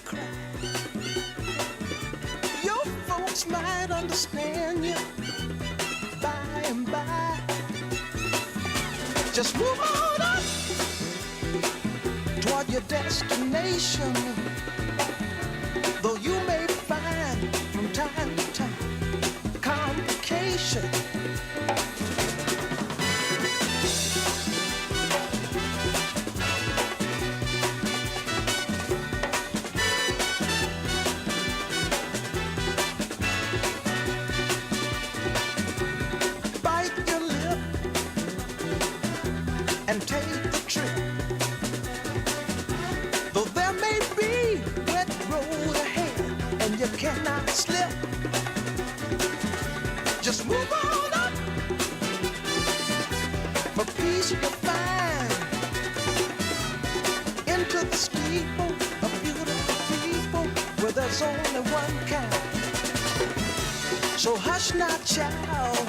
cry. Your folks might understand you by and by. Just move on up toward your destination. Though you may find from time to time complication. Bite your lip and take the trip. Though there may be wet road ahead and you cannot slip, just move on up. For peace you'll find into the steeple of beautiful people where there's only one kind. So hush not, child,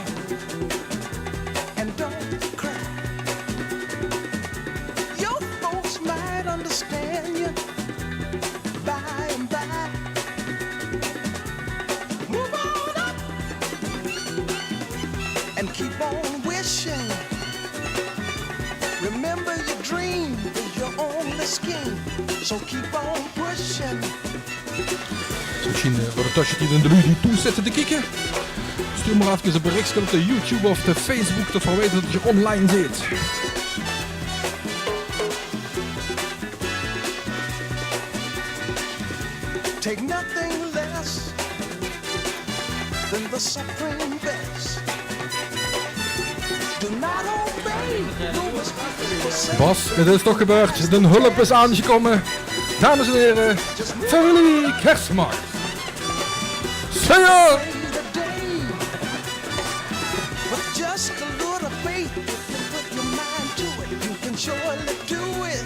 and don't cry. Your folks might understand you by and by. Move on up and keep on wishing. Remember your dream is your only scheme. So keep on pushing. Misschien voor de tussentijd in de ruzie toe zitten te kijken. Stuur maar even een berichtje op de YouTube of de Facebook te verweten dat je online zit. Take nothing less than the supreme best. Do not obey, no must Bas, het is toch gebeurd. De hulp is aangekomen. Dames en heren, familie Kerstmarkt. Seigneur! With just a little faith, if you put your mind to it, you can surely do it.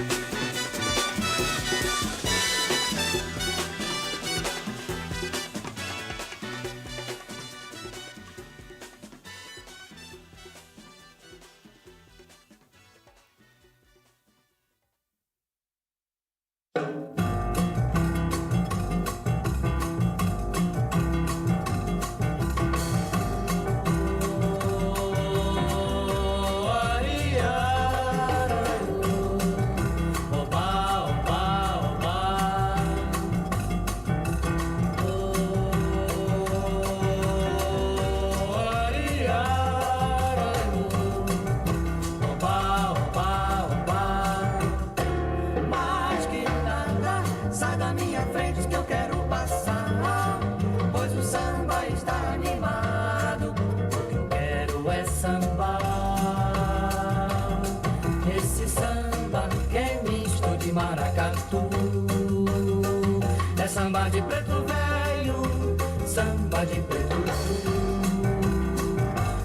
Samba de preto velho, samba de preto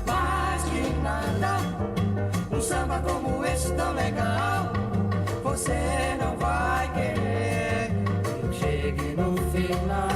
mais que nada, samba como esse tão legal, você não vai querer que eu chegue no final.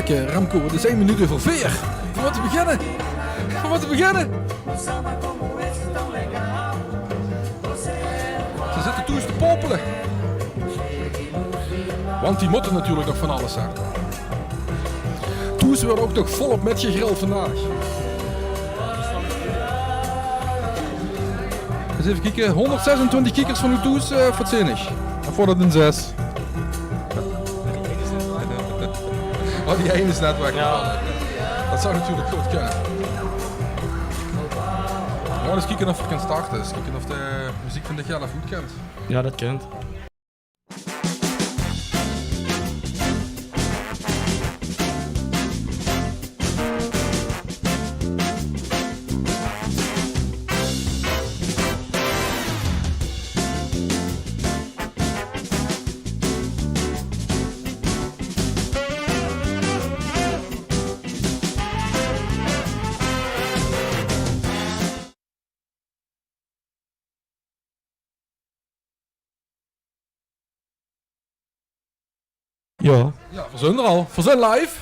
Remco, het is 1 minuut over 4. Voor wat te beginnen? Voor wat te beginnen? Ze zitten toen eens te popelen. Want die moeten natuurlijk nog van alles zijn. Toes wordt ook toch volop met gegrild vandaag. Eens even kijken. 126 kijkers van uw Toes voor het zenig. Of wordt het een 6? Oh, die ene is net weggevallen. Ja. Dat zou natuurlijk goed kunnen. We gaan eens kijken of we kunnen starten. Eens kijken of de muziek van de Gelle goed kent. Ja, dat kent. Ja. Ja, we zijn er al. We zijn live.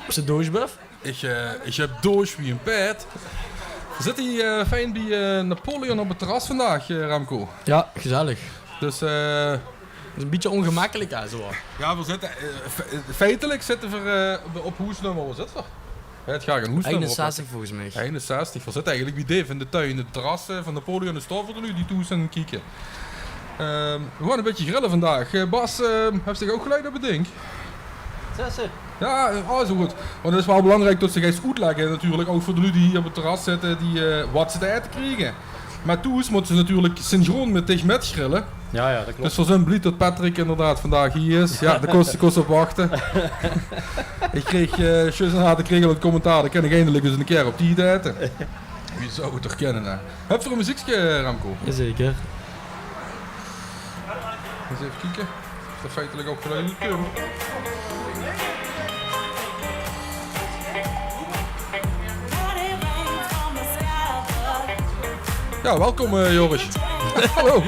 Is het doorsbuff? Ik heb doos wie een pet. We zitten hier fijn bij Napoleon op het terras vandaag, Remco. Ja, gezellig. Dus Het is een beetje ongemakkelijk, hè, zo. ja, we zitten... feitelijk zitten we op hoesnummer. Wat zit er? Het gaat een hoesnummer 61 volgens mij. 61. We zitten eigenlijk bij Dave in de tuin. Het terras van Napoleon en Stoffel nu, die toe zijn kijken. We gaan een beetje grillen vandaag. Bas, heeft zich ook geluid op het ding? Zessen. Ja, zo goed. Want het is wel belangrijk dat ze eens uitleggen natuurlijk, ook voor de lui die hier op het terras zitten, die wat ze te eten krijgen. Maar toen moeten ze natuurlijk synchroon met tegen met grillen. Ja, dat klopt. Dus we zijn blij dat Patrick inderdaad vandaag hier is. Ja, de kost op wachten. Ik kreeg, Sjus en Haat, ik kreeg al het commentaar, dan kan ik eindelijk eens een keer op die eten. Wie zou het toch kennen, hè? Heb je een muziekje, Remco? Jazeker. Eens even kijken. Is dat feitelijk ook geluid niet kunnen? Ja, welkom Joris. Hallo.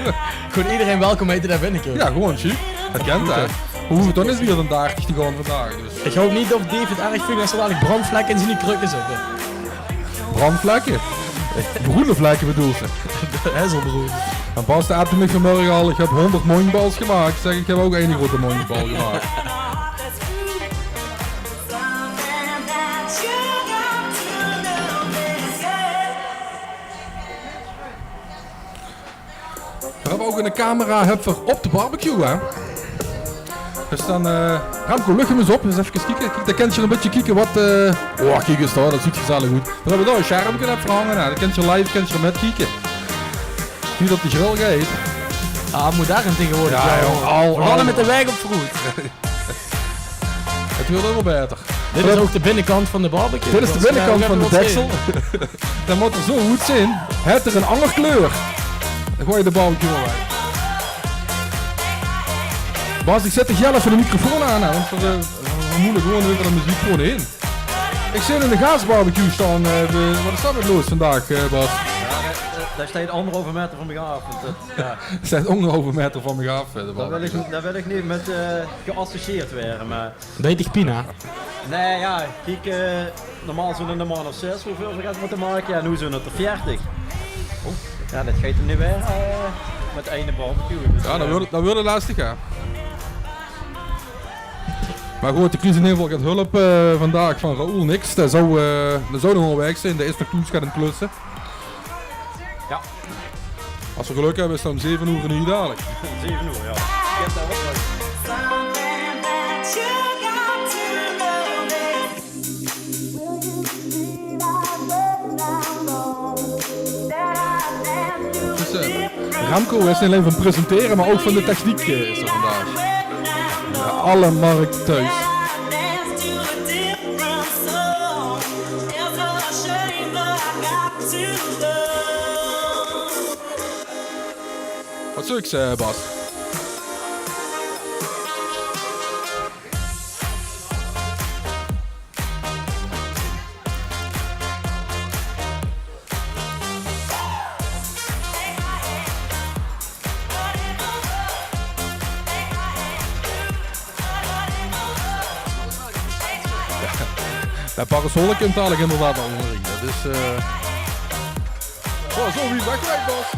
Gewoon iedereen welkom heten daar binnen. Ja, gewoon zie. Het kent hè. Hoe hoeft het dan eens weer een daagje te gaan vandaag. Dus. Ik hoop niet of Dave het erg vindt als er dadelijk brandvlekken in zijn krukken zitten. Brandvlekken? Groene vlekken bedoel ze. Hesselbroer. En Bas de appte me vanmorgen al, ik heb 100 mooienbals gemaakt. Zeg, ik heb ook één grote mooienbal gemaakt. We hebben ook een camera op de barbecue, hè. Dus dan, Remco, lucht hem eens op, eens even kijken. Kijk, dan kan je een beetje kijken wat, oh, kijk eens daar, dat ziet gezellig goed. Dan hebben we daar een schermpje op verhangen, dan kan je live, kan je er met kijken. Nu dat die grill gaat. Ah, moet daar een tegenwoordig. Ja, joh, we gaan met de weg op vroeg. Het wordt helemaal beter. Dit is ook de binnenkant van de barbecue. Dit is de binnenkant van de deksel. Dan moet er zo goed zijn. Het er een andere kleur. Dan gooi je de barbecue erbij. Bas, ik zet de gel even de microfoon aan, hè, want we moeten gewoon even de muziek gewoon in. Ik zit in de gaasbarbecue staan. Wat is dat met los vandaag, Bas? Daar staat 1,5 meter van me af. Want ja, Het staat ongeveer meter van me af. daar wil ik niet met geassocieerd worden. Maar Beter Pina. nee, ja, kijk, normaal zo'n man of 6, hoeveel we gaan moeten maken? Ja, nu zijn het er 40. Ja, dat gaat hem niet weer met één barbecue. Dus, Ja, dan wordt het lastig, hè. Maar goed, ik kies in ieder geval gaat hulp vandaag van Raoul niks. Dat zou nog wel weg zijn. De is nog toen gaat in klussen. Ja. Als we geluk hebben is het om 7 uur en hier dadelijk. 7 uur, ja. Ik heb daar wat leuk. Dus Remco is niet alleen van presenteren, maar ook van de techniek is er vandaag. Ja, alle markt thuis. Wat zou ik zeggen, Bas? Dat parasol komt dadelijk inderdaad al onderin. Dat is oh, zo wie wegwijkt, Bas.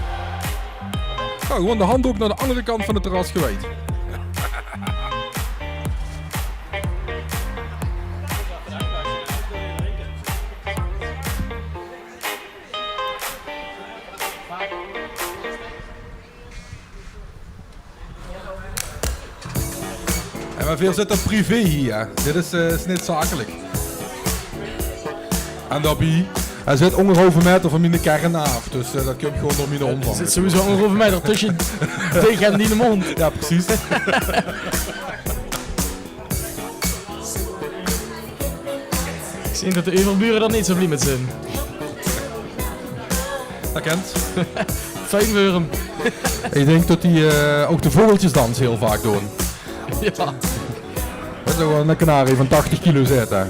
Nou, gewoon de handdoek naar de andere kant van het terras gewijd. En maar veel zit er privé hier. Dit is niet zakelijk. En daarbij, hij zit ongeveer een meter van mijn kern af, dus dat komt gewoon door mijn omvang. Er zit sowieso ongeveer mij er tussen tegen en die in de mond. Ja, precies. Ik zie dat de overburen er niet zo blij met zijn. Dat kent. Fijnwurm. Ik denk dat die ook de vogeltjesdans heel vaak doen. Ja. Dat is gewoon een kanarie van 80 kilo zit daar.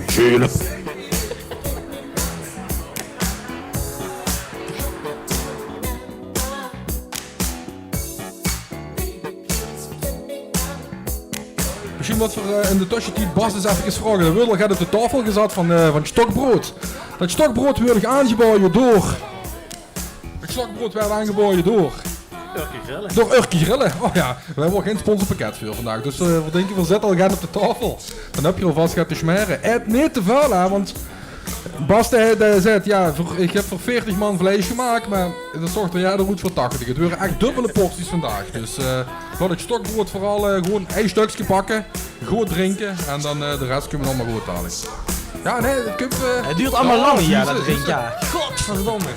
wat we in de tussentijd Bas is even vragen. De Wildel gaat op de tafel gezet van stokbrood. Dat stokbrood werd aangeboden door... Het stokbrood werd aangeboden door... Urkie Grillen. Door Urkie Grillen. Oh ja, we hebben ook geen sponsorpakket voor vandaag. Dus wat denk je van zet al gaan op de tafel. Dan heb je alvast gaat te smeren. Eet niet te veel hè, want... Bas zei, ja, ik heb voor 40 man vlees gemaakt, maar dat zorgt er ja, er moet voor 80. Het waren echt dubbele porties vandaag. Dus laat het stokbrood vooral gewoon een stukje pakken, goed drinken en dan de rest kunnen we nog maar goed halen. Ja, nee, het komt... Het duurt allemaal lang hier, ja, dat drink, ja. Godverdomme.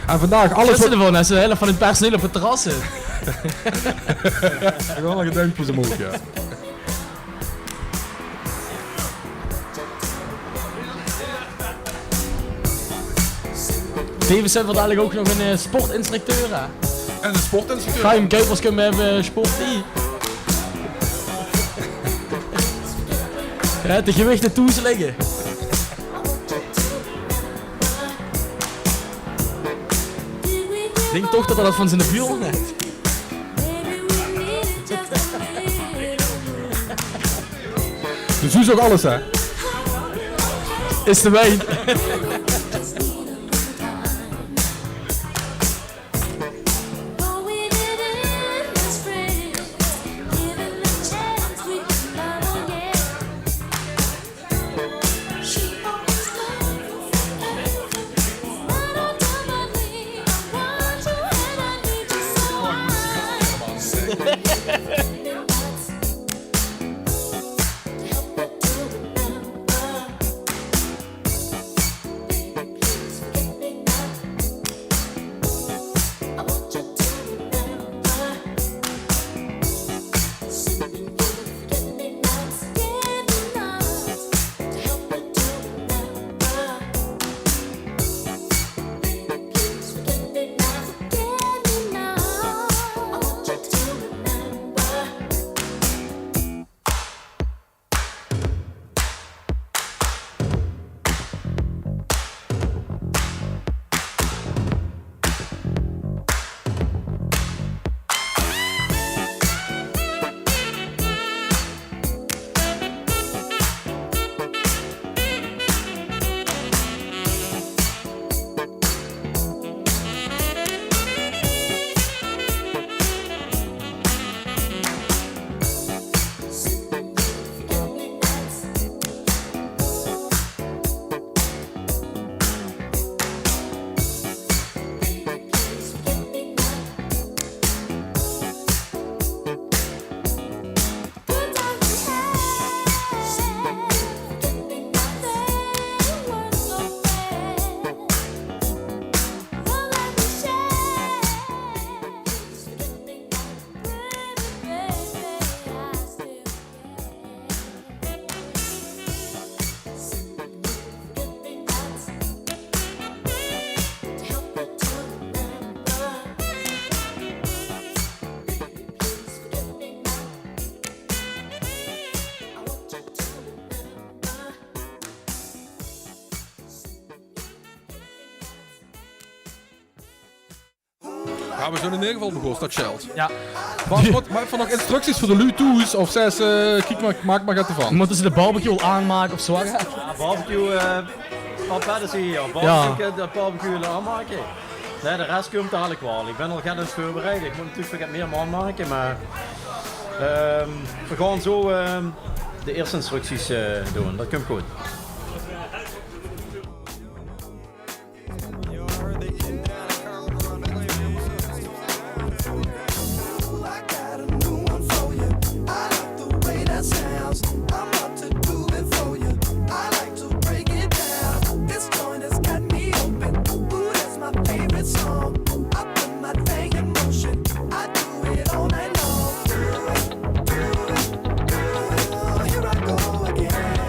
En vandaag alles Wat wat... zit ervoor? Dat is de helft van het personeel op het terras zit. Ik wil nog een duimpje omhoog, ja. Tevens hebben we dadelijk ook nog een sportinstructeur. Hè? En een sportinstructeur. Ga je hem Kuipers kunnen hebben sportie. Ja, de gewichten toeslegen. Ik denk toch dat hij dat van zijn buurman heeft. Dus u ook alles, hè? Is de wijn. Ja, we zijn in ieder geval begonnen, dat scheelt. Ja. Maar heb je nog instructies voor de lui toes? Of zei ze, kijk maar, maak maar ervan. Moeten ze de barbecue al aanmaken of zo? Hè? Ja, barbecue, wat verder zie je hier. Barbecue, de barbecue aanmaken. Nee, de rest komt dadelijk wel. Ik ben al gaan eens voorbereid. Ik moet natuurlijk wat meer man maken, maar we gaan zo de eerste instructies doen. Dat komt goed. Here I go again.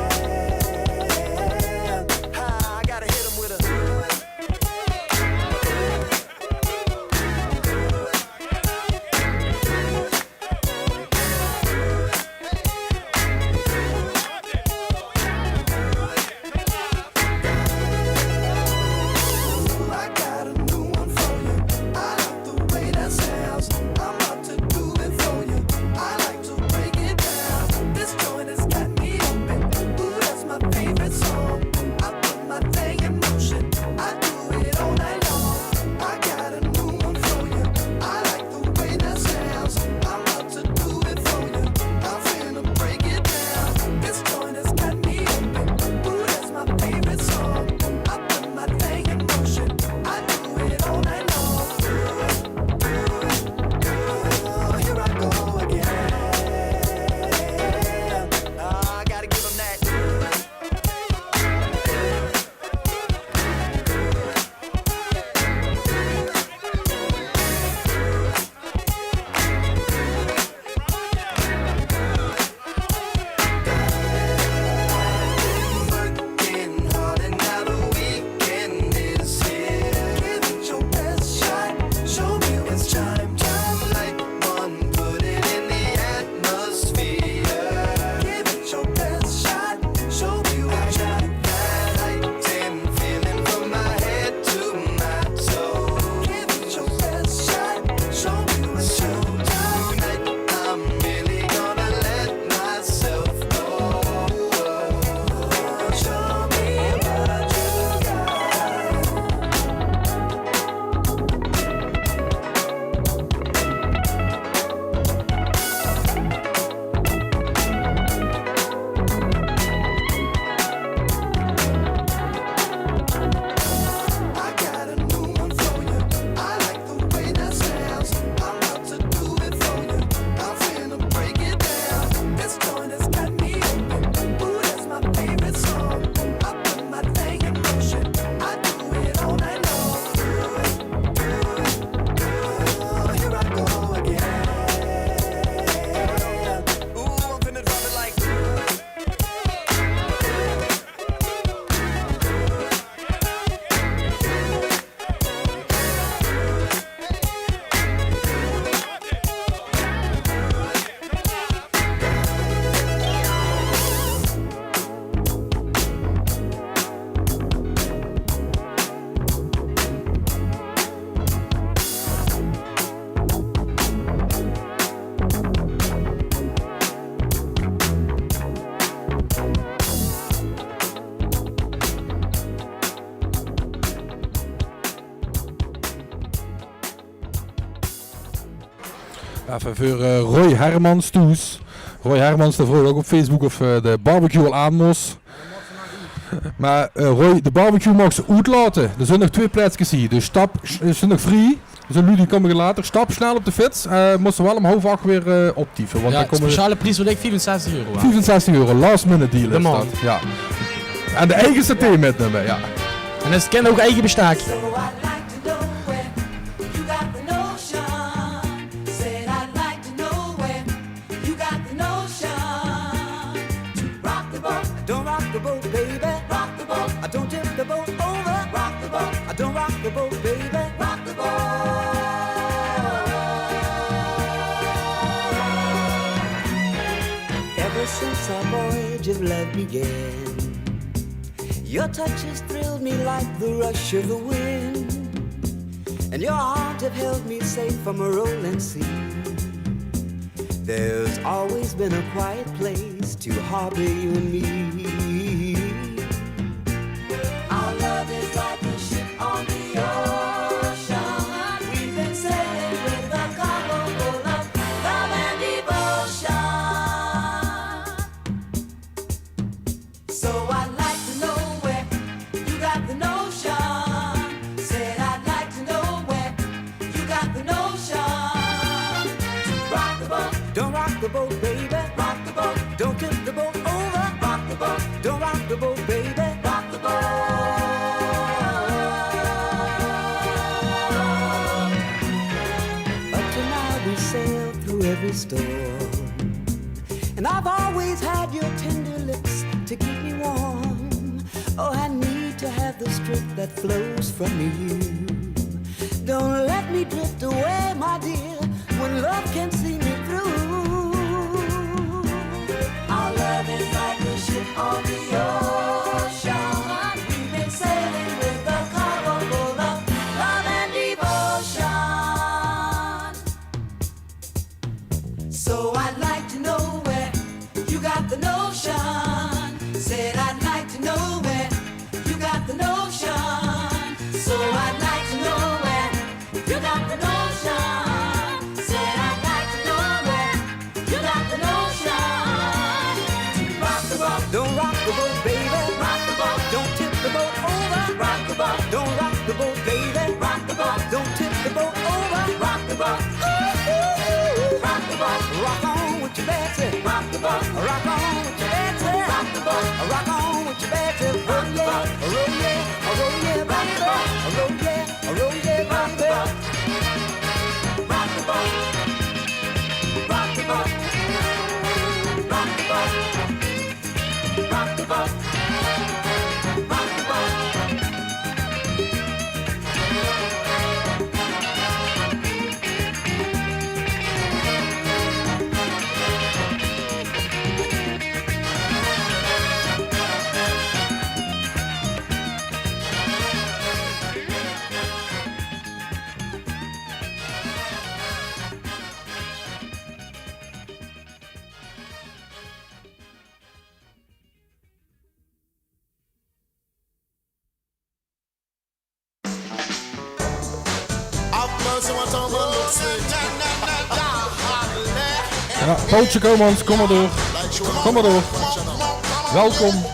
Even voor Roy Hermans toes. Roy Hermans, de vroeg ook op Facebook of de barbecue al aan moest. Maar Roy, de barbecue mag ze uitlaten. Er zijn nog 2 plaatsjes hier. Dus stap, er zijn nog free. Dus jullie komen later. Stap snel op de fiets. Moesten wel om 7:30 weer optieven. Want dan komen speciale prijs wordt €65. 65 euro, last minute deal De is man. dat. Ja. En de eigen saté metnemen, ja. En dat kent ook eigen bestaak. So I'd like to know where you got the notion. Said I'd like to know where you got the notion. To rock the boat, don't rock the boat, baby. Rock the boat, I don't tip the boat over. Rock the boat, I don't rock the boat, baby. Rock the boat. Ever since our voyage of love began, your touch has thrilled me like the rush of the wind, and your heart have held me safe from a rolling sea. There's always been a quiet place to harbor you and me. Our love is like a ship on the ocean. We've been sailing with a cargo full of love and devotion. So I'd like to know where you got the notion. Said I'd like to know where you got the notion. To rock the boat, don't rock the boat, baby. Rock the boat, don't tip the boat over. Rock the boat, don't rock the boat, baby. Rock the boat. Up to now we sailed through every storm, and I've always had your tender lips to keep me warm. Oh, I need to have the strength that flows from you. Don't let me drift away, my dear, when love can see me through. Our love is like a ship on the ocean. We've been sailing with a cargo full of love and devotion. So I'd like to know where you got the notion. Said I'd like to know where you got the notion. So I'd like to know where you got the notion. Said I'd like to know where you got the notion. Rock the boat, don't rock the boat, baby. Rock the boat, don't tip the boat over. Rock the boat, don't rock the boat, baby. Rock the boat, don't tip the boat over. Rock the boat, ooh, ooh. Rock the boat, rock on with your Betsy. Rock the boat, rock on with your Betsy. Rock the boat, rock on with your Betsy. Roll yeah, roll yeah, roll yeah, rock the boat. Roll yeah, roll yeah, rock the boat. Rock the boat, rock the boat, rock the boat, rock the boat, rock the boat. Ja, Pootje Komans, kom maar door. Kom maar door. Welkom.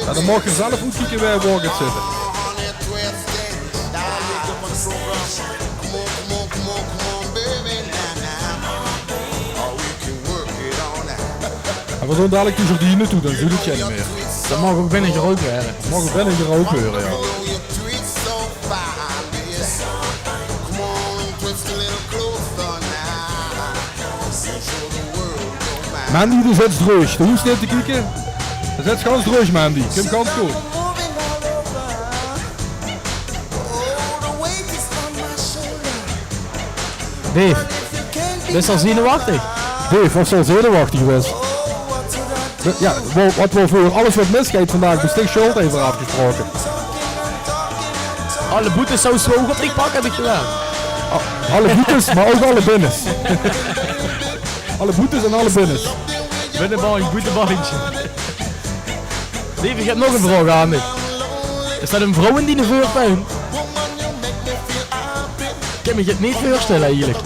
Ja, dan mag je zelf goed kijken waar je gaat zitten. En we doen dadelijk dus op die hier naartoe, dan doe je het niet meer. Dat mag ook binnen gerookt worden. Mag ook binnen gerookt worden, ja. Mandy, die zit droog. De hoest niet te kijken. Dat zit gans droog, Mandy. Kim kans goed. Dave, dit is al zenuwachtig. Dave, was al zenuwachtig geweest. Ja, wat we voor alles wat misgaat vandaag bij Stig Schult even afgesproken. Alle boetes zou zo op ik pak heb ik gedaan. Alle boetes, maar ook alle binnens. Alle boetes en alle binnens. Binnenballetje, boeteballetje. Dave, ik heb nog een vraag aan dit. Is dat een vrouw in die voertuin? kan me het niet voorstellen eigenlijk.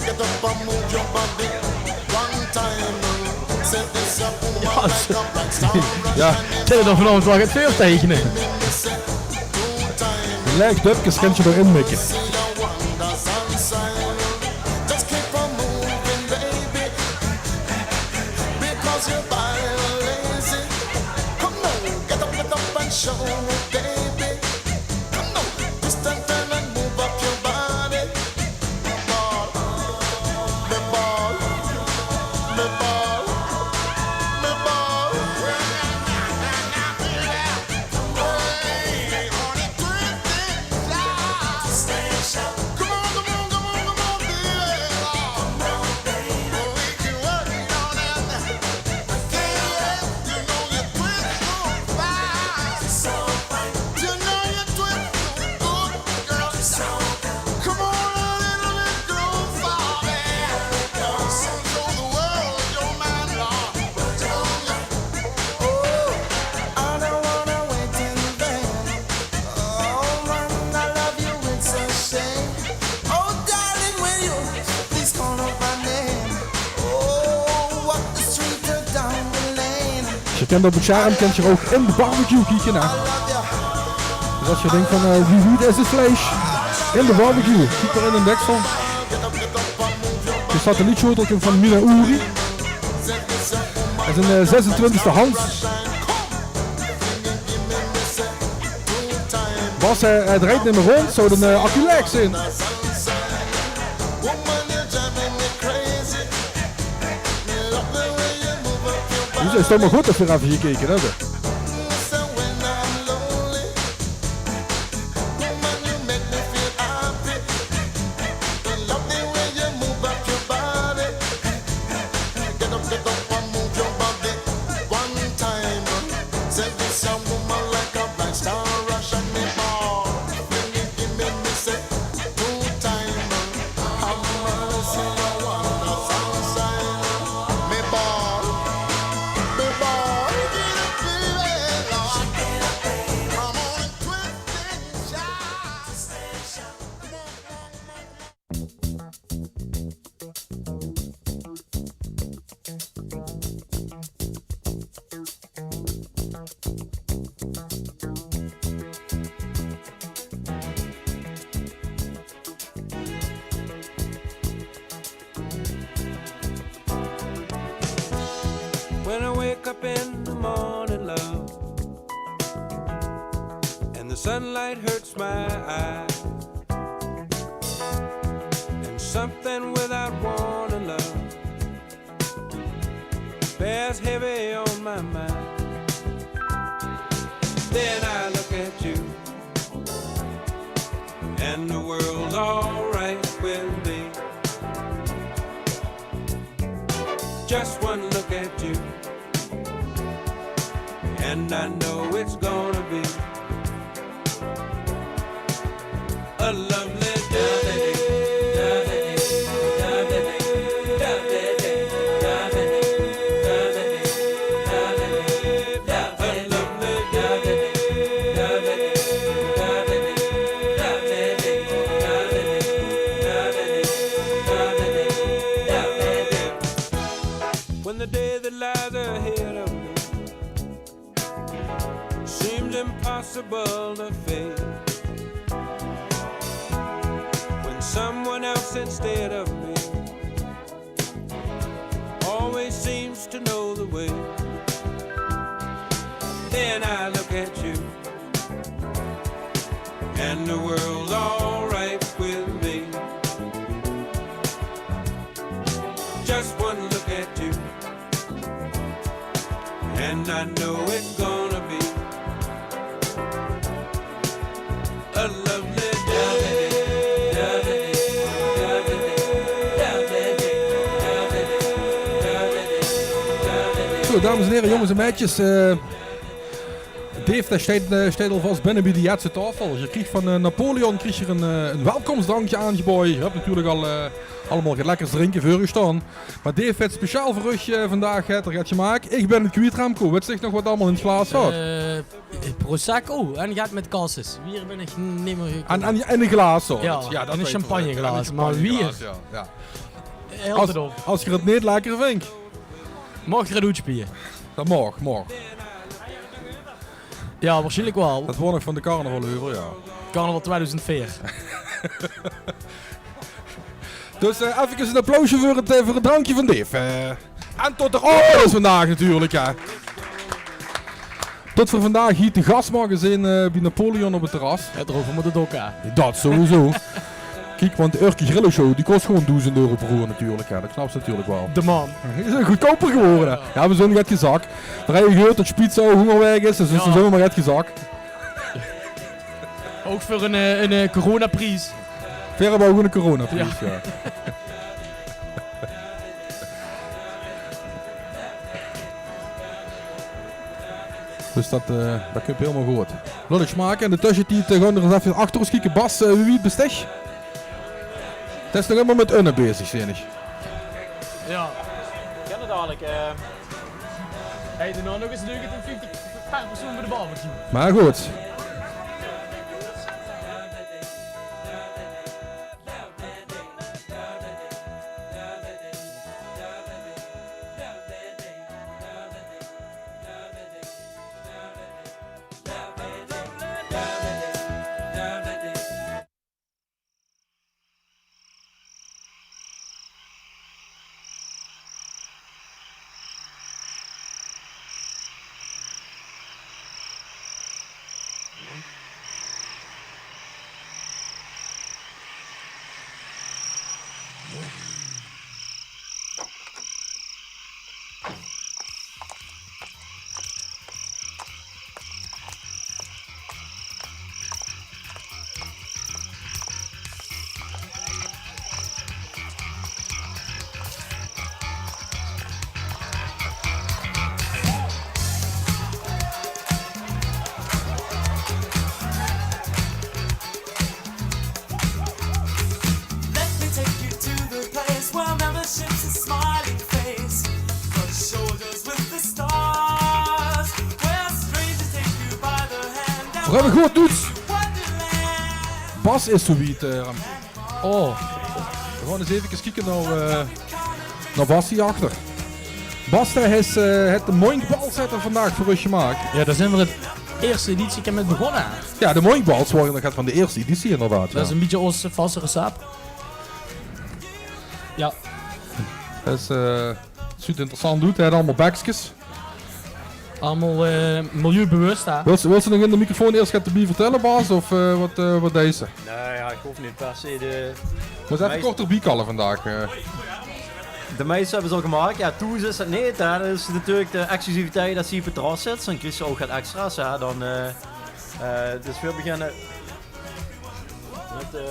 Ja, Zit er dan vanavond wel het veel tekenen? lijkt dupjes kan je erin mikken. Je kent op het charm, kent je ook in de barbecue kijken naar. Dus als je denkt van wie is het vlees? In de barbecue, kijk maar in een deksel. Je satellietschoteltje van Mina Uri. Dat is een 26e hand. Bas, hij draait niet meer rond, zo de accu leeg zijn. Dus is toch maar goed dat we even gekeken hebben. When I wake up in the morning, love, and the sunlight hurts my eyes, and something without warning, love, bears heavy on my mind. Then I look at you, and the world's alright with me. Just one look at you, and I know it's gonna be a lovely day. When the day that lies ahead of me seems impossible to face, when someone else instead of me always seems to know the way, then I look at you, and the world's alright with me. Just one look at you, and I know it's gonna be a lovely day. Zo, dames en heren, jongens en meisjes. Dave, daar staat alvast binnen bij de Jetse tafel. Je krijgt van Napoleon een welkomstdrankje aangeboden. Je hebt natuurlijk al allemaal lekkers drinken voor je staan. Maar Dave heeft speciaal voor u vandaag er gaat je maken. Ik ben het kwijt, Remco. Weet je nog wat allemaal in het glas zat? Prosecco en gaat met cassis. Bier ben ik niet meer gekomen. En een glaas zo. Ja, en een champagneglaas. Maar wier, Ja. heel te dom. Als je het niet lekker vindt, Mag je het spieren? dan mag. Ja, waarschijnlijk wel. Dat wordt nog van de carnaval over, ja. Carnaval 2004. Dus even een applausje voor het drankje van Dave. En tot de oppas vandaag natuurlijk, ja. Tot voor vandaag hier te gast mogen zijn bij Napoleon op het terras. Het erover moet het ook, hè. Dat sowieso. Kijk, want de Urke Grillen Show die kost gewoon €1000 per uur natuurlijk. Ja, dat snap je natuurlijk wel. De man. Die zijn goedkoper geworden. Ja, we zijn net gezakt. Maar heb je gehoord dat Spitzo hongerweg is, dus is zomaar net gezakt. Ook voor een coronaprijs. Verre hebben ook een coronaprijs, ja. Dus dat kun je helemaal goed. Laat het smaken. En de tussentijd gaan we er eens even achter ons kijken. Bas, wie het bestech? Het is nog helemaal met unnen bezig, zie ik. Ja. Ik ken het dadelijk. Hey, dan nog eens 50 per persoon voor de barbecue. Maar goed. We hebben goed doet. Bas is zoiets, Remco. Oh. We gaan eens even kijken naar Bas hierachter. Bas heeft de Moinkbalsetter vandaag voor ons gemaakt. Ja, daar zijn we het eerste editie mee begonnen. Ja, de Moinkbals waren van de eerste editie inderdaad. Dat is een beetje ons vaste recept. Ja. Dat is het interessant doet, hij had allemaal bekjes. Allemaal milieubewust, hè. Wil ze nog in de microfoon eerst gaat de bier vertellen, Bas, of wat deze? Nee, ja, ik hoef niet per se de... Maar ze even korter bierkallen vandaag. De meeste hebben ze al gemaakt. Ja, Toes is het niet. Hè. Dat is natuurlijk de exclusiviteit dat ze hier op het terras zit. Dan krijg je ook wat extra's. Hè. Dan, dus we beginnen met...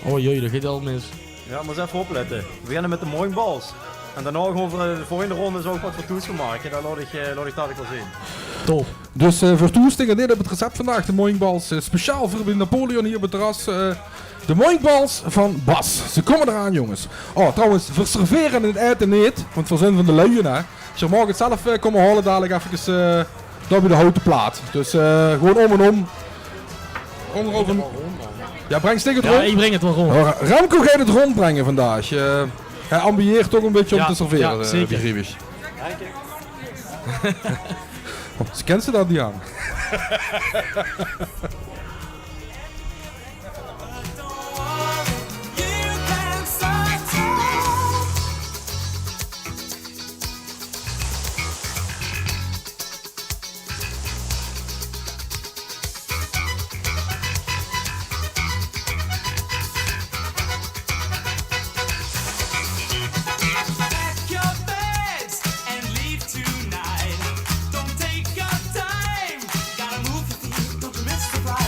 Oh jee, dat gaat al mis. Ja, moet eens even opletten. We beginnen met de Moinkbals. En daarna gewoon voor de volgende ronde is ook wat voor Toes gemaakt. En dat laat ik dadelijk wel zien. Top. Dus voor Toes tegen dit op het recept vandaag, de Moinkbals. Speciaal voor Napoleon hier op het terras. De Moinkbals van Bas. Ze komen eraan, jongens. Oh, trouwens, we serveren het eten niet. Want we zijn van de luien, hè. Als je morgen het zelf komen halen, dadelijk even daar bij de houten plaat. Dus gewoon om en om. Onderover. Ja, breng stik het Ja, rond. ik breng het wel rond. Oh, Remco gaat het rondbrengen vandaag. Hij ambieert toch een beetje om Ja, te serveren. ja, zeker. begreep ik. Oh, ze kent ze dat niet aan. Don't take your time, gotta move your feet, don't you miss the ride.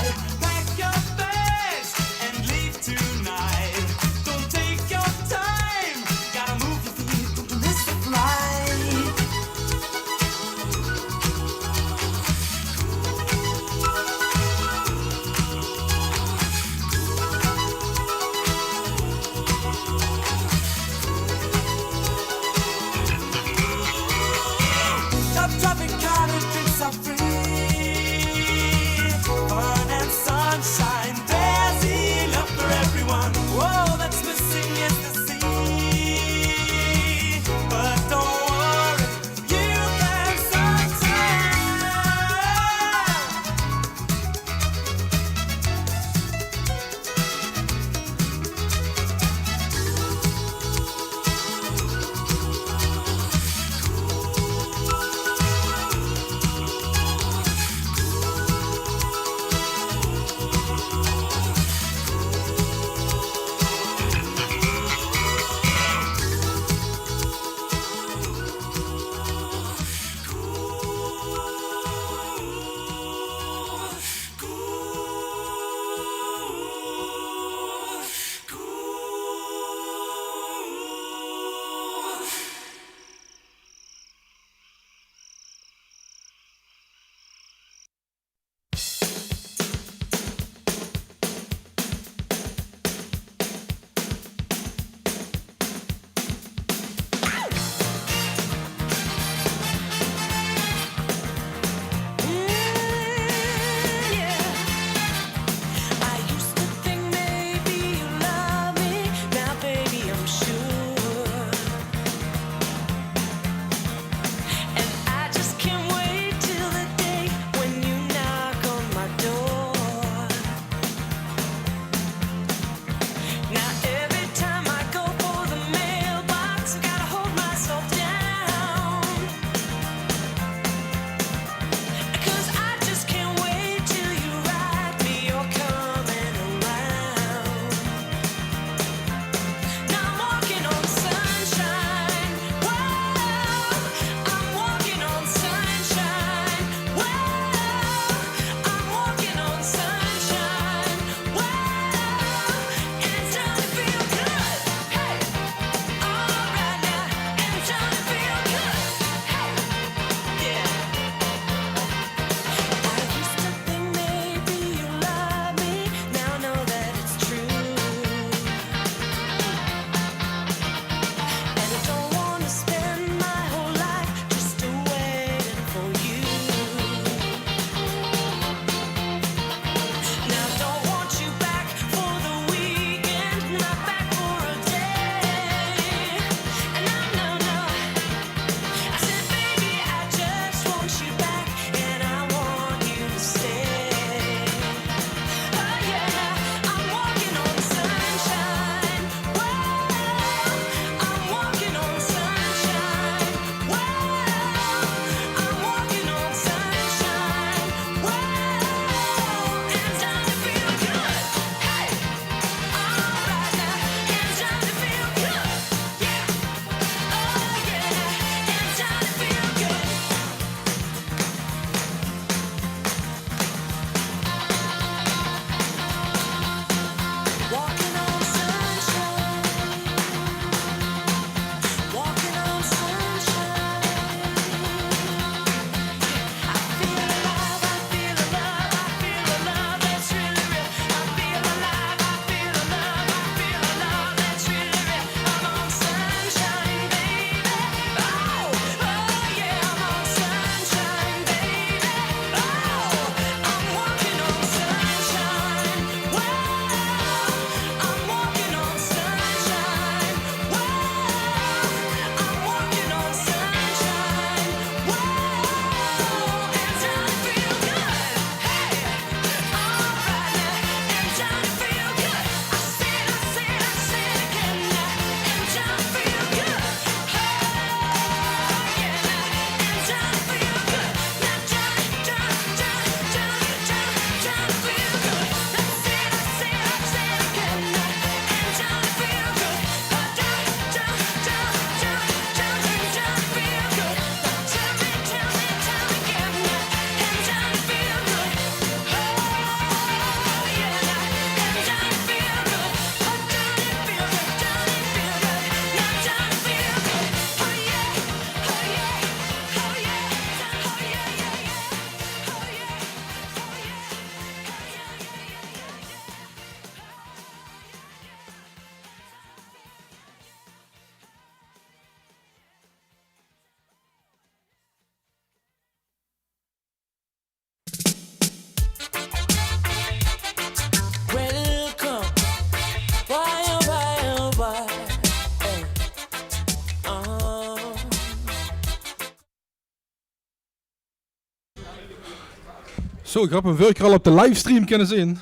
Zo, ik heb een werker al op de livestream kunnen zien.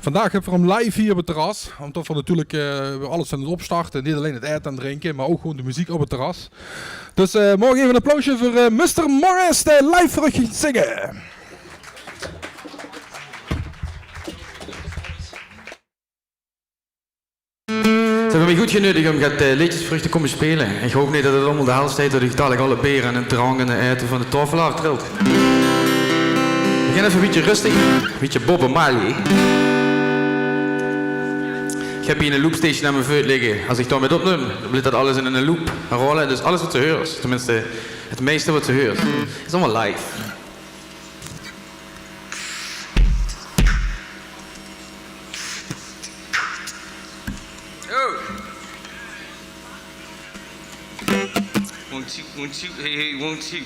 Vandaag hebben we hem live hier op het terras. Omdat we natuurlijk alles aan het opstarten. Niet alleen het eten en drinken, maar ook gewoon de muziek op het terras. Dus morgen even een applausje voor Mr. Morris, die live voor je zingen. Ze hebben mij goed genuttigd om gaat liedjesvruchten komen spelen. Ik hoop niet dat het allemaal de helft is dat ik dadelijk alle beren en het drank en het eten van de tafelaar trilt. We beginnen even een beetje rustig, een beetje Bob Marley. Ik heb hier een loopstation aan mijn voet liggen. Als ik daar met opneem, dan blijft dat alles in een loop rollen. Dus alles wat te horen is, tenminste het meeste wat te horen is allemaal live. Won't you, hey, won't you?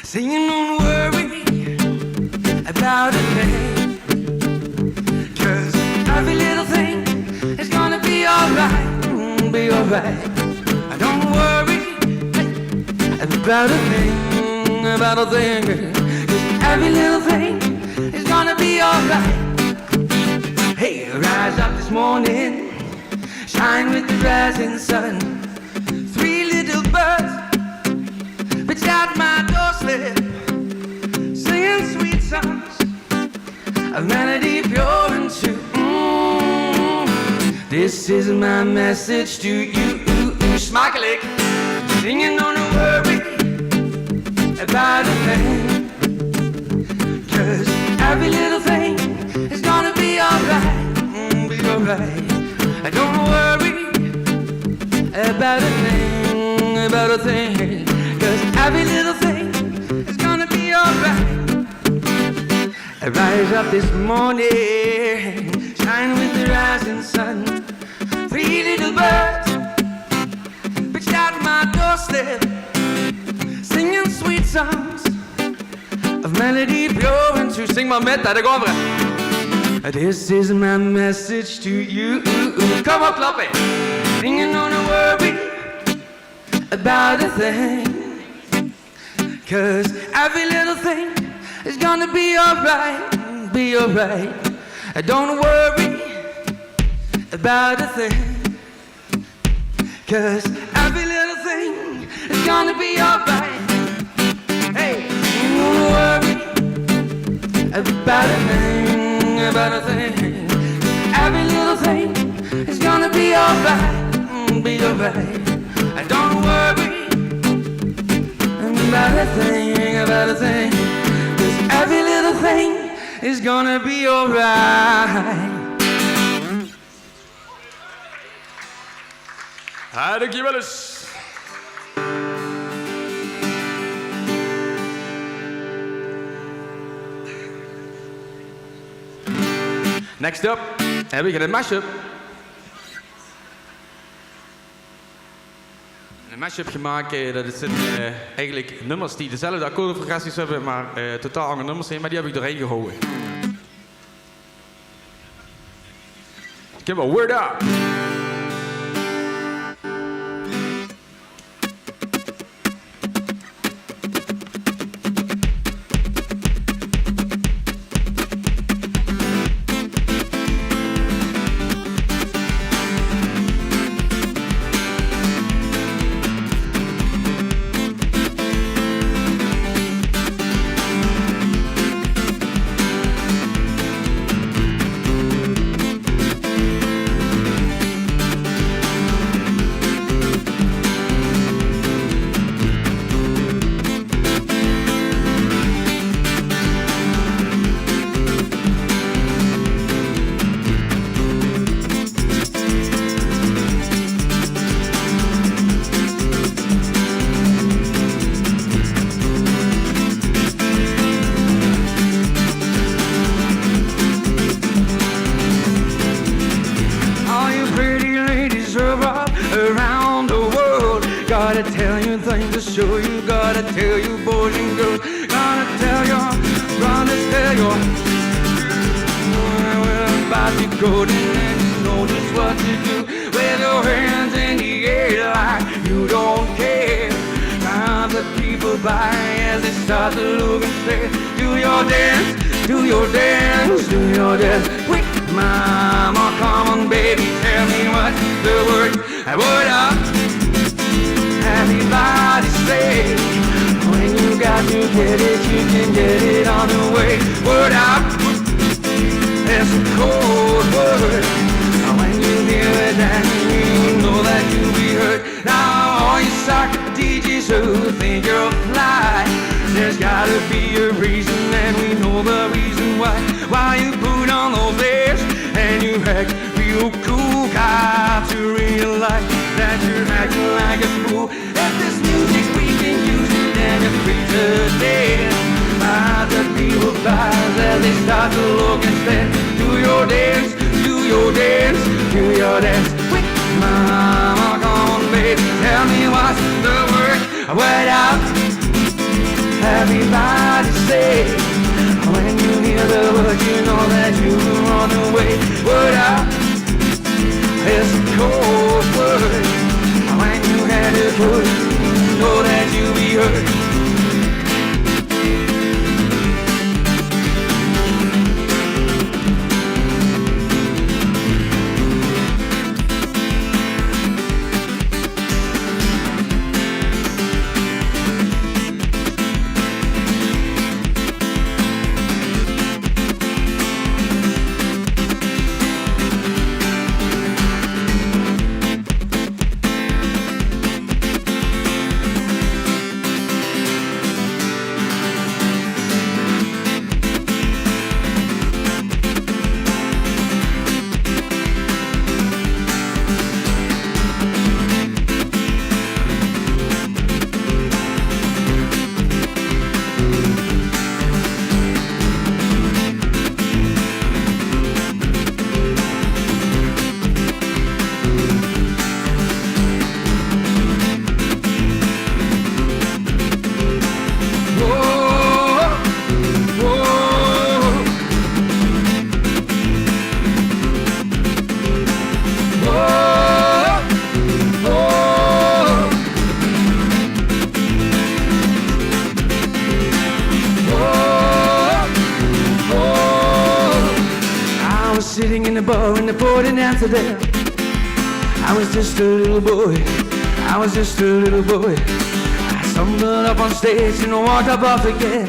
Singing, don't worry about a thing, 'cause every little thing is gonna be alright, be alright. Don't worry about a thing, 'cause every little thing is gonna be alright. Hey, rise up this morning, shine with the rising sun. 3 little birds pitched out my doorstep, singing sweet songs of melody pure and true. This is my message to you, smakelijk. Singing, don't worry about a thing, 'cause every little thing is gonna be alright, be alright. Don't worry about a thing, 'cause every little thing is gonna be alright. I rise up this morning, shine with the rising sun. 3 little birds pitched out my doorstep, singing sweet songs of melody pure and true. Sing maar met, daar gaan we. This is my message to you. Kom op, klappen. Singing, don't worry about a thing, 'cause every little thing is gonna be alright, be alright. Don't worry about a thing, 'cause every little thing is gonna be alright. Hey, don't worry about a thing, about a thing. Every little thing is gonna be alright, be alright. Don't worry about a thing, 'cause every little thing is gonna be alright. Dankjewel eens. Next up, heb ik een mashup. Een mashup gemaakt, dat zijn eigenlijk nummers die dezelfde akkoordenprogressies hebben, maar totaal andere nummers zijn, maar die heb ik doorheen gehouden. Ik heb een word up. new things to show you. Gotta tell you, boys and girls. Gotta tell your brothers, tell your we're about to go to and you know just what to do. With your hands in the air like you don't care. Time the people by as they start to look and stare. Do your dance, do your dance, do your dance. Quick, mama, come on, baby, tell me what's the word. Word up, everybody say. When you got to get it, you can get it on the way. Word up, it's a cold word. When you hear it, then you know that you'll be heard. Now all you soccer DJs who think you're fly, there's gotta be a reason, and we know the reason why. Why you put on those airs and you act real cool. Got to realize that you're acting like a fool. If this music we can use it, then you're free to dance. The people by as they start to look and stare. Do your dance, do your dance, do your dance. Quick, mama, come on, baby, tell me what's the word. Word out, everybody say. When you hear the word, you know that you will run away. Word out, it's a cold word. When you had it good, you know that you'll be heard. Sitting in the bar in the port in Amsterdam. I was just a little boy, I was just a little boy. I stumbled up on stage and walked up off again.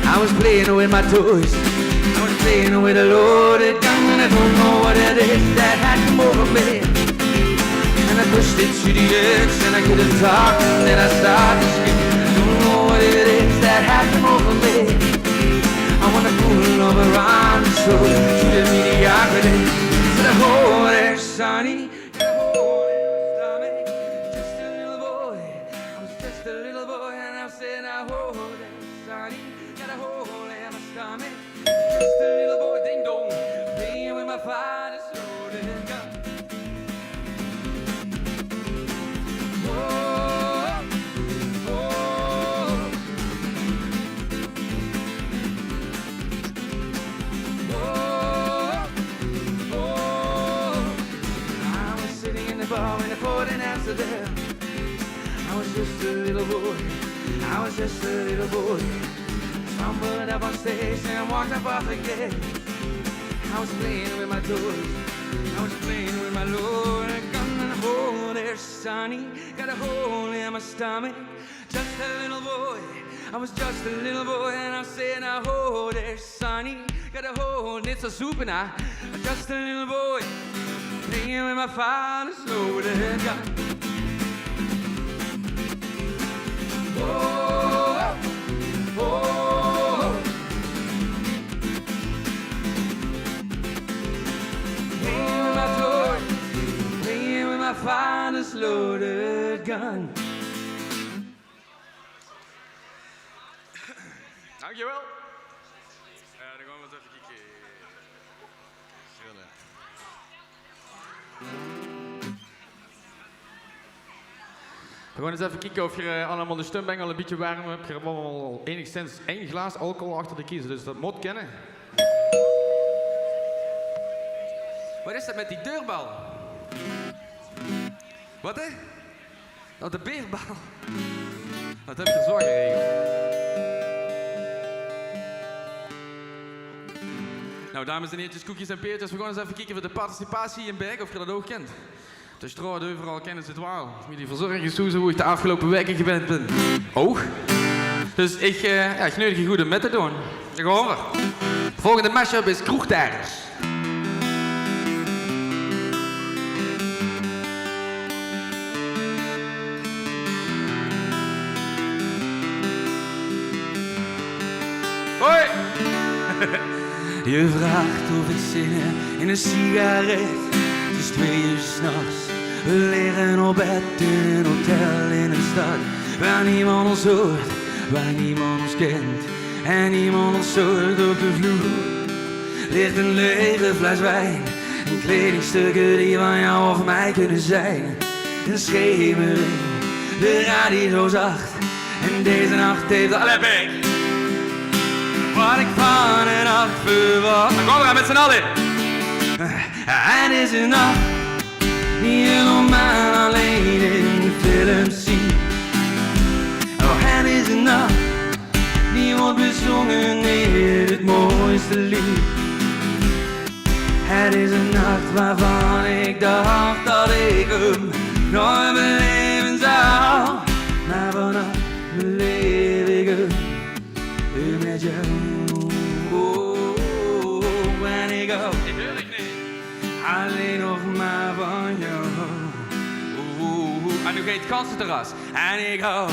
I was playing with my toys, I was playing with a loaded gun, and I don't know what it is that had come over me. And I pushed it to the edge and I couldn't talk, and then I started to scream. I don't know what it is that had come over me. I wanna pull over around the shoulder to the mediocrity. To the hole there, sonny. Just a little boy. I was just a little boy, and I said, I hold there, sonny. Got a hole in my stomach. Just a little boy, ding dong, playing with my father's loaded gun. In the port in Amsterdam. I was just a little boy, I was just a little boy. Stumbled up on stage and walked up off again. I was playing with my toys, I was playing with my loaded gun, and a hole there, sonny. Got a hole in my stomach. Just a little boy, I was just a little boy, and I said, a hole there, sonny. Got a hole, and it's a soup, and I just a little boy. Playing with my father's loaded gun. Oh, oh, oh. Playing with my toys, playing with my father's loaded gun. Dankjewel. Dan gaan we eens even kijken. We gaan eens even kijken of je allemaal de stembengel een beetje warm hebt. Je hebt allemaal enigszins 1 glaas alcohol achter de kiezen, dus dat moet kennen. Wat is dat met die deurbal? Wat hè? Oh, de beerbal. Dat heb ik er zo geregeld. Nou, dames en heertjes, koekjes en peertjes, we gaan eens even kijken voor de participatie in Berg, of je dat ook kent. De straat overal kennen ze het wel. Met die verzorgingshoezen hoe ik de afgelopen weken gewend ben. Ook. Dus ik nodig je goed om met te doen. Daar gaan we. De volgende mashup is Kroegtijgers. Hoi! Je vraagt of ik zin heb in een sigaret. Het is 2 uur 's nachts. We liggen op bed in een hotel in een stad waar niemand ons hoort, waar niemand ons kent en niemand ons hoort. Op de vloer ligt een lege fles wijn en kledingstukken die van jou of mij kunnen zijn. Een schemering, de radio zacht en deze nacht heeft alle pek. Wat ik van een nacht verwacht. Dan komen we met z'n allen. Het is een nacht die je normaal alleen in de films ziet. Oh, het is een nacht die wordt bezongen in het mooiste lied. Het is een nacht waarvan ik dacht dat ik hem nooit beleven zou. Maar vannacht beleef ik hem met jou. En ik hou alleen nog maar van jou. En nu gaat het kansenterras. En ik hou.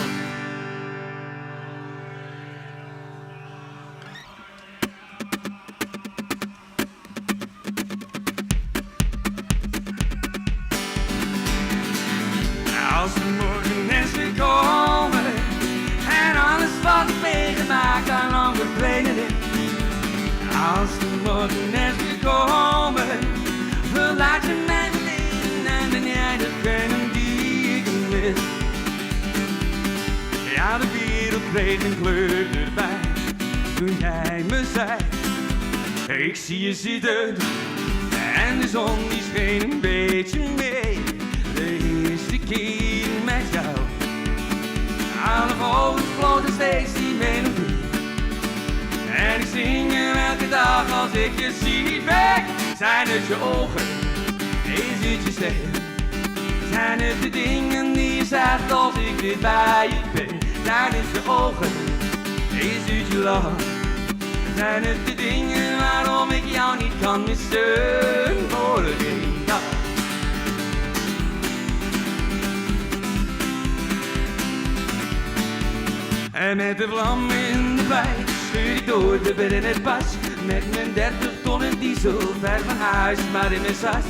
Als de morgen is gekomen en alles wat ik meegemaakt al lang verdwenen is. Als de morgen is gekomen, verlaat je mij alleen en ben jij degene die ik mis. Ja, de wereld kreeg een kleur erbij toen jij me zei: ik zie je zitten en de zon die scheen een beetje mee. De eerste keer met jou, alle ogen floten steeds die melodie. En ik zing hem elke dag als ik je zie. Weg, zijn het je ogen, is het je stem? Zijn het de dingen die je zegt als ik dit bij je ben? Zijn het je ogen, is het je lach? Zijn het de dingen waarom ik jou niet kan missen voor geen dag? En met de vlam in de pijp stuur ik door de bed in het pas. Met mijn 30 tonnen diesel, ver van huis, maar in mijn sas.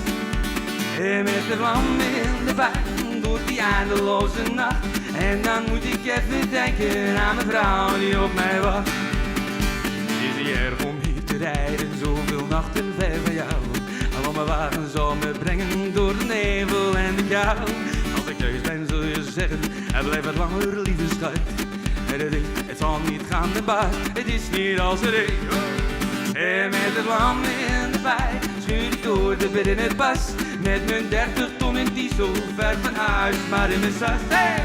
En met de vlam in de pijp, door die eindeloze nacht. En dan moet ik even denken aan mijn vrouw die op mij wacht. Is het erg om hier te rijden, zoveel nachten ver van jou? Al mijn wagen zal me brengen door de nevel en de kou. Als ik thuis ben zul je zeggen, blijf wat langer lieve schat. Het zal niet gaan de baas, het is niet als het is. En met de vlam in de pijp schuur ik door de bed in het pas. Met mijn 30 ton in diesel, ver van huis, maar in mijn sas. Hey!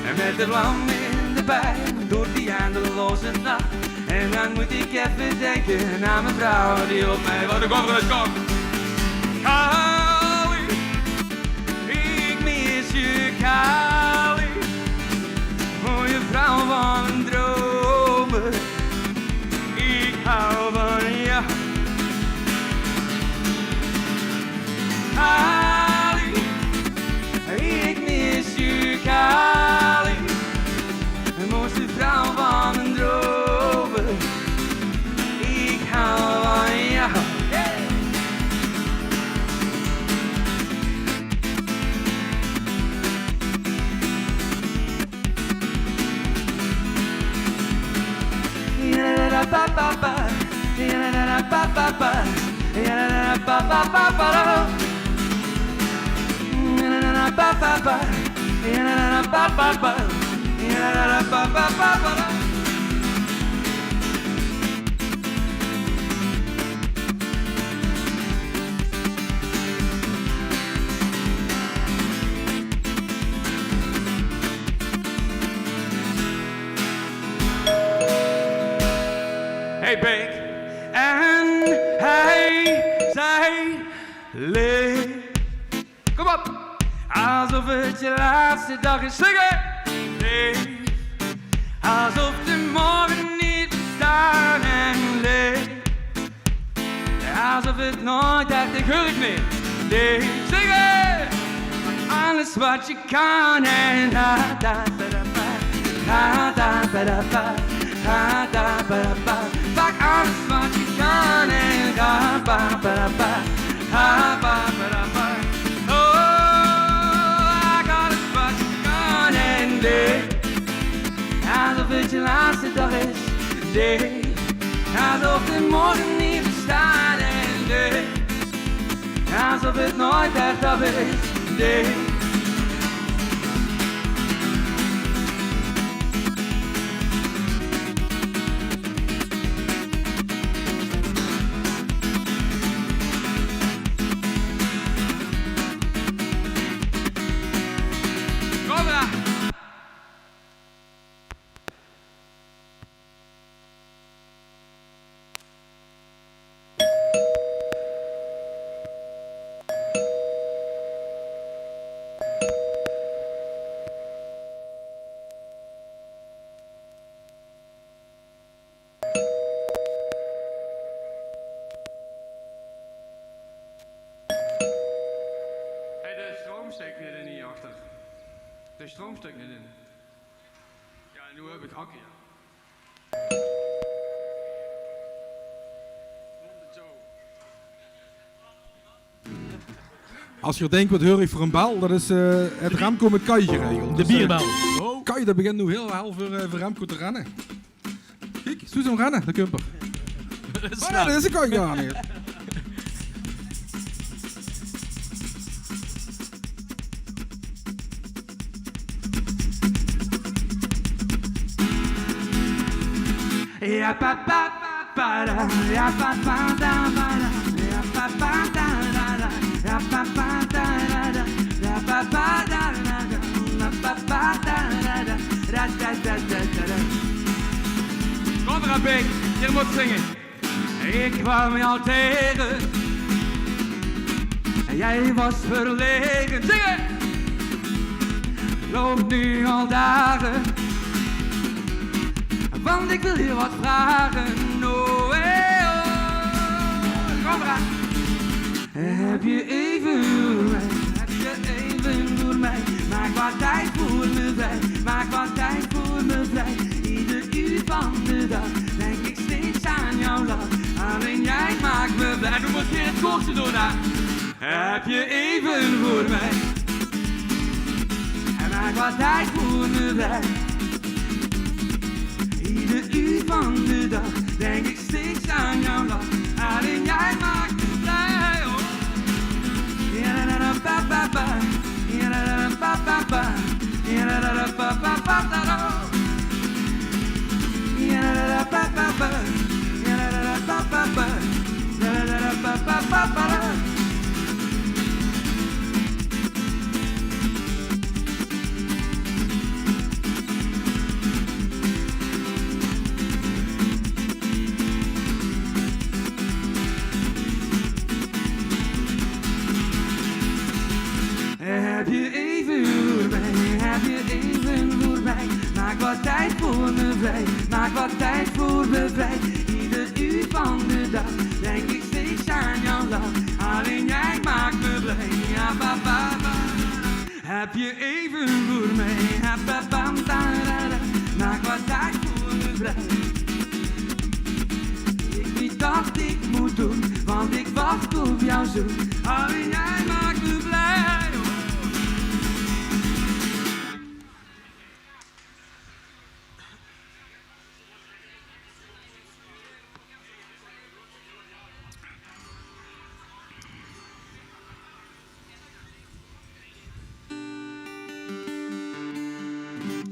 En met de vlam in de pijp, door die eindeloze nacht. En dan moet ik even denken aan mijn vrouw die op mij wacht. Kom, kom! Kali, ik mis je, Kali. Mooie vrouw van een dromen, ik hou van jou. Kali, ik mis je, Kali. De mooiste vrouw van een dromen, ik hou van jou. Hey Beek, en hij zei leef. Kom op! Alsof het je laatste dag is, zingen! Leef. Alsof de morgen niet bestaat en leef. Alsof het nooit echt gelukt meer. Leef, zingen! Alles wat je kan en da da ba da ba, da da ba da ba, da da ba da ba. Pak alles wat je kan en da ba ba da ba, da ba ba da ba. Oh, ik alles wat je kan en leef. Alsof het je laatste dag is, leef. Alsof de morgen niet bestaat en leef. Alsof het nooit echt af is, leef. De stroom steekt niet in hier achter. De stroom steekt niet in. Ja, nu heb ik hakken, ja. Als je denkt, wat hoor ik voor een bel, dat is het Remco met Kai geregeld. De bierbel. Kai, dat begint nu heel wel voor Remco te rennen. Kijk, zo hem rennen, de kumper. Oh nee, dat is een Kai gar niet. Ja pa pa pa da, ja pa pa da ba da, ja pa pa da da da, ja pa pa da da da, ja pa pa da da da, la pa pa da da da, da da da da da. Kom eraan, Beek, je moet zingen. Ik kwam jou tegen en jij was verlegen. Zingen! Loop nu al dagen. Want ik wil je wat vragen, oh, hey, oh. Kom eraan. Heb je even voor mij, heb je even voor mij. Maak wat tijd voor me vrij, maak wat tijd voor me vrij. Ieder uur van de dag, denk ik steeds aan jouw lach. Alleen jij maakt me blij, doe maar weer het kortste door daar. Heb je even voor mij, en maak wat tijd voor me vrij. Ieder uur van de dag denk ik steeds aan jouw lach. Alleen jij maakt me blij, oh. Ja da da ba ba ba, ja da da ba ba ba, ja da da ba ba ba da da. Ja da da ba ba ba, ja da da ba ba ba, ja da da ba ba ba ba da. Heb je even voor mij, heb je even voor mij. Maak wat tijd voor me vrij, maak wat tijd voor me vrij. Ieder uur van de dag denk ik steeds aan jouw lach. Alleen jij maakt me blij, ja ba ba ba. Heb je even voor mij, ja ba ba ba da da. Maak wat tijd voor me vrij. Ik niet dacht ik moet doen, want ik wacht op jouw zoen. Alleen jij maakt me blij.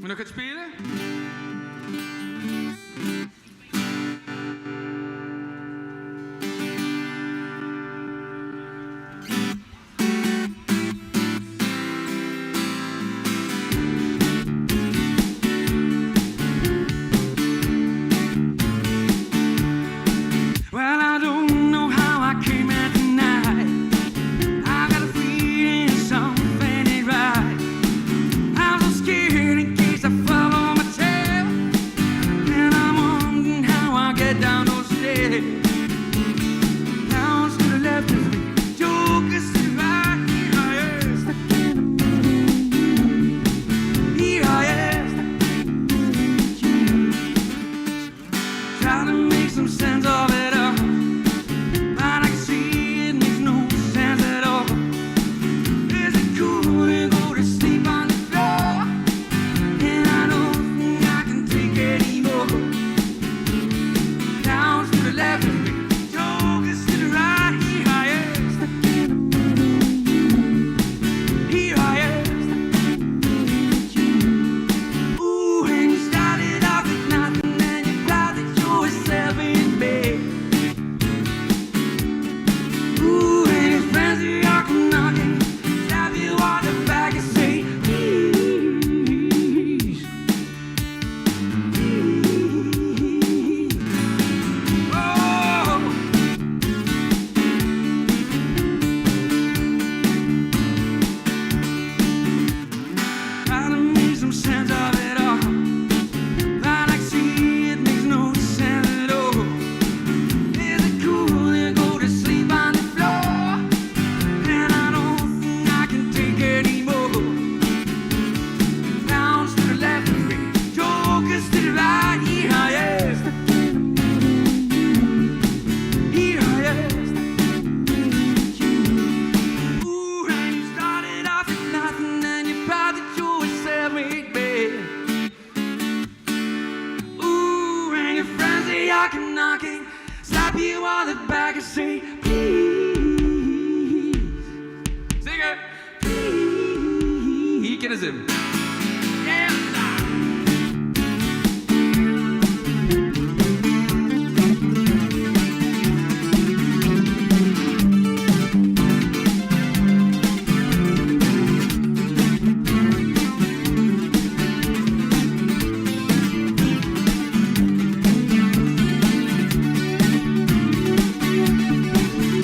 we nog gaan spelen? Well, I don't know how I came out tonight. I got a feeling something ain't right. I'm so scared in case I fall on my tail, and I'm wondering how I get down those stairs. Down to the left of me, jokers to the right. Here I am, stuck in the middle. Here I am, stuck in the middle. Trying to make some sense of it all, but I see it makes no sense at all. Is it cool to go to sleep on the floor? And I don't think I can take it anymore. Down to the left of me, jokers to the right. Here I am, stuck in the middle. Here I am, stuck in the middle. Ooh, and you started off with nothing, and you thought that you were self-made. Ooh, and your friends are knocking, knocking, stab you on the back and say, please, please. Oh. Try to make some sense of it all, but I see it makes no sense at all. Is it cool to go to sleep on the floor? And I don't think I can take it anymore. Bounce to the left of me, jokers to the right. Here I am, stuck in the middle. Here I am, stuck in the middle. Ooh, and you started off with nothing, and you thought that you were self-made, babe. Ooh, and your friends are knocking, knocking, slap you on the back and say, please. Sing it! Hier kennen ze hem. Yeah.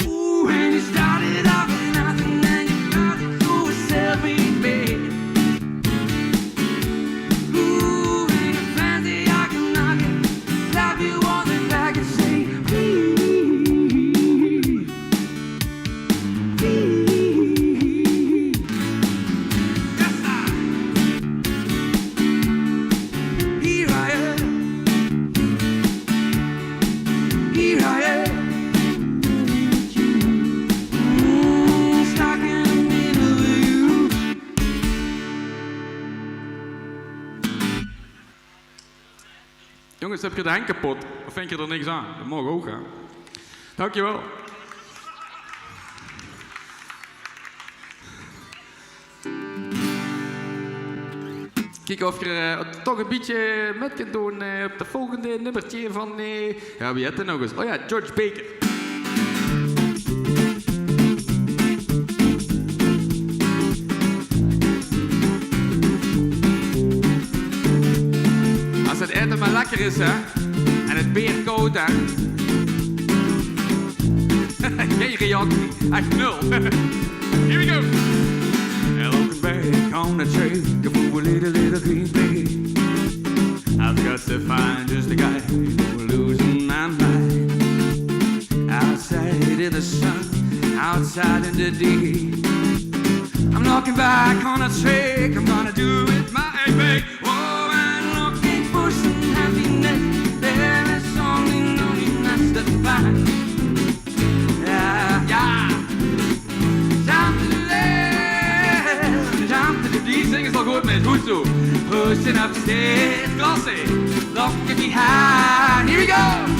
Ooh, and you started off with nothing, and you thought that you were self-made, babe. Ooh, and your friends are knocking, knocking, slap you on the back and say, please, please. Yes, I. Here I am. Here I am. Stuck in the middle of you. Jongens, heb je de henk kapot? Of vind je er niks aan? Dat mag ook gaan. Dankjewel. Kijk of je er toch een beetje met kunt doen op het volgende nummertje van... ja, wie had het nog eens? Oh ja, George Baker. Als het eten maar lekker is, hè? En het bier koud, hè? Geen reactie, echt nul. Here we go. And looking back on the trail, you move a little green bay. I've got to find just the guy who's losing my mind. Outside in the sun, outside in the day. I'm looking back on a trick, I'm gonna do it my way. Oh, I'm looking for some happiness. There is only loneliness to find. Yeah, yeah. Jump to the left, jump to the deep. Zing is wel goed, man. Goed zo. Pushing upstairs, glossy, looking behind. Here we go.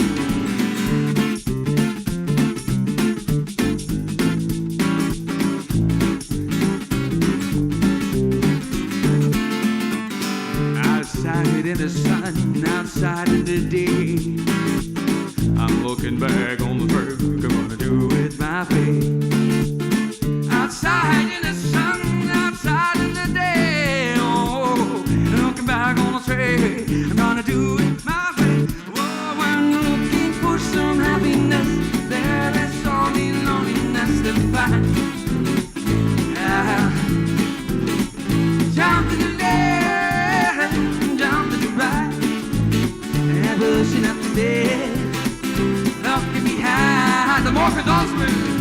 sit in the sun outside in the day. I'm looking back on the work I'm gonna do with my faith. Outside in the sun, outside in the day. Oh, looking back on the trail, I'm gonna do it my way. Oh, I'm looking for some happiness. There is only loneliness to find. Down to the left, down to the right, and pushing up the stairs, looking behind the more dance with.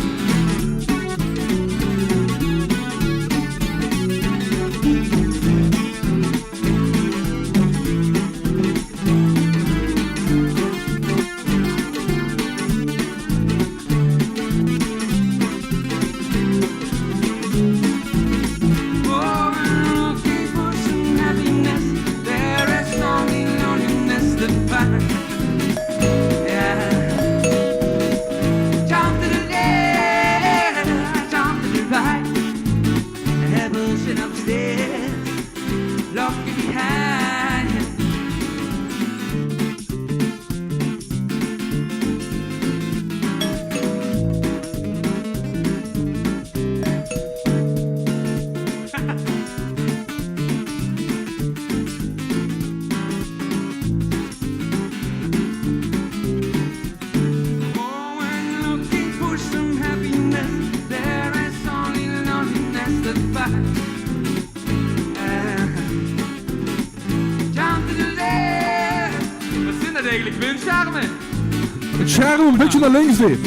Het scherm een beetje naar links deed.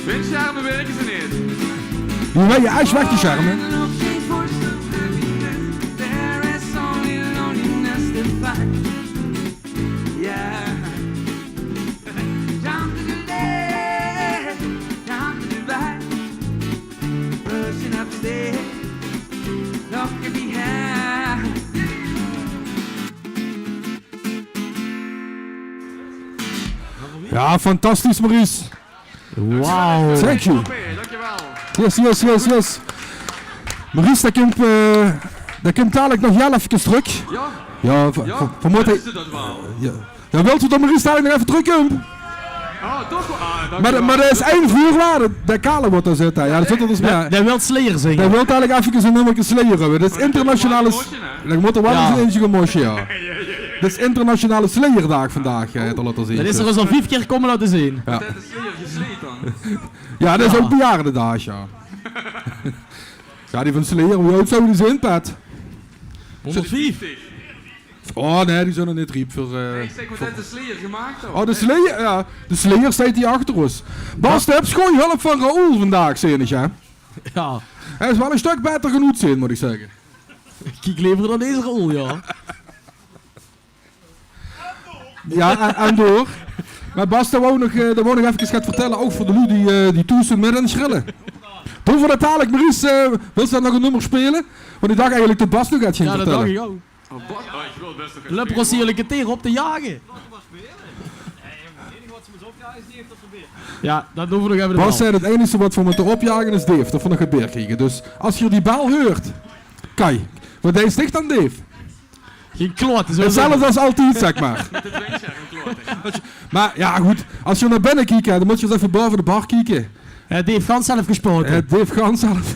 Windschermen werken ze niet. Je weet je ijs weg die schermen. Ja, fantastisch Maurice. Wauw. Thank you. Dankjewel. Yes. Maurice, dat komt dadelijk nog heel even terug. Ja? Ja, vermoed hij... Is dat wel? Ja, wilt u dat Maurice dadelijk nog even terugkomt? Oh, toch wel. Ah, dankjewel. Maar er is één vuurwaarde. De kale wordt er zitten. Ja, dat zit er dus meer. Jij wilt Slayer zingen. Hij wil eigenlijk even een nummertje Slayer hebben. Dit is internationale... Dan moet er wel eens een eentje gemosje, ja. Dit is internationale Slayerdag vandaag, te laten zien. Dat is er dus al 5 keer komen laten zien. Ja. Dat is Slayer gesleed dan. Ja, dat is ook bejaardendag, ja. Ja, die van Slayer, hoe oud zou die zijn, Pat? 105. Oh nee, die zijn er niet riep voor... Ik zeg, wat heeft de Slayer gemaakt dan? Oh, de Slayer, ja. De Slayer staat hier achter ons. Bas, je hebt schoon hulp van Raoul vandaag, zenig, hè? Ja. Hij is wel een stuk beter genoeg zijn, moet ik zeggen. Kijk liever dan deze rol, ja. Ja, en door. Maar Bas, dat wou nog even gaan vertellen, ook voor de lui die toesten met een schrillen. Doen we dat dadelijk, Maurice, wil ze nog een nummer spelen? Want ik dacht eigenlijk dat Bas nog gaat gaan Ja, dat vertellen. dacht ik ook. Oh, Bas, ik wil best nog gaan Lup was hier teer op te jagen. Ja, dat doen we nog even de Bas bal. zei het enige wat voor me te opjagen is Dave, dat vond ik het bergkriegen. Dus als je die bal hoort, Kai, want hij is dicht aan Dave. Geen kloot. Hetzelfde als altijd, zeg maar. met het windscherm kloten. Maar ja, goed, als je naar binnen kijkt, dan moet je eens even boven de bar kijken. Die heeft gans zelf gespoten. Dave Gans zelf,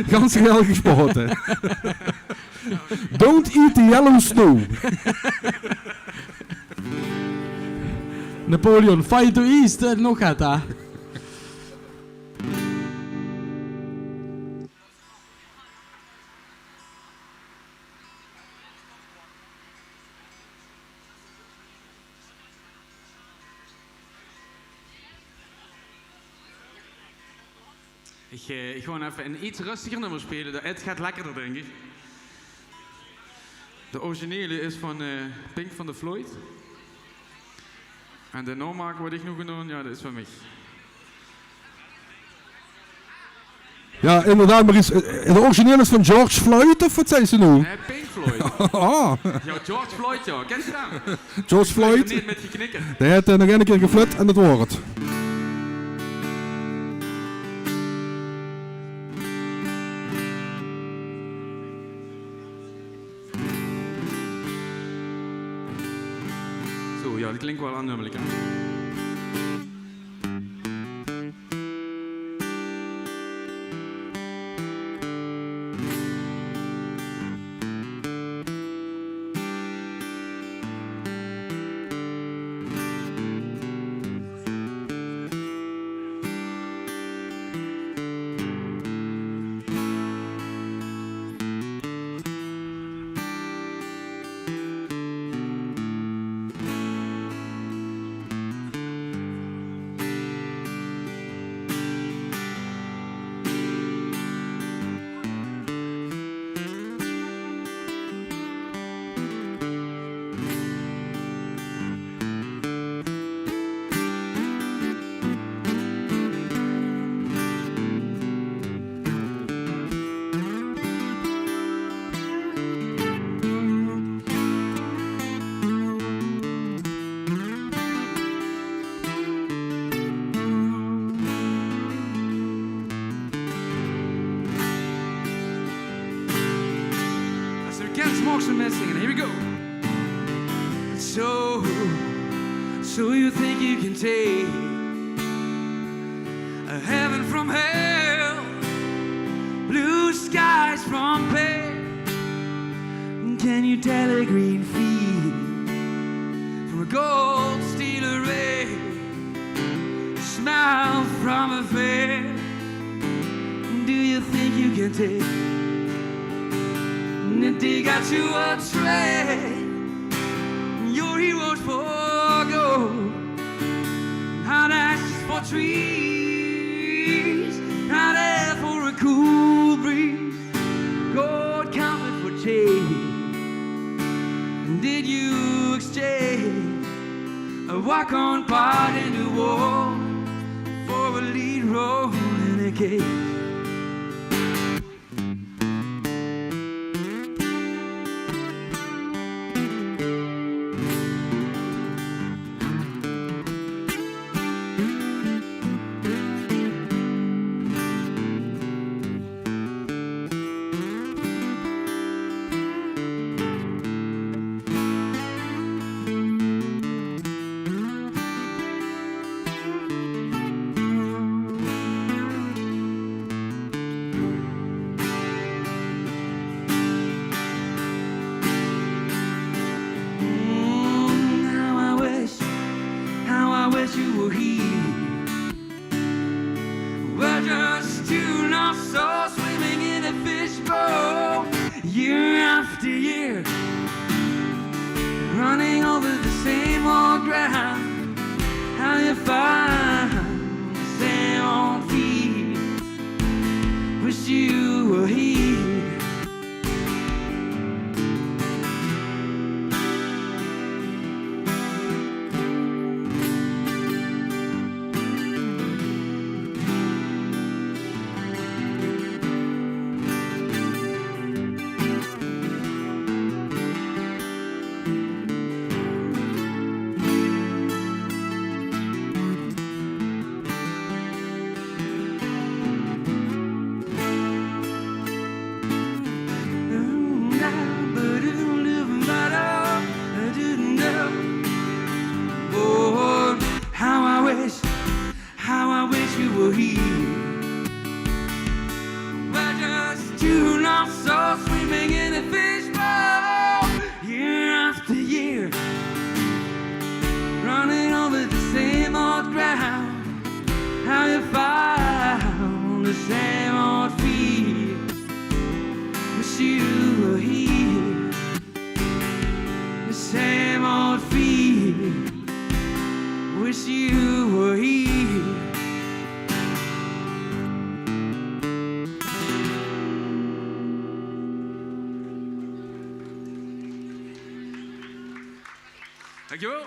Gans heel gespoten. Don't eat the yellow snow. Napoleon, fight to east, nog gaat daar. Ik ga even een iets rustiger nummer spelen. Het gaat lekkerder, denk ik. De originele is van Pink van de Floyd. En de no-maken wat ik nog gedaan, ja, dat is van mij. Ja, inderdaad, Maurice. De origineel is van George Floyd, of wat zei ze nu? Nee, Pink Floyd. Oh, Ja, George Floyd, ja. Ken je dat? George Floyd. Niet met geknikken. Die heeft nog een keer geflut en dat wordt het. dat klinkt wel aannemelijk. Hè? Smoke some missing, and here we go. So you think you can take a heaven from hell, blue skies from pale? Can you tell a green field from a gold steel array, a smile from a fair? Do you think you can take? They got you a train, your heroes for gold, hot ashes for trees, hot air for a cool breeze, gold comfort for change. Did you exchange a walk-on part in the war for a lead role in a cage? Running over the same old ground, how you find the same old feet. Wish you were here. How I wish you were here. We're just two lost souls swimming in a fishbowl, year after year, running over the same old ground. How you found the same old field. Wish you were here. The same old field. Wish you were here. Dankjewel.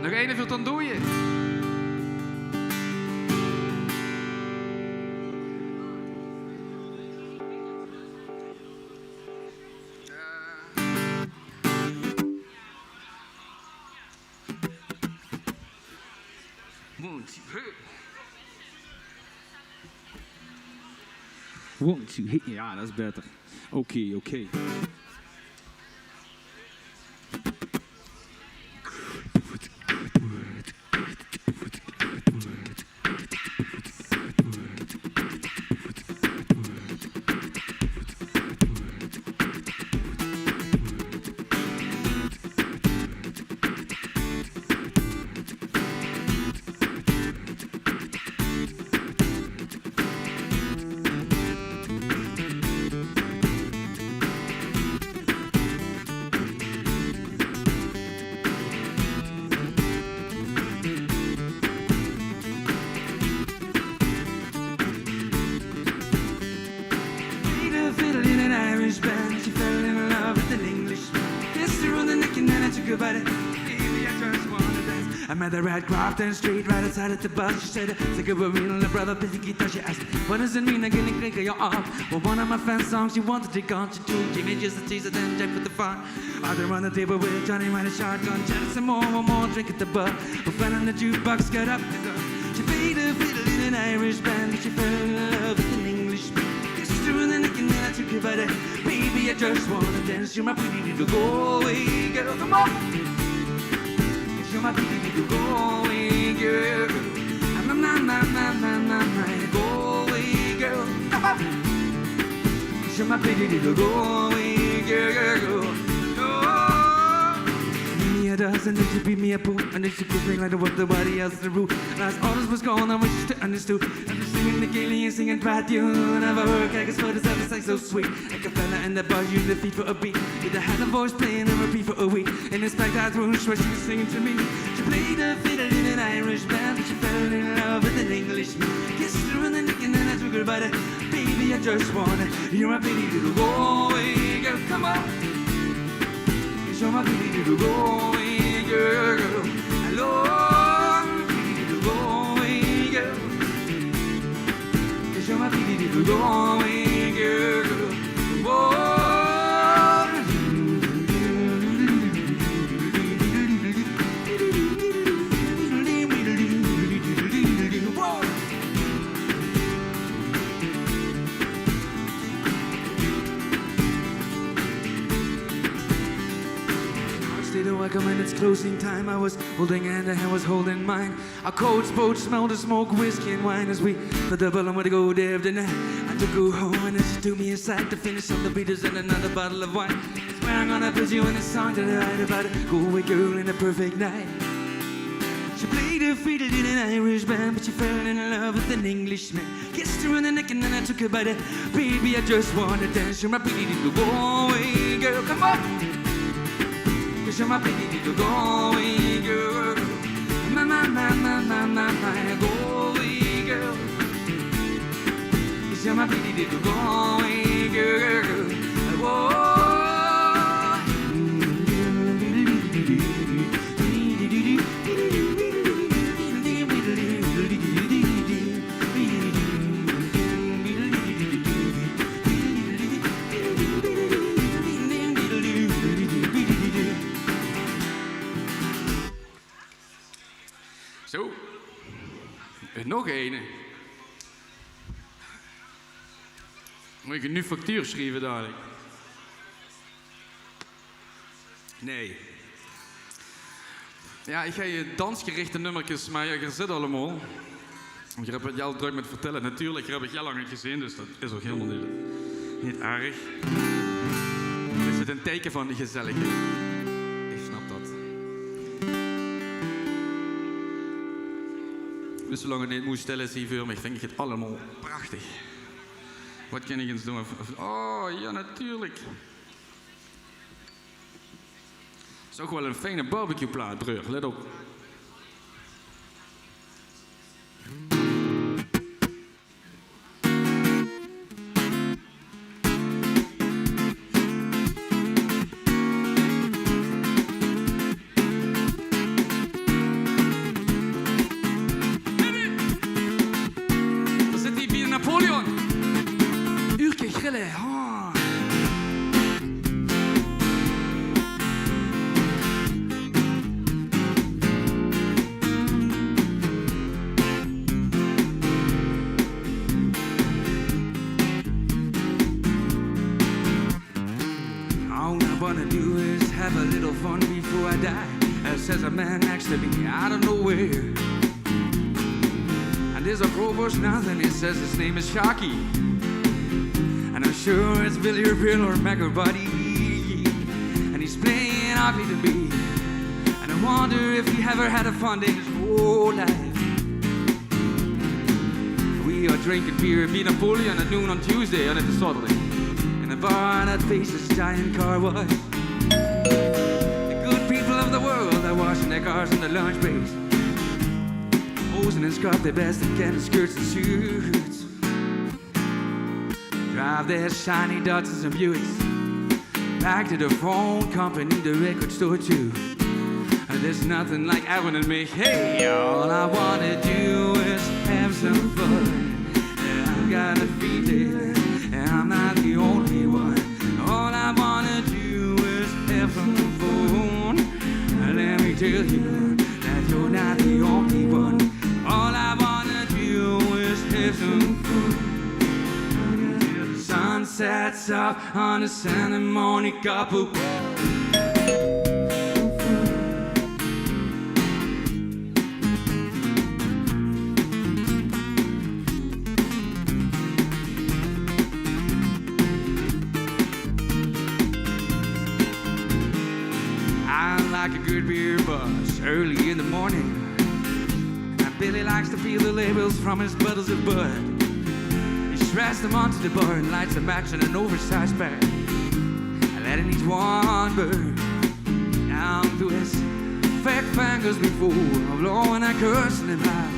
Nog één even dan doe je. One, two, hit. Ja, dat is beter. Oké. I met her at Grafton Street, right outside of the bus. She said, "Think of a real brother, busy guitar." She asked, "What does it mean? I'm getting click of your arm." Well, one of my fan songs she wanted to go to do. Jimmy just a teaser, then Jack with the fun. Other on the table with Johnny riding a shotgun, chatting some more, one more drink at the bar. My friend on the jukebox got up and done. She played a fiddle in an Irish band, but she fell in love with an Englishman. Kissed her in the neck and then I took her by the baby. I just wanna dance. You're my pretty little Galway girl, come on. You're my pretty little Galway girl. My Galway girl. You're my pretty little Galway girl. Me a does, and then she beat me a poo, and then she kissed me like nobody else in the room. Last orders was gone, I wish to understood. And I'm singing the Gaelic and singing bad tune. Never work, I guess for this ever sang so sweet. Like a fella in the bar, using the feet for a beat. With a hand and voice playing and repeat for a week. In this back that room, where she was singing to me. She played the fiddle in an Irish band, but she fell in love with an Englishman. Kissed her in the neck and then I took her by the baby. I just wanna, you're my pretty little Galway girl, come on. You're my pretty little Galway girl. Hello, pretty little Galway girl. You're my pretty little Galway girl. Whoa. Welcome and it's closing time. I was holding hand, her hand was holding mine. Our coats both smelled of smoke, whiskey and wine as we put the bottle where to go there tonight. I took her home and then she took me aside to finish up the Beatles and another bottle of wine. I swear I'm gonna put you in a song to write about a Galway girl in a perfect night. She played her fiddle in an Irish band, but she fell in love with an Englishman. Kissed her in the neck and then I took her by the baby. I just wanna dance. You're my pretty little Galway girl, come on. You're my pretty little Galway girl. My Galway girl. You're my pretty little Galway girl. Whoa. Zo, nog een. Moet ik een nu factuur schrijven dadelijk? Nee. Ja, ik ga je dansgerichte nummertjes, maar je zit allemaal. Je hebt het jou druk met vertellen. Natuurlijk, je hebt het jou lang niet gezien, dus dat is ook helemaal niet erg. Het is het een teken van de gezelligheid. Ik snap dat. Dus zolang het niet moet stil is hier voor mij, vind ik het allemaal prachtig. Wat kan ik eens doen? Oh, ja, natuurlijk. Het is ook wel een fijne barbecueplaat, broer. Let op. have a little fun before I die, says a man next to me out of nowhere. And there's a provost nothing, he says his name is Sharky. And I'm sure it's Billy or Bill or Mac or Buddy. And he's playing ugly to me. And I wonder if he ever had a fun day in his whole life. We are drinking beer at B. Napoleon at noon on Tuesday and at the Saturday. In a bar that faces giant car wash. The good people of the world are washing their cars in the lunch breaks. Posing and scrub their best and candy skirts and suits. Drive their shiny Datsuns and Buicks back to the phone company, the record store too. And there's nothing like having to make. Hey, all I wanna do is have some fun. I've got a feeling, and I'm not the only one. All I wanna do is have some fun. Let me tell you that you're not the only one. All I wanna do is have some fun. Until the sun sets up on the Santa Monica Boulevard. Like a good beer buzz early in the morning. And Billy likes to peel the labels from his bottles of bud. He shreds them onto the bar and lights a match in an oversized bag. And letting each one burn down to his fat fingers before blowing and cursing him loud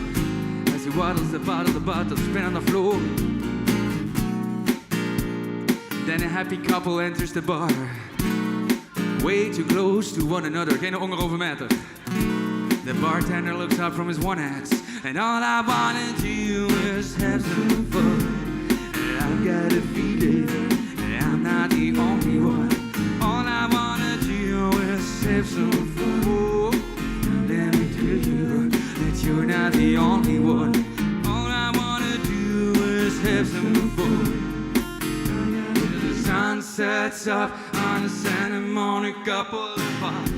as he waddles the bottle spin on the floor. Then a happy couple enters the bar, way too close to one another, geen 1,5 meter. The bartender looks up from his one axe, and all I wanna do is have some fun. I've got a feeling that I'm not the only one. All I wanna do is have some fun. Let me tell you that you're not the only one. All I wanna do is have some fun. The sun sets up on the Santa Monica Boulevard.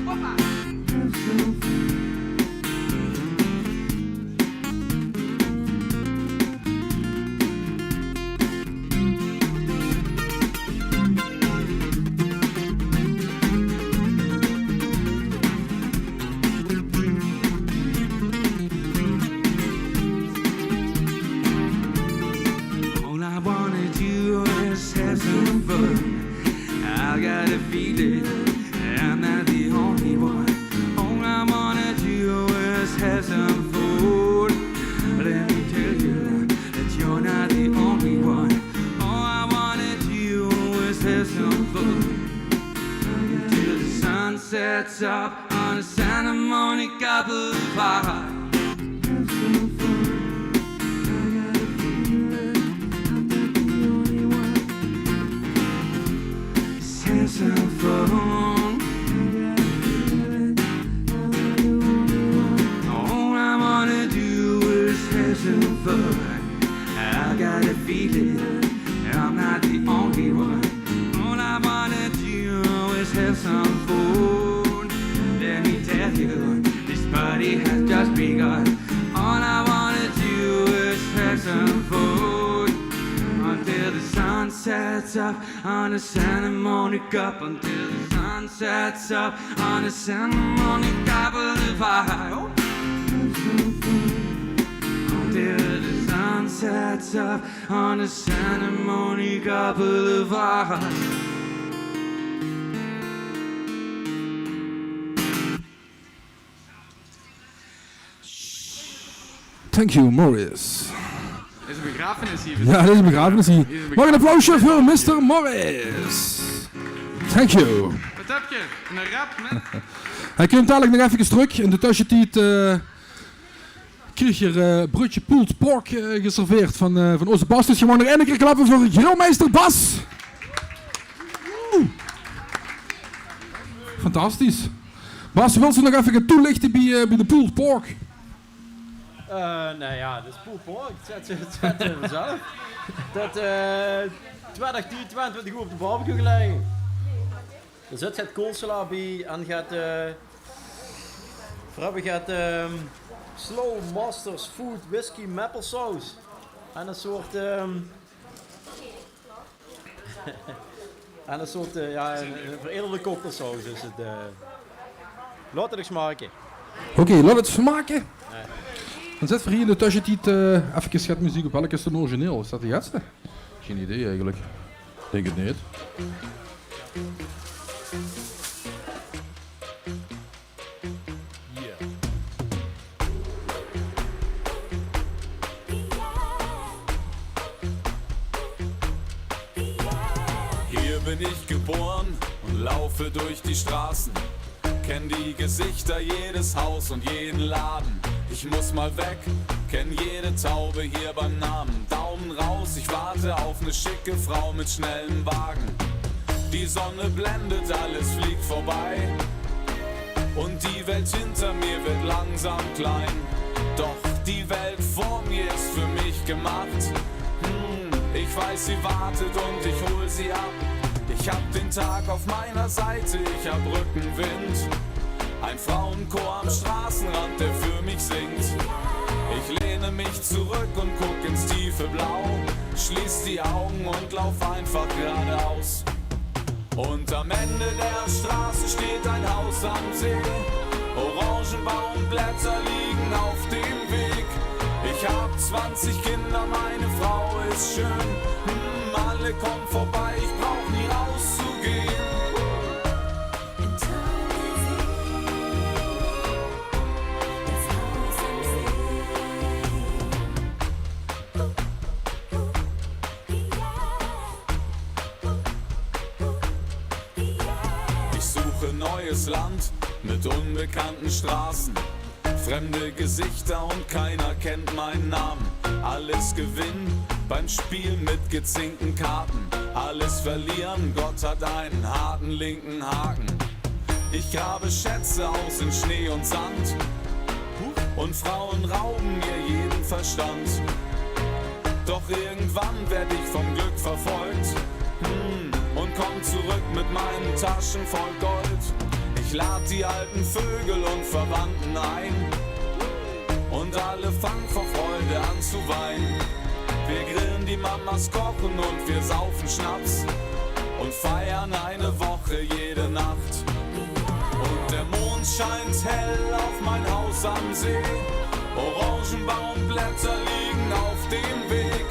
All I wanna do is have some fun. I got a feeling I'm not the only one. All I wanna do is have some food. Let me tell you that you're not the only one. All I wanna do is have some food. Until the sun sets up on the Santa Monica Boulevard. Have some fun. All I wanna do is have some fun. I got a feeling I'm not the only one. All I wanna do is have some fun. Let me tell you, this party has just begun. All I wanna do is have some fun. Until the sun sets up on the Santa Monica, until the sun sets up on the Santa Monica Boulevard. Oh. Until the sun sets up on the Santa Monica Boulevard. Thank you, Morris. Dit is een begrafenis hier. Ja, dit is een begrafenis hier. Mag een applausje voor Mr. Morris. Thank you. Wat heb je? Een rap, man? Hij komt dadelijk nog even terug. In de tussentijd kreeg je broodje pulled pork geserveerd van onze Bas. Dus je mag nog één keer klappen voor grillmeester Bas. Fantastisch. Bas, wil ze nog even gaan toelichten bij de pulled pork? Nee, ja, dat is poep. Het zet vanzelf. Dat 22 uur op de barbecue gelegen. Er zit het koolsla bij en gaat Slow Masters Food Whisky Maple Sauce. En een soort een veredelde cocktailsaus is het. Laat het eens smaken. Oké, laat het smaken. Dan zet voor hier in de tussentijd even schatmuziek op. Welke is de origineel? Is dat de laatste? Geen idee eigenlijk. Denk het niet. Hier bin ich geboren und laufe durch die Straßen. kenn die Gesichter, jedes Haus und jeden Laden. Ich muss mal weg, kenn jede Taube hier beim Namen. Daumen raus, ich warte auf ne schicke Frau mit schnellem Wagen. Die Sonne blendet, alles fliegt vorbei. Und die Welt hinter mir wird langsam klein. Doch die Welt vor mir ist für mich gemacht. Ich weiß, sie wartet und ich hol sie ab. Ich hab den Tag auf meiner Seite, ich hab Rückenwind. Ein Frauenchor am Straßenrand, der für mich singt. Ich lehne mich zurück und guck ins tiefe Blau. Schließ die Augen und lauf einfach geradeaus. Und am Ende der Straße steht ein Haus am See. Orangenbaumblätter liegen auf dem Weg. Ich hab 20 Kinder, meine Frau ist schön. Alle kommen vorbei, ich brauch nie rauszugehen. Ich suche neues Land mit unbekannten Straßen. Fremde Gesichter und keiner kennt meinen Namen. Alles gewinnen beim Spiel mit gezinkten Karten. Alles verlieren, Gott hat einen harten linken Haken. Ich grabe Schätze aus in Schnee und Sand. Und Frauen rauben mir jeden Verstand. Doch irgendwann werd ich vom Glück verfolgt. Und komm zurück mit meinen Taschen voll Gold. Ich lad die alten Vögel und Verwandten ein. Und alle fangen vor Freude an zu weinen. Wir grillen, die Mamas kochen und wir saufen Schnaps. Und feiern eine Woche jede Nacht. Und der Mond scheint hell auf mein Haus am See. Orangenbaumblätter liegen auf dem Weg.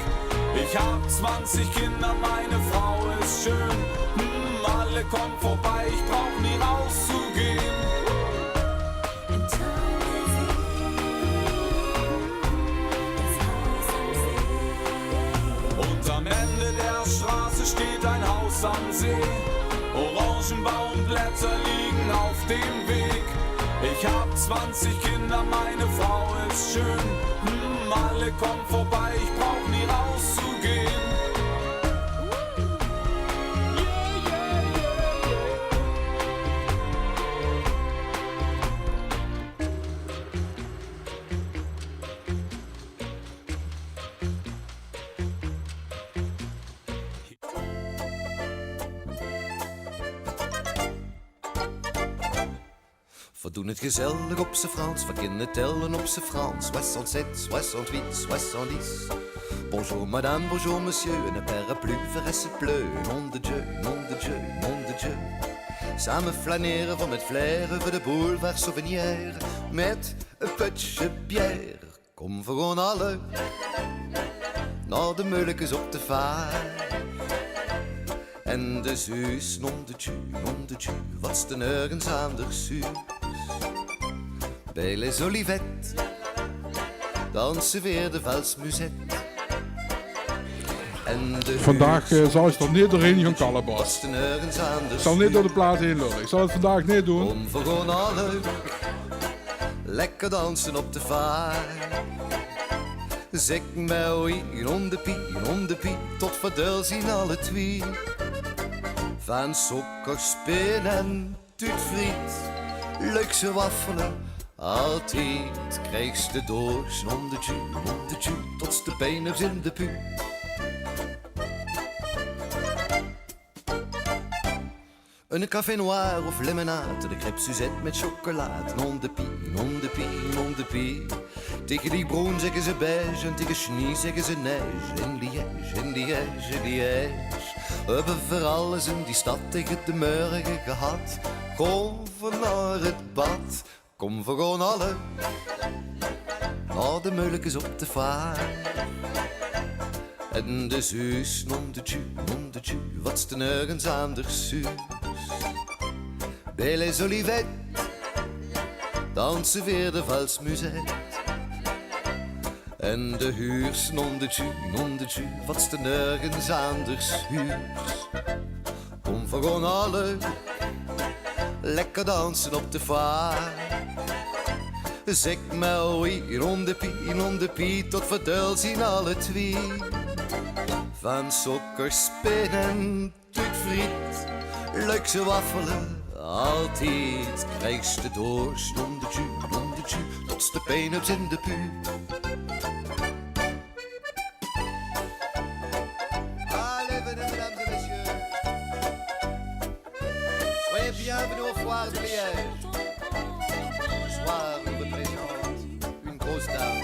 Ich hab 20 Kinder, meine Frau ist schön. Alle kommen vorbei, ich brauch nie rauszugehen. Und am Ende der Straße steht ein Haus am See. Orangenbaumblätter liegen auf dem Weg. Ich hab 20 Kinder, meine Frau ist schön. Alle kommen vorbei, ich brauch nie rauszugehen. We doen het gezellig op z'n Frans, we kunnen tellen op z'n Frans. 67, 68, 70. Bonjour madame, bonjour monsieur, une parapluie, verresse het pleu. Nom de Dieu, nom de Dieu, nom de Dieu. Samen flaneren van met flair over de boulevard Souvenir. Met een putje bière. Kom voor gewoon alle naar de meulekes op de vaart. En de Zeus, nom de Dieu, wat's de nergens anders Zeus. Bij les Olivettes dansen weer de valsmusette. En de Vandaag zal ik er niet doorheen gaan kallen, Bas. wat's de nergens anders Ik zal niet door de plaat heen lullen. Ik zal het vandaag niet doen. Kom voor gewoon alle lekker dansen op de vaart. Zeg mij oui, om de pie, tot verdeel zien alle twee. Van sokkerspin en tuutfriet, leukse waffelen, altijd krijgst de doos. Om de tju, tot de benen in de pu. Een café noir of limonade, de crêpe Suzette met chocolade. Non de pie, non de pie, non de pie. Tegen die bruin zeggen ze beige en tegen schnee zeggen ze neige. In Liège, in Liège, Liège. Hebben voor alles in die stad tegen de morgen gehad. Kom voor naar het bad, kom voor gewoon alle naar de meulekes op de vaart. En de Zeus, non de Dieu, wat's de nergens anders Zeus. Bij les Olivettes dansen weer de valsmusette. En de huurs, non de Dieu, wat's de nergens anders huurs. Kom voor gewoon alle lekker dansen op de vaart. Zeg maar oui, rond de pie, tot verduil zien alle twee. Van sokkerspinnen tot friet, leukse waffelen, altijd krijgst de dorst om de jus, tot de pijnups in de pu. Allez, mesdames et messieurs, soyez bienvenus au foire de Liège. Ce soir, nous vous présente une grosse dame,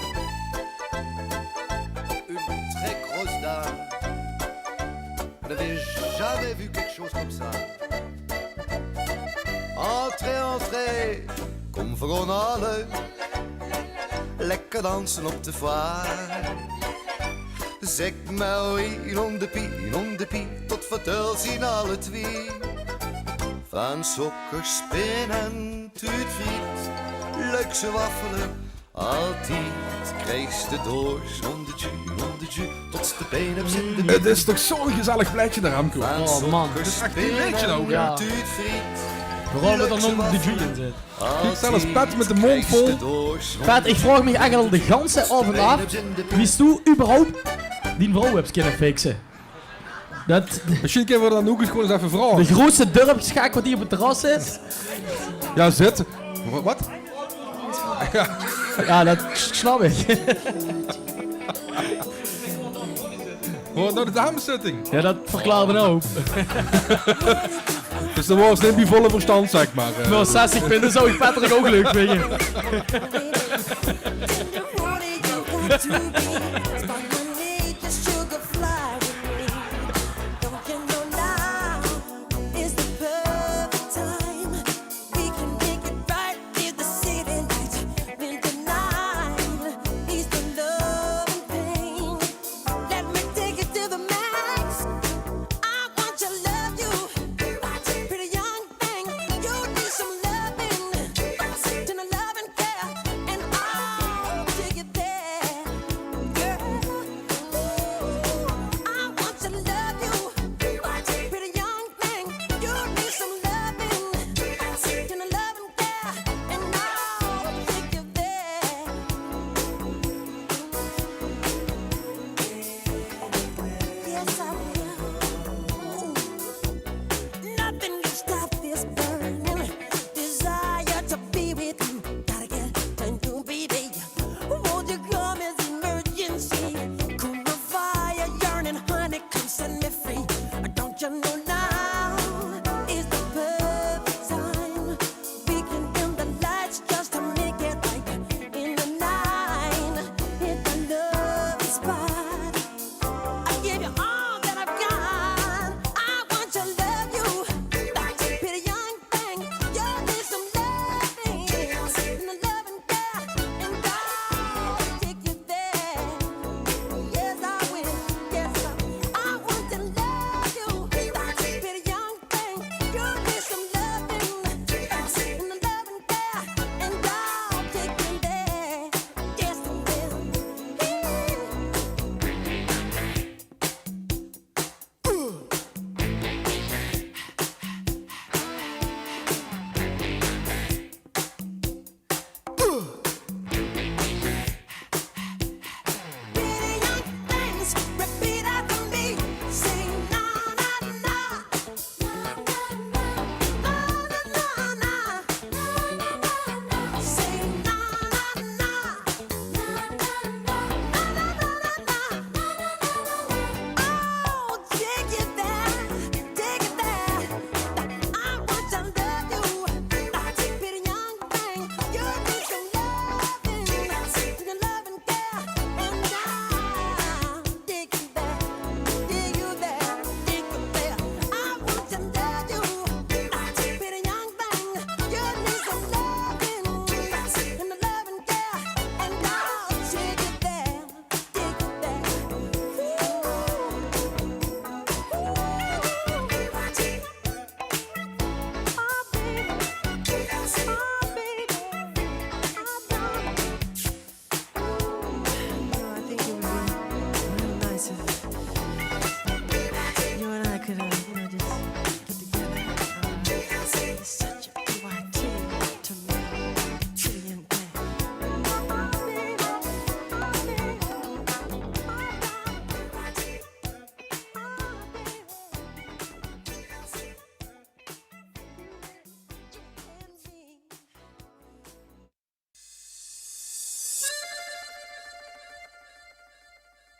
une très grosse dame. Vous n'avez jamais vu quelque chose comme ça. Entrez, entrez, kom voor allen. Lekker dansen op de vaart. Zeg maar oui, on de pie, tot vertel zien alle twee. Van sokkerspinnen tot friet, leukse waffelen, altijd krijgst de dorst om de jus, tot de pijnups in de. Het is toch zo'n gezellig pleitje daar, Remco. Oh man. Het is echt een beetje nou. Ja. tot friet. Vooral met dan de G in zit. Ik sta als Pet met de mond vol. Pat, ik vraag me eigenlijk al de ganse avond af. Wie is toe überhaupt die vrouw hebt kunnen fixen? Misschien kunnen we dan ook eens gewoon eens even vragen. De grootste dorpsgek wat hier op het terras zit. Ja, zit. Wat? Ja, dat snap ik. Hoor nou de dameszitting. Ja, dat verklaart me nou. Dus dat was niet bij volle verstand, zeg maar. Nou, 60 punten zou ik Patrick ook leuk vinden.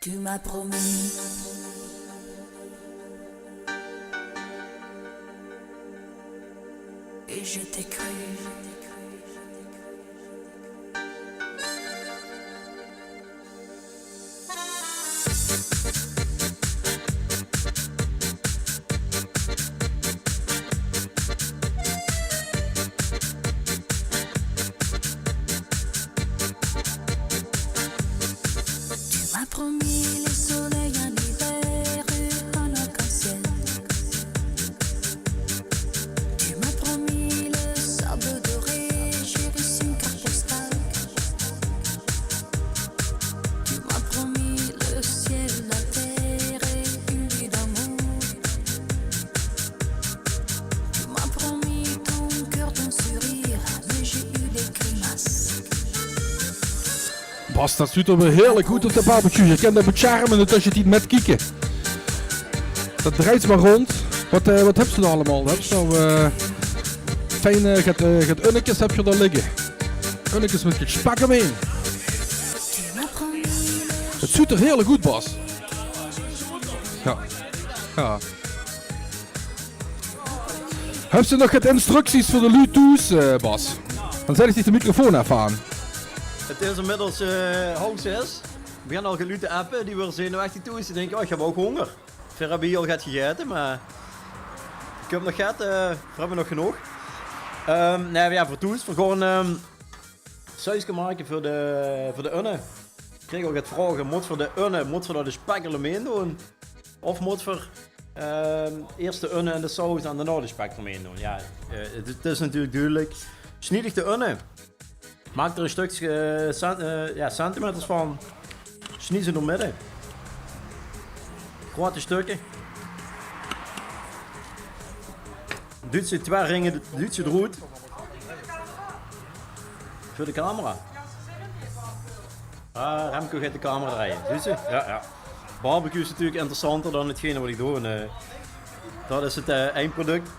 Tu m'as promis. Et je t'ai cru. Tu m'as promis les soleils en hiver et un arc-en-ciel. Tu m'as promis le sable doré, j'ai reçu une carte postale. Tu m'as promis le ciel, la terre et une vie d'amour. Tu m'as promis ton cœur, ton sourire, mais j'ai eu des grimaces. Bas, dat doet er weer heerlijk goed op de barbecue. Je kent dat met charme en tussen die met kieken. Dat draait maar rond. Wat heb je er allemaal? Heb je nou fijn gaat unnekes heb je daar liggen. Unnekes met spek ermee. Het ziet er heerlijk goed, Bas. Ja. Ja. Heb je nog het instructies voor de Bluetooth, Bas? Dan zet ik de microfoon even aan. Het is inmiddels 5:30. We beginnen al geluid te appen, die worden zenuwachtig toe. Ze denken, oh, ik heb ook honger. Ver hebben hier al gaat gegeten, maar ik heb nog gehad, we hebben nog genoeg. Nee, ja, voor toes, we gaan sausje maken voor de unne. Ik kreeg ook het vragen, moet voor de unne, moet voor de spek eromheen doen? Of moet voor eerst de unne en de saus en daarna de spek eromheen doen? Ja, het is natuurlijk duidelijk. Snijdig de unne. Maak er een stukje centimeters van. Sniet ze door midden. Grote stukken. Doet ze 2 ringen, doet ze eruit. Voor de camera. Remco gaat de camera rijden. Doet ze? Ja. Barbecue is natuurlijk interessanter dan hetgene wat ik doe. Dat is het eindproduct.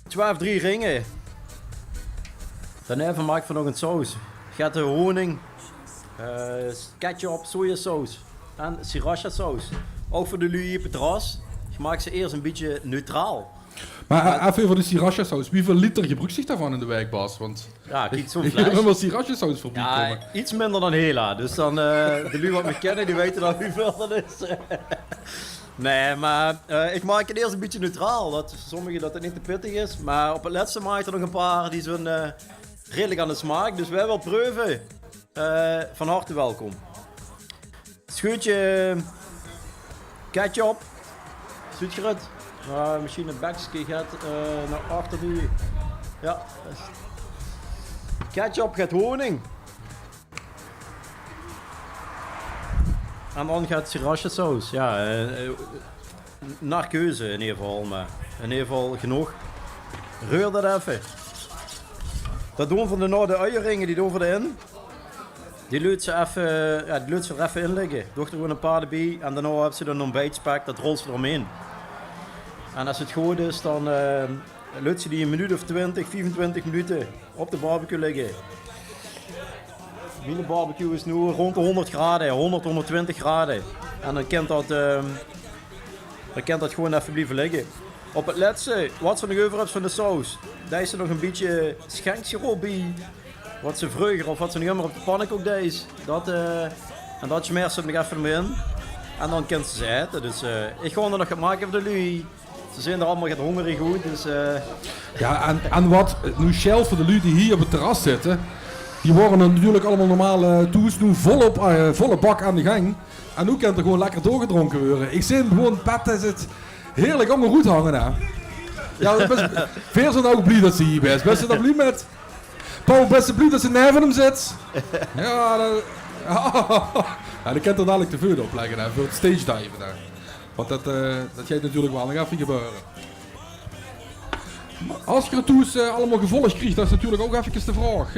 2 of 3 ringen. Daarna maak ik van nog een saus. Gaat de honing, ketchup, sojasaus en sriracha saus. Ook voor de lui hier op het terras. Je maakt ze eerst een beetje neutraal. Maar even voor de sriracha saus. Hoeveel liter gebruikt zich daarvan in de wijk, Bas? Want ja, kijk, zo'n ik fles. heb wel sriracha saus voor Ja, iets minder dan Hela. Dus dan, de lui wat me kennen, die weten dan hoeveel dat is. Nee, maar ik maak het eerst een beetje neutraal. Dat sommigen dat het niet te pittig is. Maar op het laatste maak ik er nog een paar die zijn redelijk aan de smaak. Dus wij wel proeven. Van harte welkom. Scheutje ketchup. Zoetgerut. Misschien een bakje gaat naar achter die. Ja. Ketchup gaat honing. En dan gaat sriracha saus. Ja, naar keuze in ieder geval. Maar in ieder geval genoeg. Reur dat even. Dat doen we de de uienringen, die doen we erin. Die luid ze er even in liggen. Doe er gewoon een paar erbij. En daarna hebben ze een ontbijtspek, dat rolt ze eromheen. En als het goed is, dan luid ze die een minuut of 20, 25 minuten op de barbecue liggen. Mijn barbecue is nu rond de 100 graden, 100, 120 graden. En dan kan dat gewoon even blijven liggen. Op het laatste, wat ze nog over hebben van de saus, daar is er nog een beetje schenksiroop bij. Wat ze vroeger of wat ze nog helemaal op de pannenkoek deed. En dat smeert ze nog even in. En dan kan ze eten. Dus ik ga er nog gaan maken voor de lui. Ze zijn er allemaal hongerig goed. Dus, Ja, en wat nu Shell voor de lui die hier op het terras zitten. Die worden natuurlijk allemaal normale toes, nu volle bak aan de gang. En nu kan er gewoon lekker doorgedronken worden. Ik zie hem gewoon pet, is het heerlijk allemaal goed hangen. Hè. Ja, veel zijn ook blij dat ze hier best. Best dat blij met. Paul, best blij dat ze neven hem zit. Ja, dat kan er dadelijk te veel op leggen, hè, voor het stage diven. Hè. Want dat gaat natuurlijk wel nog even gebeuren. Als je het toes allemaal gevolgd krijgt, dat is natuurlijk ook even de vraag.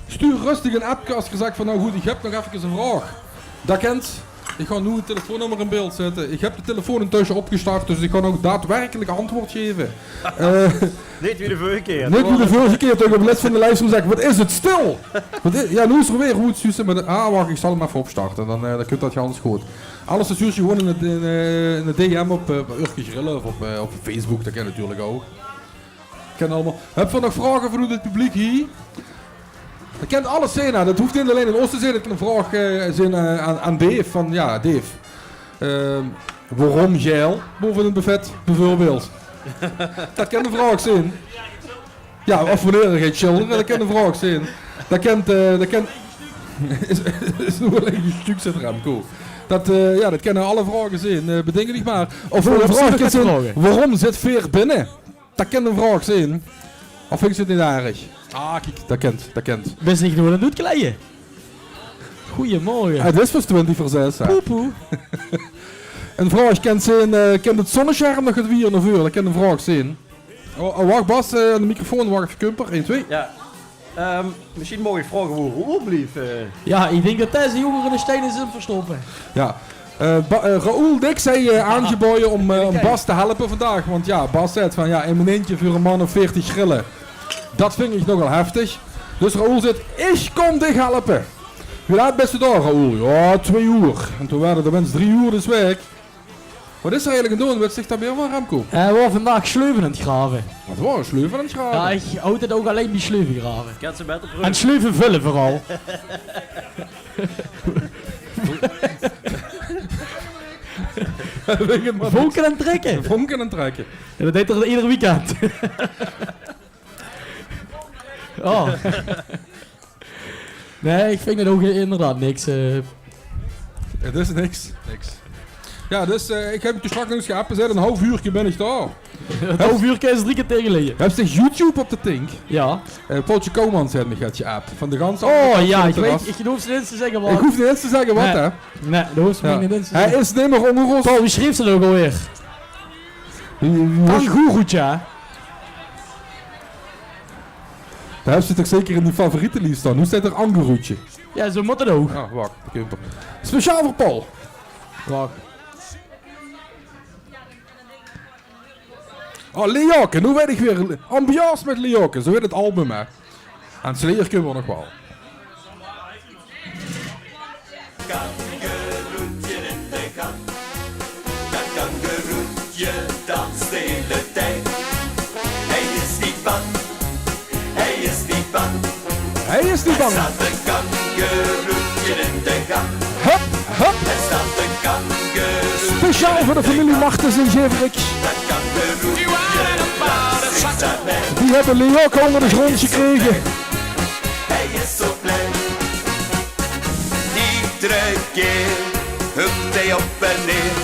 Stuur rustig een appje als je zegt van nou goed, ik heb nog even een vraag. Dat kent Ik ga nu het telefoonnummer in beeld zetten. Ik heb de telefoon intussen opgestart, dus ik kan ook daadwerkelijk antwoord geven. Niet wie de vorige keer. Net hoe de vorige keer tegen de les van de lijst zeggen, wat is het stil? Ja, nu is er weer goed zussen met wacht, ik zal hem even opstarten, dan kunt dat anders goed. Alles stuur je gewoon in de DM op Urke Grillen of op Facebook, dat ken je natuurlijk ook. Allemaal. Heb je nog vragen voor het publiek hier? Dat kent alles zijn, dat hoeft niet alleen in Oosten zijn, dat kan een vraag zijn aan Dave, van ja, Dave. Waarom geil boven een buffet, bijvoorbeeld? Dat kan een vraag zijn. Ja, of wanneer er geen children, dat kan een vraag zijn. Dat kent is nog wel een stuk zit Remco. Dat kunnen alle vragen zijn, bedenk niet maar. Of een vraag kan zijn, waarom zit Veer binnen? Dat kan een vraag zijn. Of vind je het niet aardig? Ah, kijk, dat kent. Best niet gewoon aan het kleien. Goedemorgen. Het is pas 20 voor 6. Poepoe. Een vraag kan zijn, kent het zonnescherm nog het weer of uur? Dat kan een vraag zijn. Wacht Bas, aan de microfoon, wacht even Kumper, 1, 2. Ja. Misschien mag je vragen hoe Roel blief. Ja, ik denk dat deze jongeren de stenen zijn verstoppen. Ja. Raoul Dik zei aangeboden om Bas te helpen vandaag. Want ja, Bas zei van ja, een minuutje voor een man of 40 schrillen. Dat vind ik nogal heftig. Dus Raoul zegt, ik kom dich helpen. Hoe laat best daar, Raoul? Ja, 2 uur. En toen waren de mensen 3 uur dus weg. Wat is er eigenlijk aan doen? Wat zegt dat weer van Remco? We waren vandaag sleuven aan het graven. Wat waren sleuven aan het graven? Ja, ik houd het ook alleen die sleuven graven. Ik had ze beter En sleuven vullen vooral. Vonken en trekken. Vonken en trekken. Ja, dat deed er ieder weekend. Oh. Nee, ik vind het ook inderdaad niks. Het is niks. Ja, dus ik heb het straks nog eens geappt. Een half uurtje ben ik daar. Een half uurtje is 3 keer tegenliggen. Heb je YouTube op de tank? Ja. Paultje Komans heeft me gaat je app. Van de ganse. Oh ja, ik weet. Ik hoef niet eens te zeggen wat. Ik hoef niet eens te zeggen wat, hè? Nee, dat hoeft me niet eens te zeggen. Hij is nimmer onder ons. Paul, wie schreef ze ook alweer? Kangoeroetje, hè? Daar heb je toch zeker in die favorietenlijst staan. Hoe staat er Angeroetje? Ja, zo moet het ook. Ah, wacht. Speciaal voor Paul. Wacht. Oh, Leoke. Nu weet ik weer. Ambiance met Leoke. Zo heet het album, hè. Aan Slayer kunnen we nog wel. Kangeroetje in de gang. Dat kangeroetje danst de hele tijd. Hij is niet bang. Hij is niet bang. Hij is niet bang. Er staat een kangeroetje in de gang. Hup, hup. Er staat een kangeroetje. Speciaal voor de familie Martens in Geverik. Dat kangeroetje danst daarbij. Die hebben Leoke onder de grond gekregen. Hij is zo blij. Iedere keer hupt hij op en neer.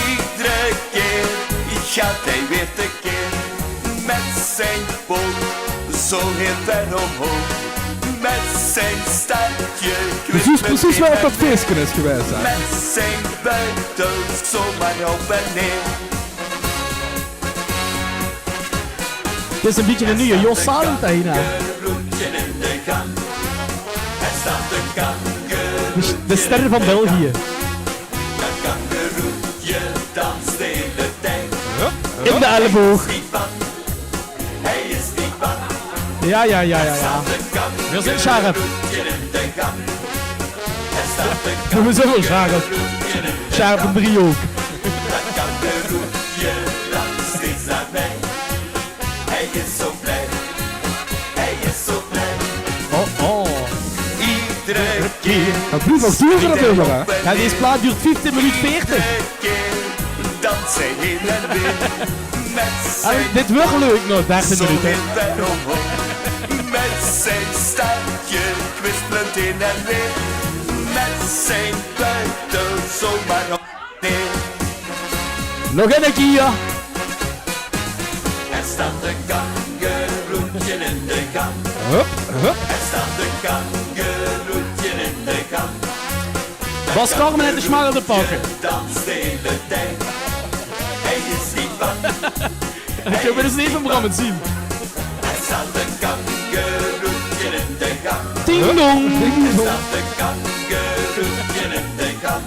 Iedere keer gaat hij weer tekeer. Met zijn poot zo heel ver omhoog. Met zijn staartje Dus precies wel op dat feestje is geweest, hè? met zijn buiten zomaar op en neer. Dit is een beetje een nieuwe Jos Salentijn, hè? Kangeroetje in de gang. Er staat een kangeroetje. De sterren van België. Dat kangeroetje danst de hele tijd. In de elleboog. Hij is niet bang. Hij is niet bang. Ja. We zijn Sharp. We zijn wel Sharp. Sharp en 3 ook. Dat kangeroetje lacht steeds naar mij. Hij is zo blij. Hij is zo blij. Oh. Iedere keer. Het blijft nog duurder natuurlijk, hè? Ja, deze plaat duurt 15 minuten 40. Iedere keer danst hij heen en weer. Met zijn Dit wordt leuk nog, 13 zo minuten. heel ver omhoog. Met zijn staartje kwispelend heen en weer. Met zijn buiten zomaar op neer. Nog een keer. Er staat een kangeroetje in de gang. Hup. Er staat een kangeroetje in de gang. Bas Carmen en de smaak te pakken. Dans de hele tijd. Hij is niet bang. Ik heb er eens even Bram zien. Er staat een kangeroetje in de gang. Ding dong. Er staat een kangeroetje in de gang.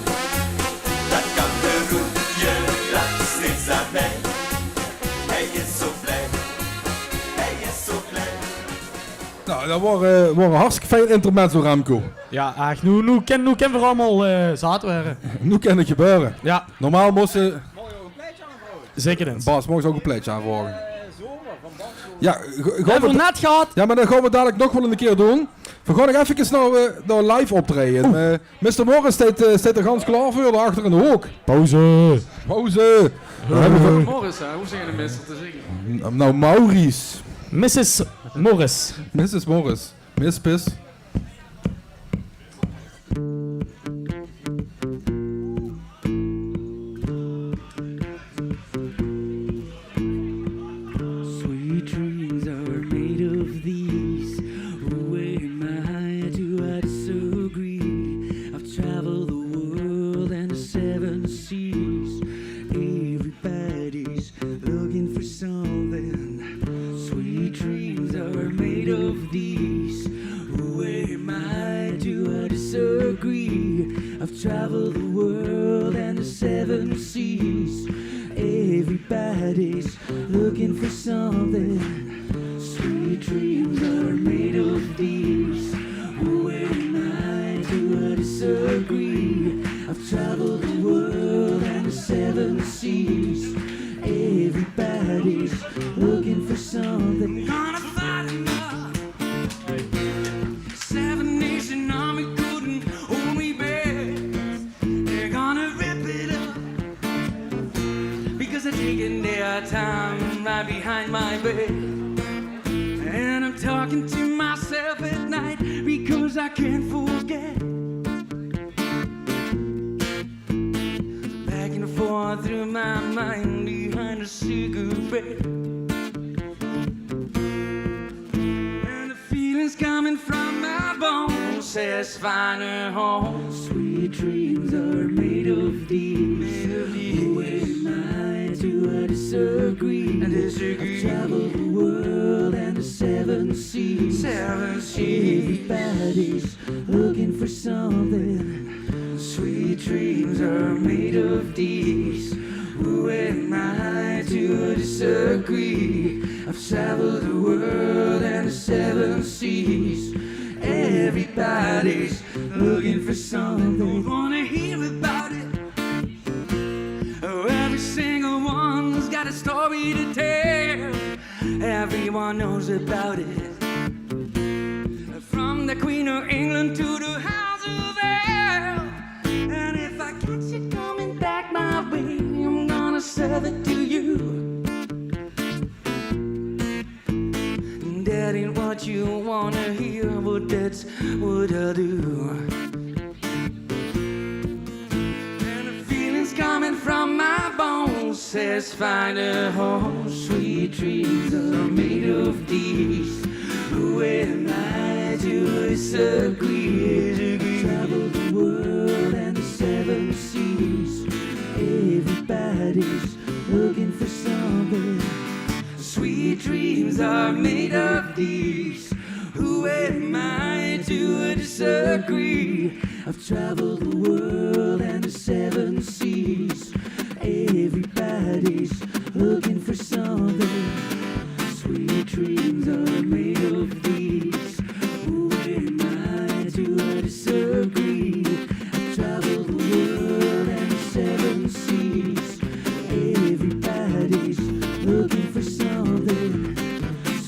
Ja, dat waren een hartstikke fijn intermezzo, Remco. Ja, echt. Nu kennen we allemaal zaten waren. Nu kan het gebeuren. Ja. Normaal moesten... Mag je ook een pleitje aanvragen? Zeker eens. Bas, mogen ze ook een pleitje aanvragen? Zomer van Bas. Ja, We hebben net gehad. Ja, maar dat gaan we dadelijk nog wel een keer doen. We gaan nog even nou live optreden. Mr. Morris staat er ganz klaar voor, daar achter in de hoek. Pauze. Pauze. Morris, hoe zeg je de mister te zeggen? Nou, Maurice. Mrs. Morris. Mrs. Morris. Miss Piss. Sweet dreams are made of these. Where am I to disagree? I've traveled the world and the 7 seas. Everybody's looking for something. Sweet dreams are made of these. Where am I to disagree? I've traveled the world and the 7 seas. Everybody's looking for something. Sweet dreams are made of these. Where am I to disagree? I've traveled the world and the 7 seas. Everybody's looking for something. Gonna fight enough. 7 Nation Army couldn't hold me back. They're gonna rip it up because they're taking their time right behind my back. And I'm talking to myself at night because I can't forget. Back and forth through my mind behind a cigarette. And the feelings coming from my bones says find a home. Sweet dreams are made of these. Who am I to disagree? I've traveled the world and the 7 seas. Everybody's looking for something. Sweet dreams are made of these. Who am I to disagree? I've traveled the world and the 7 seas. Everybody's looking for something. Don't wanna hear about it. Oh, every single one's got a story to tell. Everyone knows about it. From the Queen of England to the House of Ale. And if I catch it coming back my way, I'm gonna serve it to you. That ain't what you wanna hear, but that's what I do. And the feelings coming from my bones says find a home. Sweet dreams are made of these. Who am I to disagree? Travel the world and the 7 seas. Everybody's looking for something. Sweet dreams are made of these. Who am I to disagree? I've traveled the world and the 7 seas. Everybody's looking for something. Sweet dreams are made of these. Who am I to disagree? I've traveled the world and the 7 seas. Everybody's looking for something.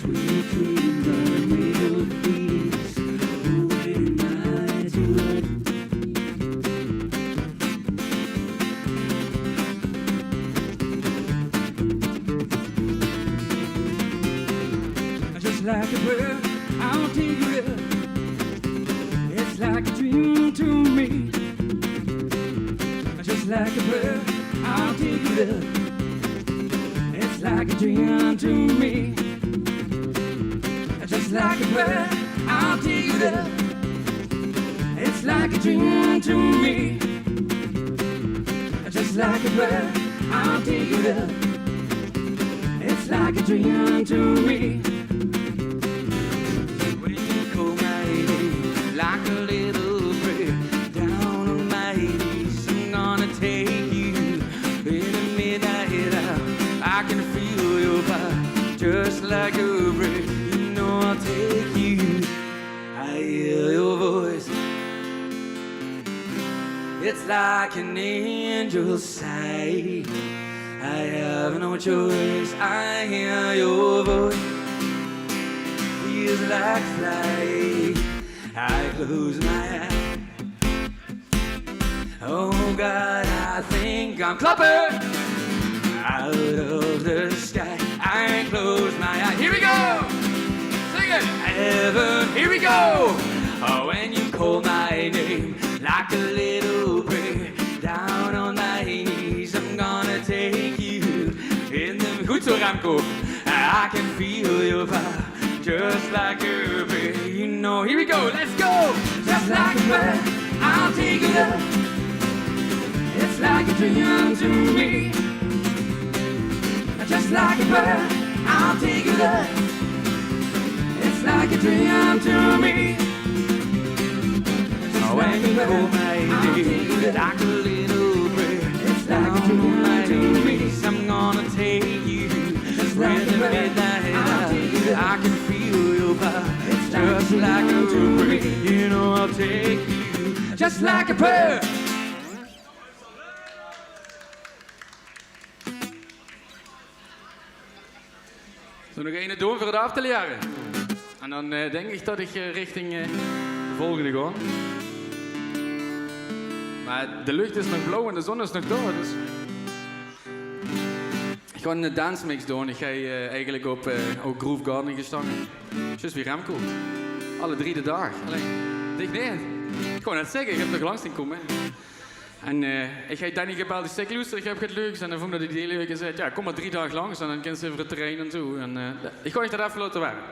Sweet dreams are made of these. Who am I to just like a bird, I'll take it up. It's like a dream to me. Just like a bird, I'll take it up. It's like a dream to me. Just like a bird, I'll take it up. It's like a dream to me. Just like a bird, I'll take it up. It's like a dream to me. When you call my name, like a little bird, down on my knees, I'm gonna take you in the midnight hour. I can feel your power, just like a bird. You know I'll take you like an angel sigh. I have no choice, I hear your voice. Feels like flight. I close my eyes. Oh God, I think I'm clobbered out of the sky. I close my eyes. Here we go! Sing it! Heaven, here we go! Oh, when you call my name like a little prayer, down on my knees, I'm gonna take you in the... Goed zo, Remco. I can feel your power, just like a prayer. You know, here we go, let's go! Just like a prayer, I'll take you there. It's like a dream to me. Just like a prayer, I'll take you there. It's like a dream to me. When you call my name, like a little prayer, it's like a dream to me. I'm gonna take you in the midnight. I can feel your power, just like a prayer. You know I'll take you, just like a prayer. Zo nog één doen voor het af te leren. En dan denk ik dat ik richting de volgende ga. Maar de lucht is nog blauw en de zon is nog daar, dus... Ik ga een dance mix doen. Ik ga eigenlijk op Groove Garden gestangen. Just wie Remco. Alle 3 de dag. Alleen, dicht neer. Ik ga net zeggen, ik heb nog langs zien komen. En ik ga Danny gebeld, die stek loester, ik heb het leuks. En dan vond ik dat hij de hele week zei, ja, kom maar 3 dagen langs en dan kan ze even het terrein en zo. En ik ga je dat even laten werken.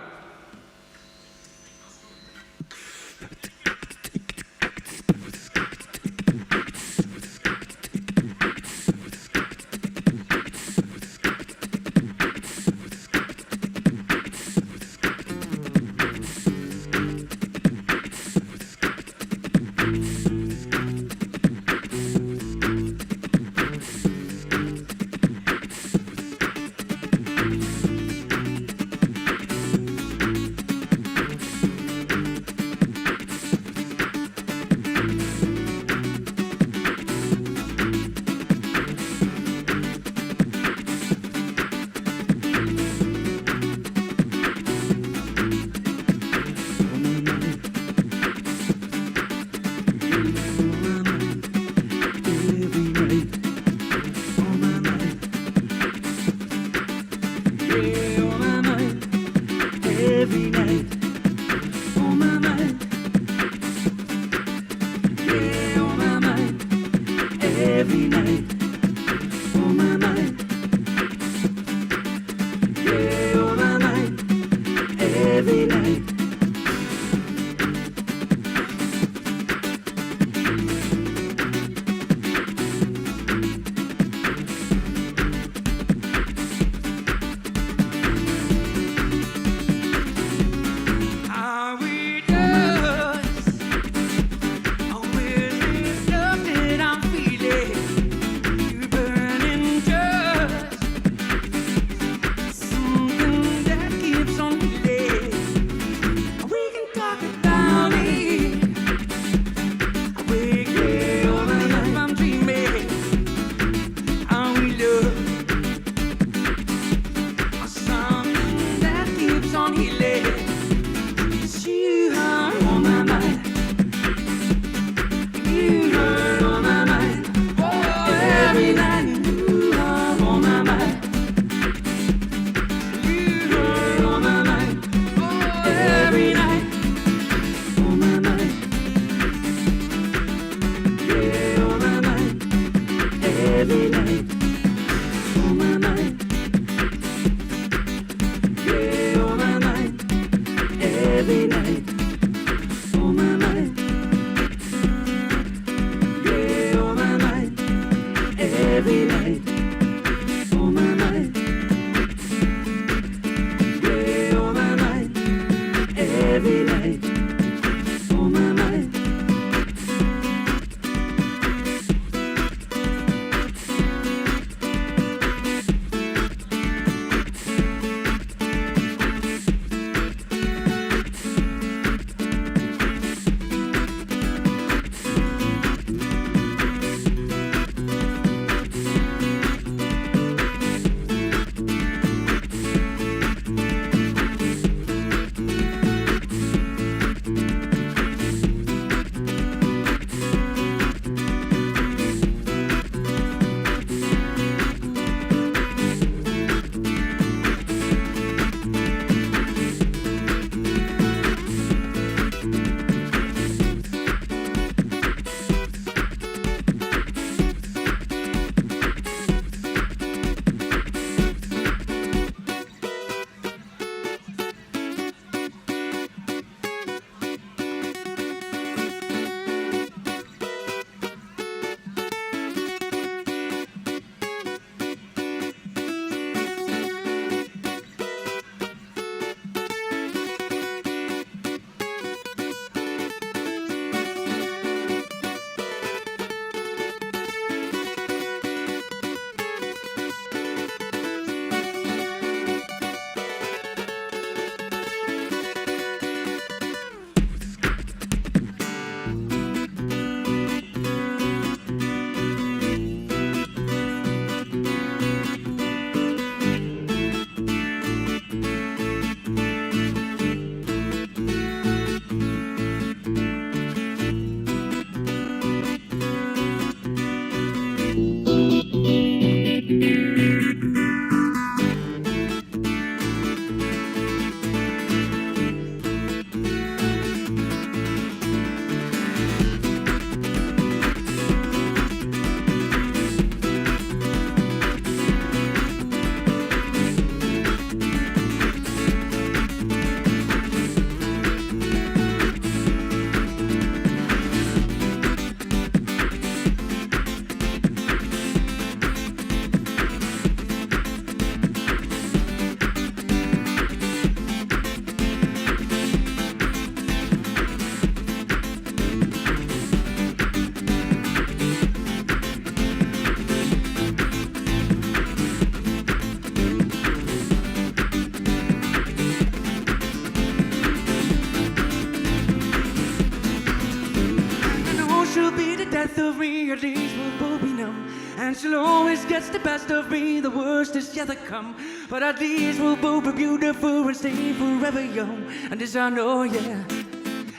days will both be numb, and she'll always get the best of me. The worst is yet to come, but our days will both be beautiful and stay forever young. And this I know, yeah.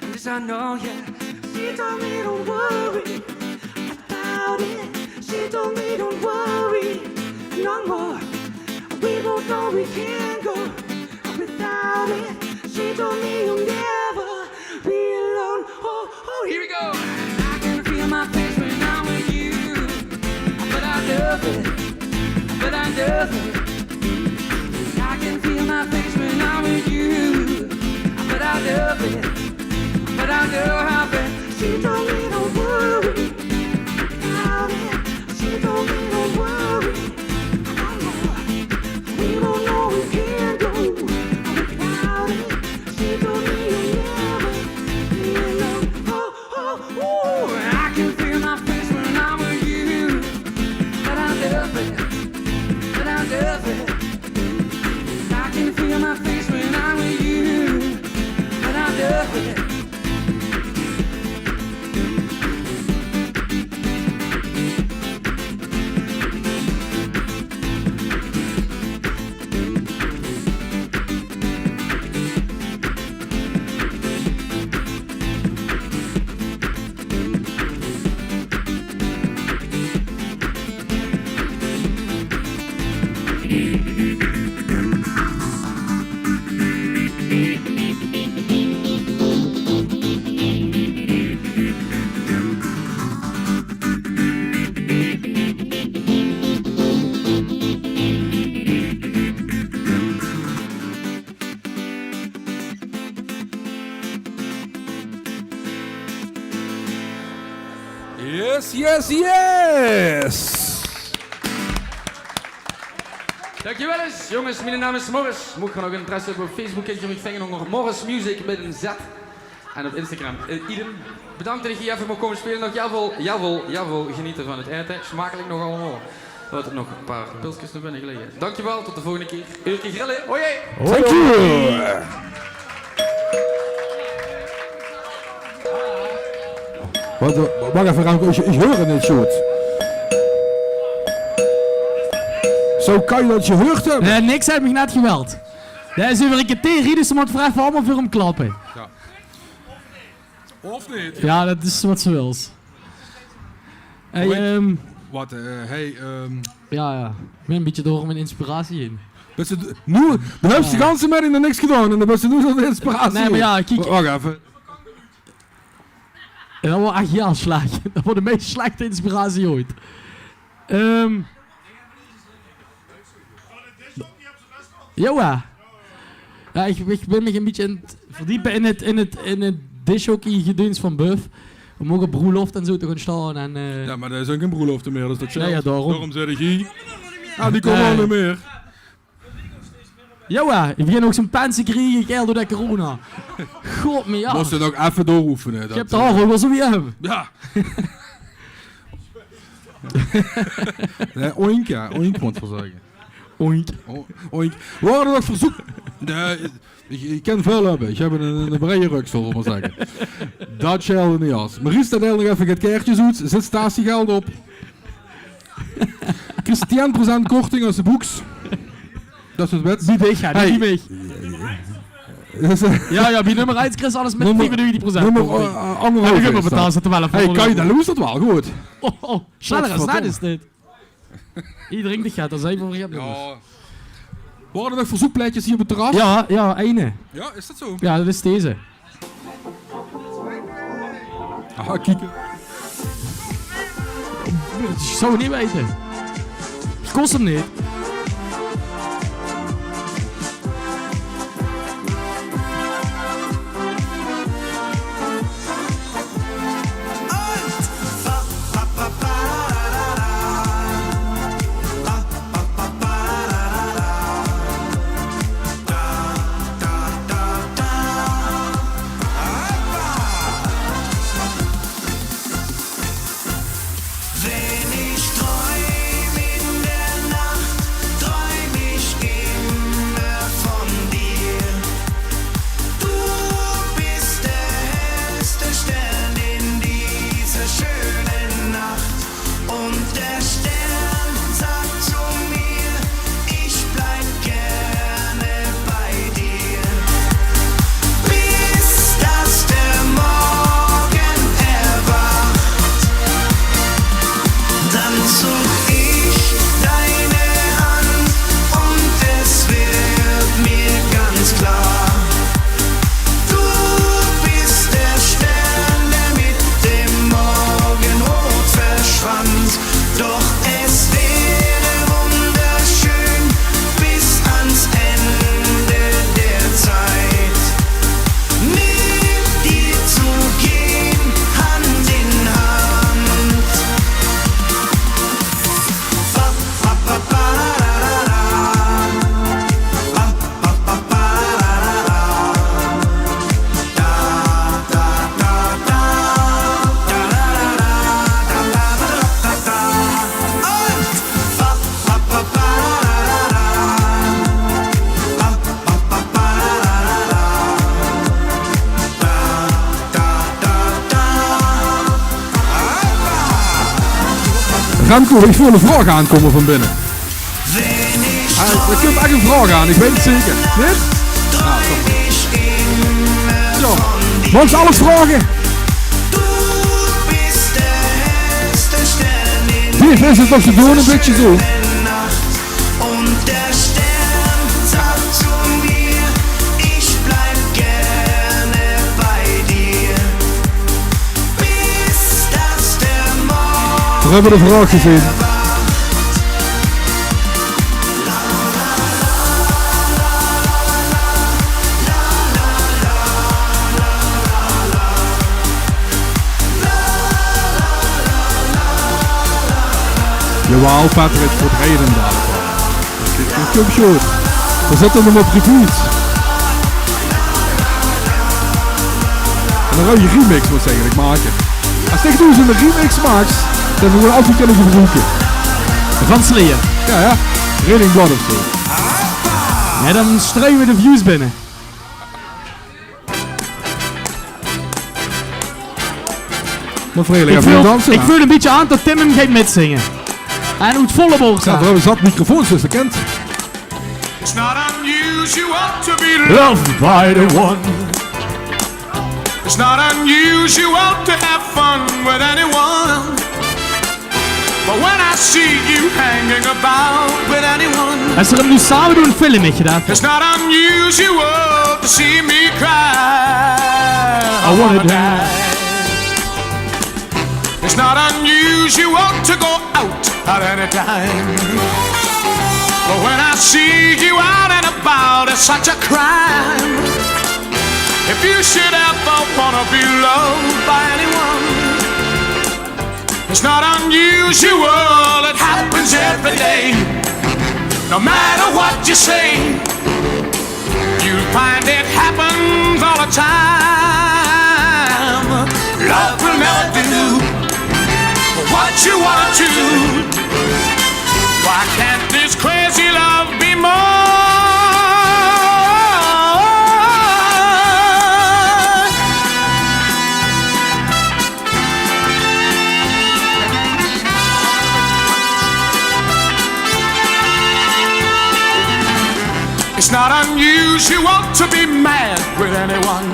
And this I know, yeah. She told me don't worry about it. She told me don't worry no more. We both know we can't go without it. She told me you'll never be alone. Oh, oh, here we go. I can feel my face when I'm with you, but I love it, but I love it. I can feel my face when I'm with you, but I love it, but I know how bad. She told me don't worry about it. She told me don't worry. We don't know we can't go without it. She told me you'll never be alone. Oh, oh, ooh. I can feel my face when I'm with you, but I love it, but I love it. I can feel my face when I'm with you, but I love it. Yes, yes, yes! Dankjewel eens, jongens. Mijn naam is Morris. Mocht je nog interesse hebben op Facebook, kun je me vinden onder Morris Music met een Z. En op Instagram. Idem. Bedankt dat ik hier even mocht komen spelen. Nog jawel, genieten van het eten. Smakelijk nog allemaal. Er wordt nog een paar pilsjes naar binnen gelegen. Dankjewel, tot de volgende keer. Uurtje grillen. Hoi! Thank you! Wacht even, Ramco, ich höre nicht gut. Zo kan je dat je hoort hebben. Nee, niks heeft me net geweld. Dat is over een keer dus ze moet vragen allemaal voor hem klappen. Ja. Of niet? Ja, dat is wat ze wil. Hey, Wat, Ja. Ik ben een beetje door mijn inspiratie heen. Nu, dan heb je de ganse middag nog niks gedaan en dan ben je nu zo'n inspiratie. Nee, maar ja, kijk. Wacht even. En dat wordt echt heel slecht. Dat wordt de meest slechte inspiratie ooit. Ja, ik ben me een beetje aan het verdiepen in het dishockey gedöns van Buff. We mogen broeloft en zo te gaan staan. En, Ja, maar er is ook geen broeloft meer, dus dat is Nee, ja, daarom zeg ik hier. Ah, die komen al niet meer. Ja, ik begin ook zo'n pensen krijgen, keer door de corona. God me, ja. Moest je nog even dooroefenen. Ik heb de haar wel zo weer hebben. Ja. Nee, oink, ja. Oink moet ik zeggen. Oink. Oink. We hadden nog verzoek. Nee, ik kan veel hebben. Ik heb een brede rug, zullen we maar zeggen. Dat schelde niet als. Maries staat nog even het kaartje zoet. Zet statiegeld op. Christian 10% korting als de boeks. Dat is het wet. Die weg, ja. Die weg. Ja, bij nummer 1 Chris alles met 95%. Nummer anderhalf. En betaald ze wel hey, kan je dat doen? Is dat wel goed? Oh, sneller als dat is dit. Iedereen die gaat, dat zijn voor vergeten. Ja. Worden er nog verzoekpleitjes hier op het terras? Ja, ene. Ja, is dat zo? Ja, dat is deze. Aha, kieken. Dat zou je niet weten. Het kost hem niet. Wenn ich träum in der Nacht, Doch es wäre wunderschön bis ans Ende der Zeit, mit dir zu gehen, Hand in Hand. Ba, ba, ba, ba, Remco, ik voel een vraag aankomen van binnen. Er komt echt een vraag aan, ik weet het zeker. Niet? Nou, zo. Mag ze alles vragen? Hier is het nog te doen, een beetje zo. We hebben de vraag gezien. Jawel, Patrick, voor het rijden dadelijk. Dat komt goed. We zetten hem op repeat. En dan zou je remix moet eigenlijk maken. Als je echt nu zo'n remix maakt, dan hebben we gewoon altijd kunnen gebruiken. Van Slayer. Ja, ja. Raining Blood of zo. Ja, dan strooien we de views binnen. Maar Vreeling, even dansen. Ik voel een beetje aan dat Tim hem gaat mitzingen. En hoe het volle boog staat. Ja, we hebben zat microfoons, dus dat kent. It's not unusual to be Loved by the one. It's not unusual to have fun with anyone. But when I see you hanging about with anyone, Als ze hem nu samen doen, een filmmetje daar. it's not unusual to see me cry. I wanna die. It's not unusual to go out at any time. But when I see you out and about, it's such a crime. If you should ever wanna be loved by anyone, it's not unusual, it happens every day. No matter what you say, you'll find it happens all the time. Love will never do what you wanna do. Why can't this crazy love be more? It's not unusual to be mad with anyone.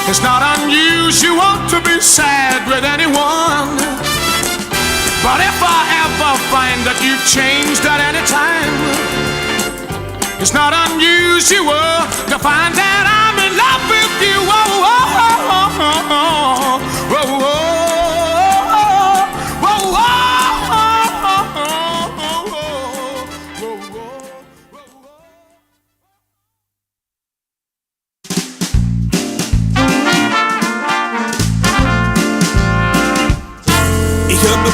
It's not unusual to be sad with anyone. But if I ever find that you've changed at any time, it's not unusual to find that I'm in love with you. Whoa, whoa, whoa, whoa, whoa, whoa.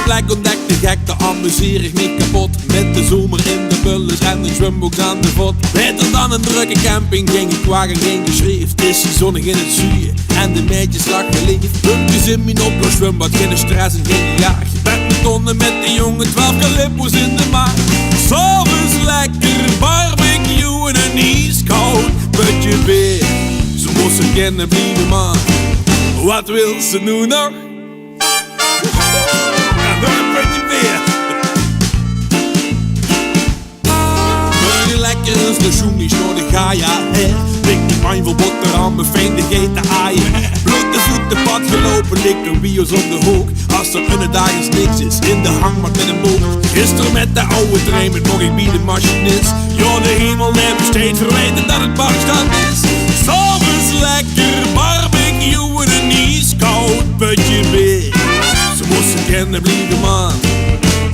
Plek ontdekt de gek, daar amuseer ik me kapot. Met de zomer in de bullens en de zwembox aan de vod. Beter dan een drukke camping, geen gekwagen, geen geschreef. Het is hier zonnig in het zuiden en de meidjes lachen lief. Pumpjes in mijn oploos zwembad, geen stress en geen gejaag. Je bent betonnen met de jongen, 12 calippo's in de maag. S'avonds lekker barbecue en een ijskoud putje bier. Ze moest ze kennen blijven, maar wat wil ze nu nog? Lekker de schoenies door de gaia her. Dik die pijn voor boterhammen, fijn de geten aaien. Blote voeten pad gelopen, dik door bio's op de hoek. Als er een dag eens niks is, in de hangmat met een boek. Gisteren met de oude trein, met nog ik bij de machinist. Ja, de hemel neemt besteed, verweten dat het barstand is. S'avonds lekker barbecue en een ijskoud putje bier. Ze moesten kennen kennen blijven man.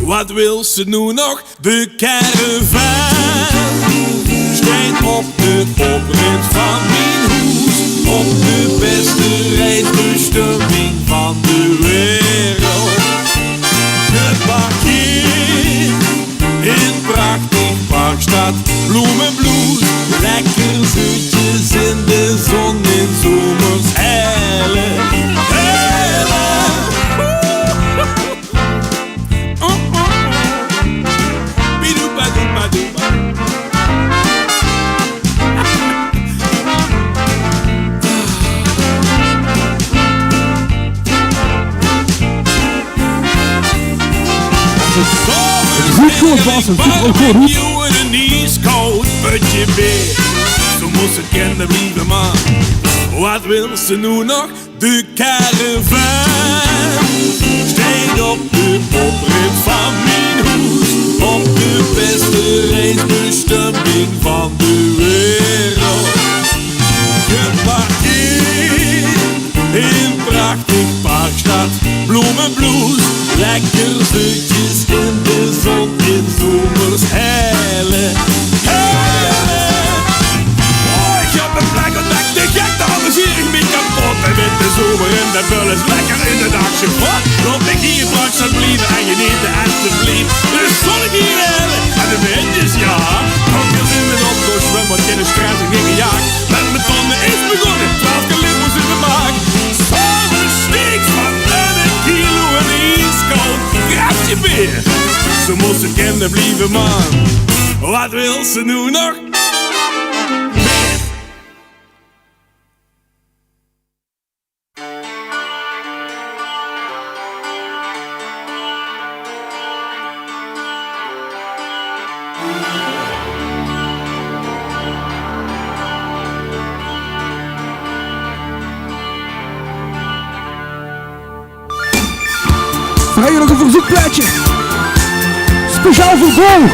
Wat wil ze nu nog? De caravan schijnt op de oprit van mijn hoes, op de beste reisbestemming van de wereld. Geparkeerd in prachtig Parkstad, bloemenbloed, lekker zoetjes in de zon in zomers helle. Goed, Bas, het is ook goed. You in een Eastcoast putje weer. Zo moest het kennen blijven man. Wat wil ze nu nog? De caravan steekt op de oprit van mijn hoes, op de beste reisbestemming van de wereld. Geparkeerd in prachtig Parkstad, bloemenbloes, lekker zoetjes in de zon in zomers helle. Oh, ik heb een plek ontdekt, de gek, daar amuseer ik me kapot. En met de zomer in de bullen, lekker in de dagje wat. Loop ik hier straks aan blijven en je neemt de alsjeblieft. De zonnige hier helle en de windjes ja. Kom je in de optocht, zwembad in de straat en ging gejaagd. Met mijn tonnen is begonnen, 12 kalipers in de maak. Zomer steekt van een kilo en de ijskoud. Graaf je weer. Ze moest het kennen blijven man. Wat wil ze nu nog? Vrijdag een verzoekplaatje. Speciaal voor Bo.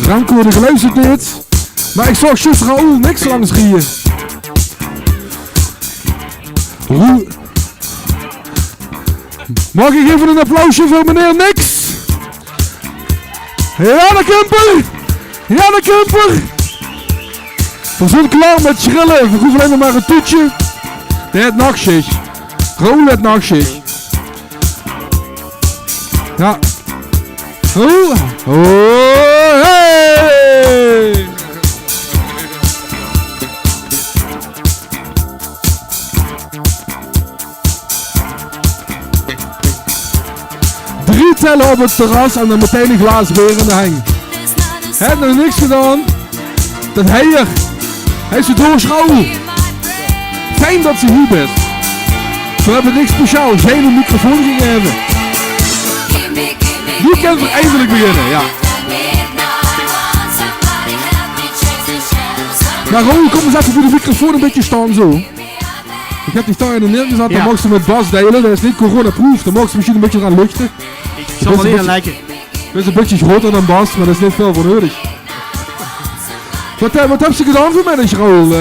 Ramco de geluisterd dit. Maar ik zag juist Raoul niks langs hier. Mag ik even een applausje voor meneer Nix? Janne Kumper! Janne Kumper! We zijn klaar met schrillen. We hoeven alleen maar een toetje. Het nachtjes. Gewoon het nachtjes. Ja. Oh. Oh. Hey. Drie tellen op het terras en dan meteen een glaas weer in de hang. Hij heeft nog niks gedaan. Dat heier. Hij is het doorschouwen. Fijn dat ze hier bent. We hebben niks speciaals. Geen een microfoon gegeven. Nu kan we eindelijk beginnen, ja. Maar Ron, kom eens even voor de microfoon een beetje staan zo. Ik heb die staan in de neergezet, dan mag ze met Bas delen. Dat is niet corona-proof, dan mag ze misschien een beetje gaan luchten. Ik zal wel even lijken. Dat is een beetje groter dan Bas, maar dat is niet veel voor nodig. Wat heb je gedaan vanmiddag, Raoul?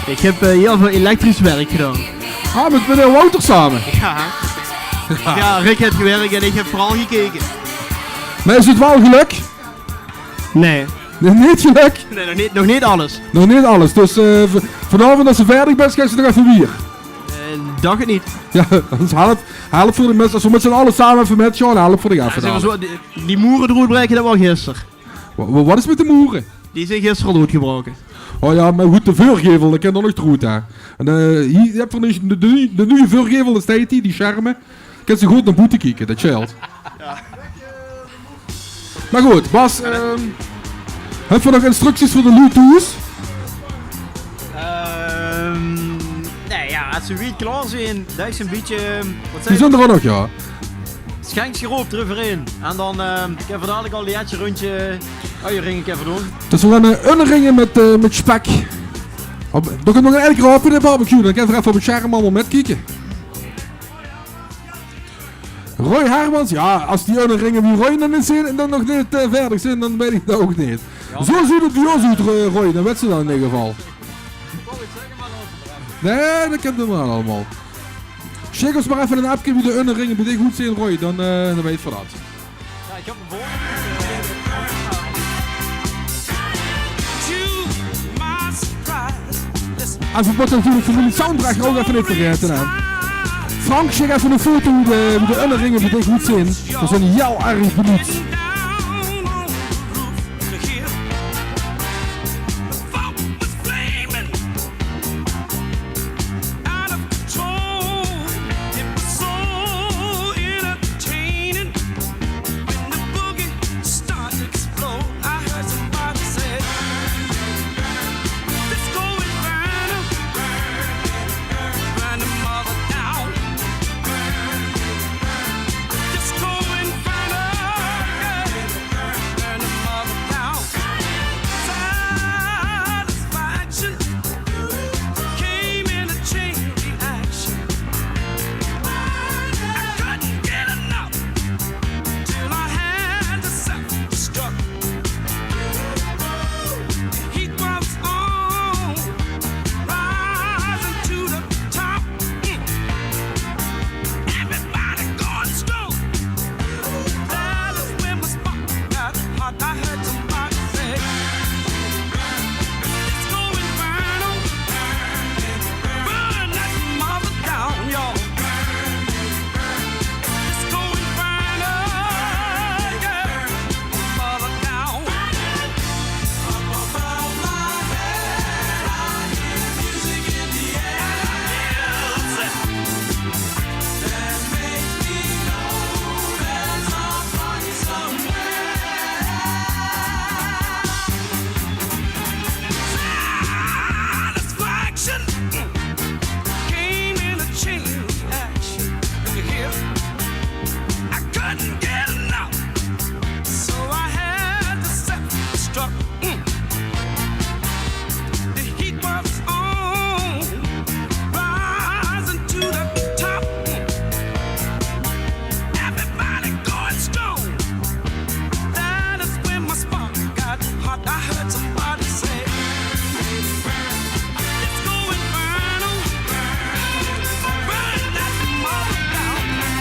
Ik heb heel veel elektrisch werk gedaan. Ah, met meneer Wouter samen? Ja. Ja, Rick heeft gewerkt en ik heb vooral gekeken. Maar is het wel geluk? Nee. Niet geluk? Nee, nog niet alles. Nog niet alles, dus vanavond als ze verder bent, gaan ze nog even bier. Dacht het niet. Ja, dus help voor de mensen, als we met z'n allen samen even met Sean, help voor de gasten. Ja, die moeren doorbreken, dat was gisteren. Wat is met de moeren? Die zijn gisteren al doodgebroken. Oh ja, maar goed, de vuurgevel, dat kan nog niet goed hè. En hier, je hebt van de nieuwe vuurgevel, dat staat die schermen. Kan ze goed naar boete kijken, dat scheelt. Ja. Maar goed, Bas, heb je nog instructies voor de Bluetooth? Nee, ja, als ze weer klaar zijn, dat is een beetje... Die zijn er ook nog, ja. Schenk siroop eroverheen. En dan ik heb dadelijk al een jetje rondje uieringen even doen. Dus we gaan unneringen met spek. Dan kan nog een elke keer op in de barbecue, dan kan je er even op het scherm allemaal met kijken. Roy Hermans, ja, als die unneringen wie Roy dan niet zijn en dan nog niet verder zijn, dan weet ik dat ook niet. Ja, zo ziet het bij ons uit, Roy, dan weet ze dan in ieder geval. Nee, dat kent hem wel allemaal. Check ons maar even een appje wie de unneringen bij dit goed zijn, Roy, dan weet je van dat. Ja, ik heb een volgende. En we moeten natuurlijk familie Soundbracht ook even niet vergeten. Hè. Frank, check even een foto hoe de unneringen bij dit goed zijn. Dat zijn heel erg benieuwd.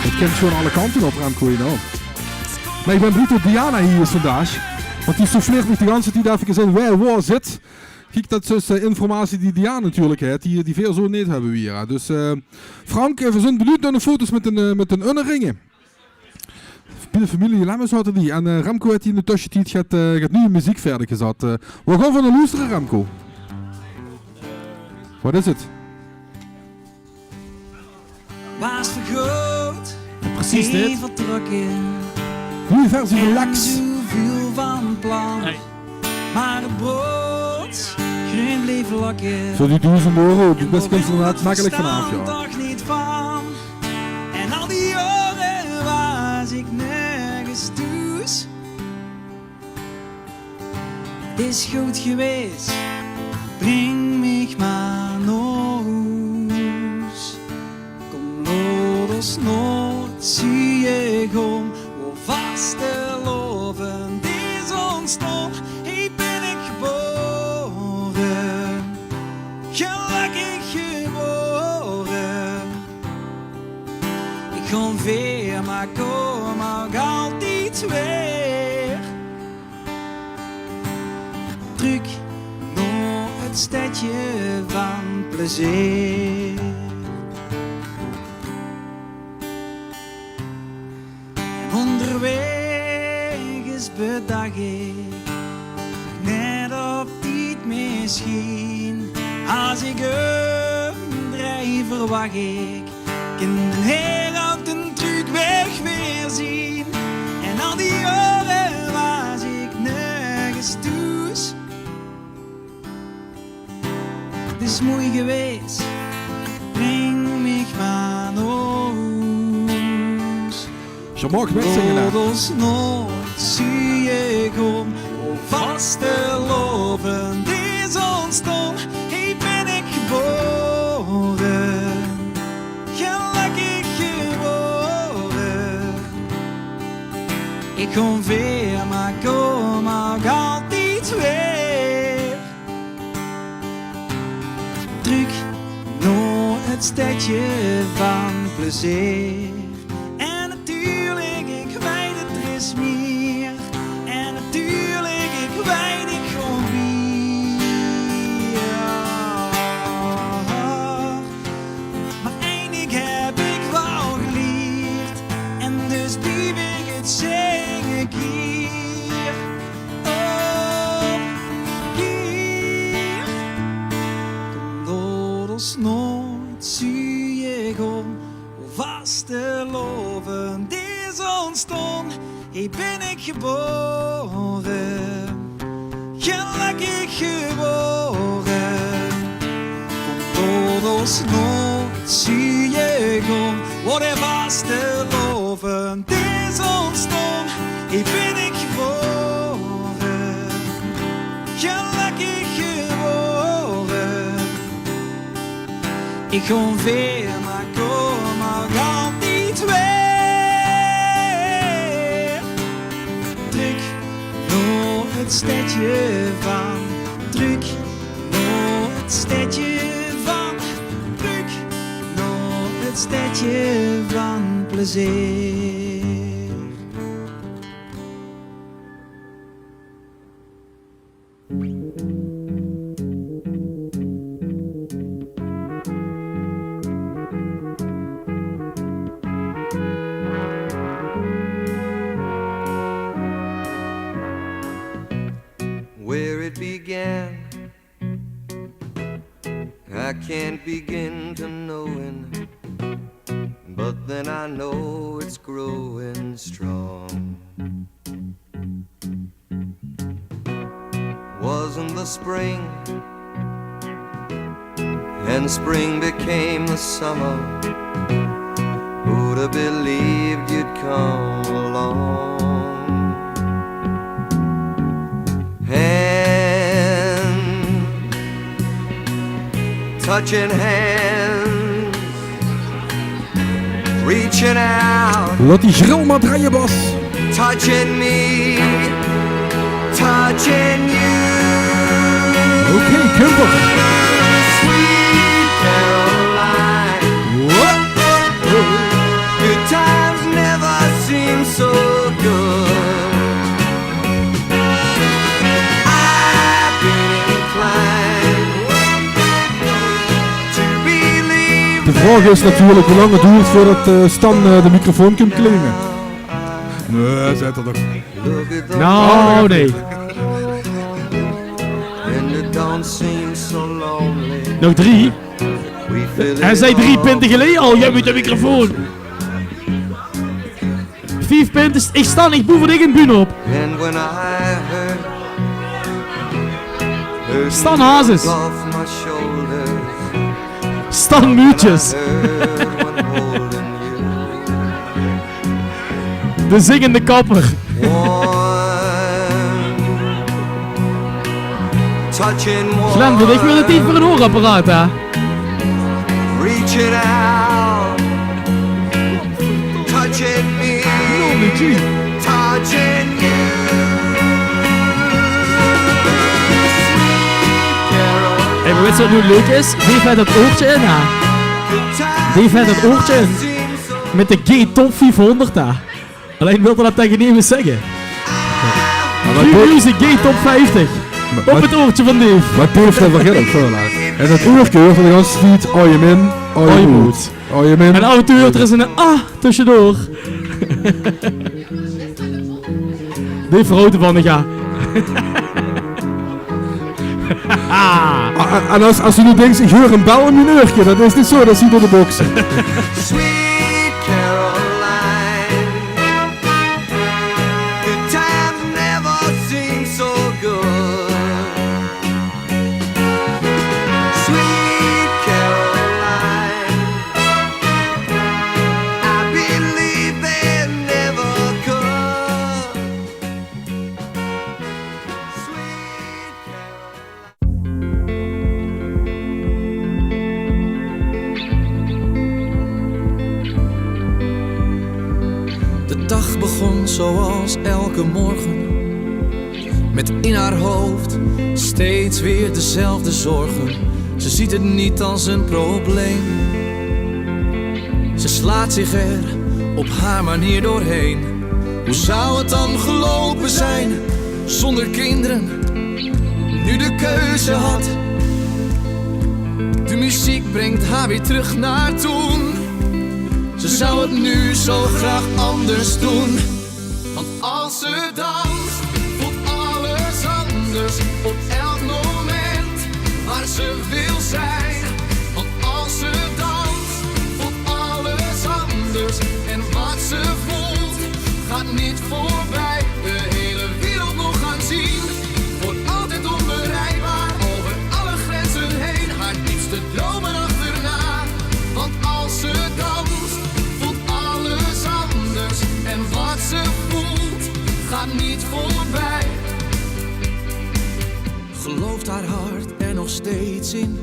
Het kent gewoon alle kanten op, Remco, nou. Maar ik ben benieuwd hoe Diana hier is vandaag. Want die souffleert me de hele tijd even in waar zit. Kijk, dat is informatie die Diana natuurlijk heeft, die veel zo niet hebben we hier. Dus Frank, we zijn benieuwd naar de foto's met een ringen. De familie Lemmens hadden die. En Remco heeft hier in de tussentijd gaat nu muziek verder gezet. We gaan van de luisteren, Remco. Wat is het? Was vergroot, Precies dit. vertrokken. Nieuwe versie van Lex. Zoveel van plan. Nee. Maar het brood, groen bleef lakken. Zo die €1000, die best komt inderdaad makkelijk vanaf, ja. Toch niet van. En al die jaren was ik nergens thuis. Het is goed geweest, breng me maar naar huis. Kom looders nooit, zie je om, hoe vast te loven die zon stond. Hier ben ik geboren, gelukkig geboren. Ik kon weer, maar kom ook altijd weer. Terug naar het stadje van plezier. En onderweg is bedacht ik net op dit misschien. Als ik drijf verwacht ik kan de Heer op de terugweg weer zien. En al die jaren was ik nergens thuis. Het is mooi geweest, breng me maar naar huis. Je mag meezingen, hè? Looders nooit zie ik om, hoe vast te loven die zon stond. Hier ben ik geboren, gelukkig geboren. Ik kom weer, maar kom ook altijd weer. Terug naar het stadje van plezier. En natuurlijk, ik weet het er is meer. En natuurlijk, ik weet ik gewoon wie. Maar één ding heb ik wel geleerd. En dus blijf ik het zingen hier. Oh, hier. Kom looders nooit zie ik om, hoe vast te loven die zon stond. Hier ben ik geboren, gelukkig geboren. Kom looders nooit zie ik om, wat er vast te loven die zon stond. Hier ben ik geboren, gelukkig geboren. Ik kom weer, maar kom ook altijd weer. Terug naar het stadje van, terug naar het stadje van, terug naar het stadje van plezier. Where it began, I can't begin to knowing, but then I know it's growing strong. Wasn't the spring, and spring became the summer. Who'd have believed you'd come along? Hand, touching hands, reaching out. Laat die grill maar draaien, Bas. Touching me, touching you. Oké, Kumper. Sweet Caroline. What? Good time. vraag is natuurlijk hoe lang het duurt voordat Stan de microfoon kan claimen. Nee, zet dat toch. Nou, nee. Nog 3. Hij zei 3 punten geleden al, jij moet de microfoon. 5 punten, ik sta niet boven de bühne op. Stan Hazes. Stan Muutjes. De zingende kapper. Glenn, ik wil het niet voor een hoorapparaat, hè? Reaching out, touching me, touching you. Hey, maar weet je wat nu leuk is? Dave heeft het oortje in, hè? Dave heeft het oortje in. Met de G-Top 500, hè? Alleen wilde dat tegen niemand zeggen. Music G-Top 50. Op het oortje van Dave. Maar Dave dat vergeet ik veel laat. En dat oortje hoort van de ganse tweet, oh je min, oh je moet. Oh je min. En af en toe hoort er eens een tussendoor. Dave verhoten van de ga. En als je nu denkt, ik hoor een bel een mineurtje, dat is niet zo, dat zie je door de boksen. Sweet Caroline, good times never seem so good. Sweet Caroline, I believe they never could. Sweet De dag begon zoals elke morgen, met in haar hoofd steeds weer dezelfde zorgen. Ze ziet het niet als een probleem, ze slaat zich er op haar manier doorheen. Hoe zou het dan gelopen zijn zonder kinderen, nu de keuze had? De muziek brengt haar weer terug naar toen. Ze zou het nu zo graag anders doen. Want als ze danst, voelt alles anders op elk moment waar ze wil zijn. Want als ze danst, voelt alles anders. En wat ze voelt, gaat niet voorbij. De hele wereld nog gaan zien, wordt altijd onbereikbaar. Over alle grenzen heen, haar diepste dromen achterna. Want als ze danst, en wat ze voelt, gaat niet voorbij. Gelooft haar hart er nog steeds in?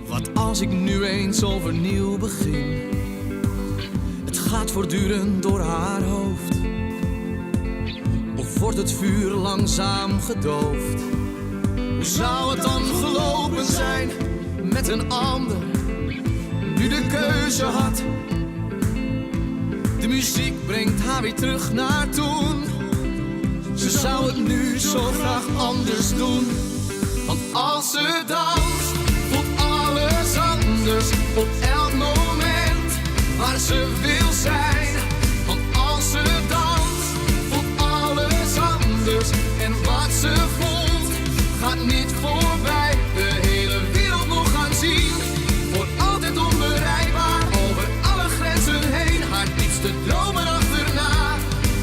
Wat als ik nu eens overnieuw begin? Het gaat voortdurend door haar hoofd. Of wordt het vuur langzaam gedoofd? Hoe zou het dan gelopen zijn met een ander, nu de keuze had? De muziek brengt haar weer terug naar toen. Ze zou het nu zo graag anders doen. Want als ze danst, voelt alles anders op elk moment waar ze wil zijn. Want als ze danst, voelt alles anders. En wat ze voelt, gaat niet voorbij. De hele wereld nog gaan zien, wordt altijd onbereikbaar. Over alle grenzen heen, haar diepste dromen achterna.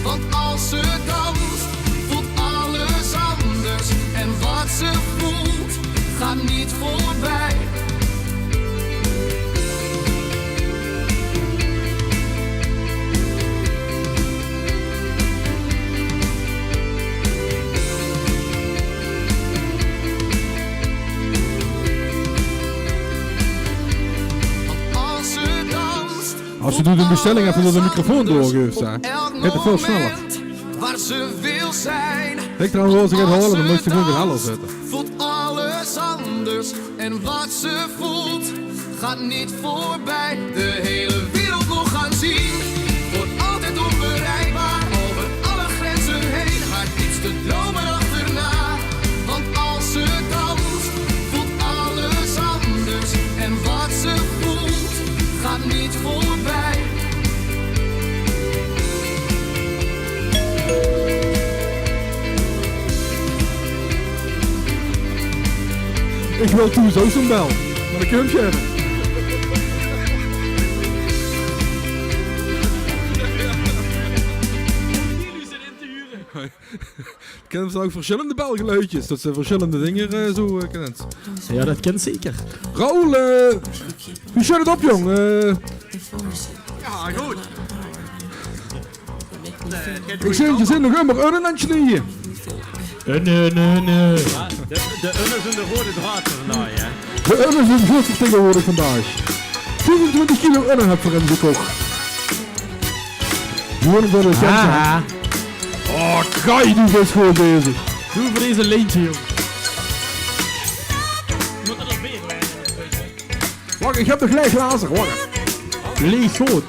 Want als ze danst, voelt alles anders. En wat ze voelt, gaat niet voorbij. Als je doet een bestelling even door de microfoon doorgeeft, gaat het veel sneller. Waar ze wil zijn. Ik trouwens als ik het halen, dan moet je gewoon weer heller zetten. Voelt alles anders en wat ze voelt gaat niet voorbij. De hele wereld nog gaan zien, wordt altijd onbereikbaar. Over alle grenzen heen, haar diepste dromen achterna. Want als ze danst, voelt alles anders en wat ze voelt Ik wil toen zo zo'n bel. Maar dat kun je hebben. Ik ken ook verschillende belgeluidjes. Dat ze verschillende dingen zo kennen. Ja, dat kent zeker. Raoul, hoe zet het op, jong? Ja, goed. Ik zeg, je zit nog helemaal een handje in hier. De unnen zijn de rode draad van vandaag, hè? De unnen zijn goed vertegenwoordigd vandaag. 24 kilo unnen heb voor in de kok. Gewoon door de Ja. Oh, Kai, die is gewoon bezig. Doe voor deze leentje, jong. Wacht, ik heb nog gelijk glazen, wacht. Leeg goed.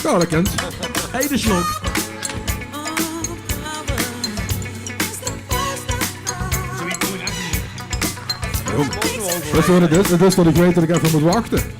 Ja, dat kent. Hey, de slok. Dat is wat het is. Het is dat ik weet dat ik even moet wachten.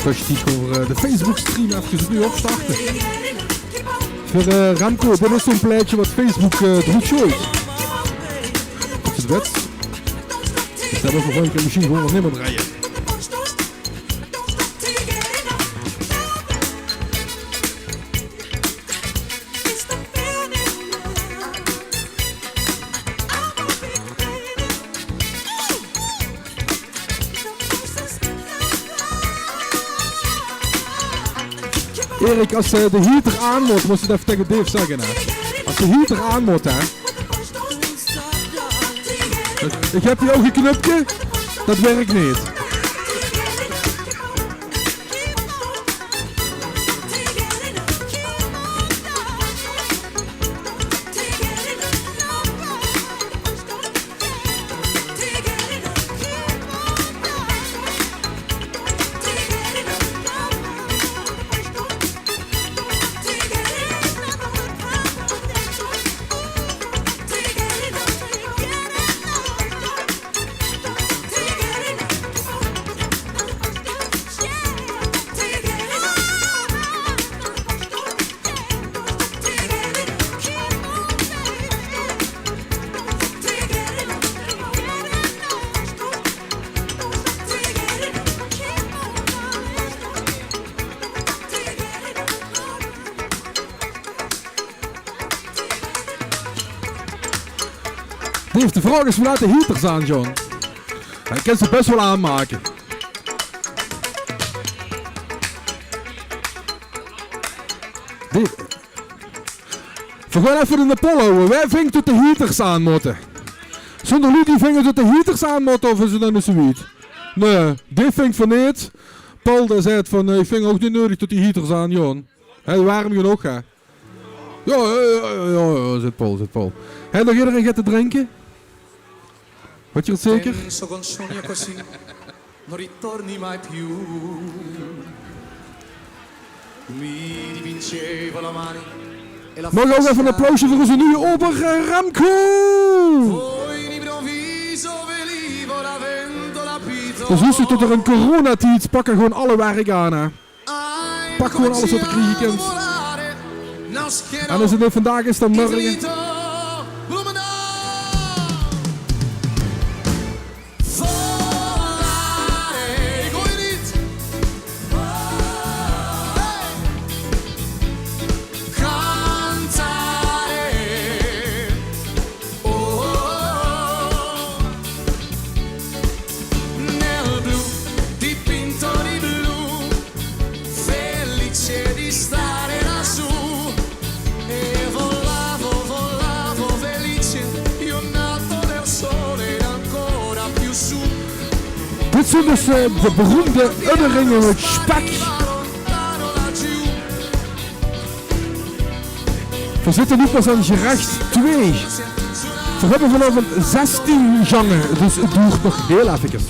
Rustig over de Facebook stream even nu opstarten. Voor Remco, dit is zo'n plaatje wat Facebook eruit gooit. Als het wet. Dus dat hebben we volgende keer misschien gewoon wat nimmer draaien. Erik, als de heater aan moet, moest je het even tegen Dave zeggen. Hè. Als de heater aan moet, hè. Ik heb hier ook een knopje, dat werkt niet. Dave, de vraag is vanuit de heaters aan, John. Hij kan ze best wel aanmaken. Dave. We gaan even in de pol houden. Wij vingen tot de heaters aan moeten. Zonder jullie die vingen tot de heaters aan moeten of is het dan zoiets? Nee, Dave vindt van niet. Paul daar zei het van, ik vind ook niet nodig tot die heaters aan, John. Hé, warm genoeg, hè? Ja, zit Paul. Hé, nog iedereen gaat te drinken? Weet je het zeker? Penso con sogno così, non ritorni mai più. Mi dipingevo la mani e la Mag ook even een applausje voor onze nieuwe ober Remco! poi in improvviso venivo la ventola pito. Dus wist je tot er een coronatijd, pakken gewoon alle werk aan, hè. Pak gewoon alles wat er krijgen kunt. En als het niet vandaag is, dan morgen. Dit zijn dus de beroemde udderingen met spek. We zitten nu pas aan gerecht 2. We hebben vanavond 16 gangen, dus het duurt nog heel even.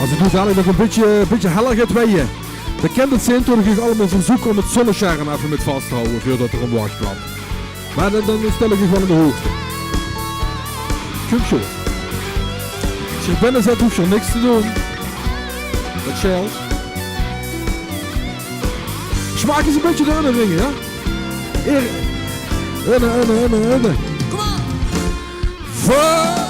Als het nu dadelijk nog een beetje heller gaat weien, dan kan het zijn dat ik allemaal verzoeken om het zonnescherm even met vast te houden voordat er een wacht kwam. Maar dan stel ik je gewoon in de hoogte. Kom zo. Als je binnen zit hoef je niks te doen. Dat shells. Smaak eens een beetje de herinneringen, ja? Herinneren. Kom op!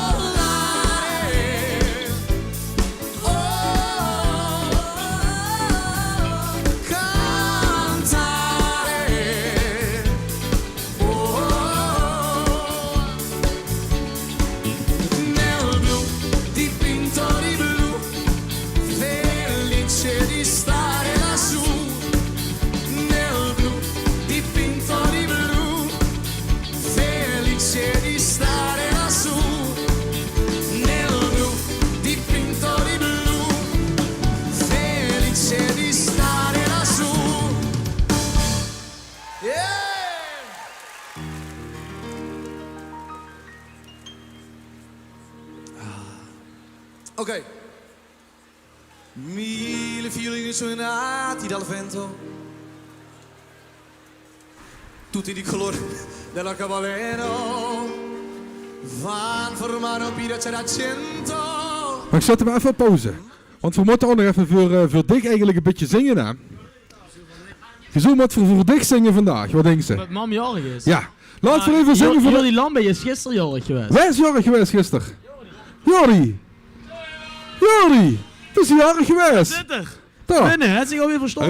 Ok. Mille violini suonati dal vento, tutti di colore della Cavallero, van formare un piede d'argento. Maar ik zet hem even op pauze. Want we moeten ook nog even voor Dick eigenlijk een beetje zingen, hè. Je zou wat voor Dick zingen vandaag, wat denk je? Met mam jarig is? Ja. Laten we even zingen voor... Jordi Lambie is gisteren jarig geweest. Wij is jarig geweest gisteren. Jordi! Het is jarig geweest! Zit er! Toch? Binnen, het is zich alweer verstopt.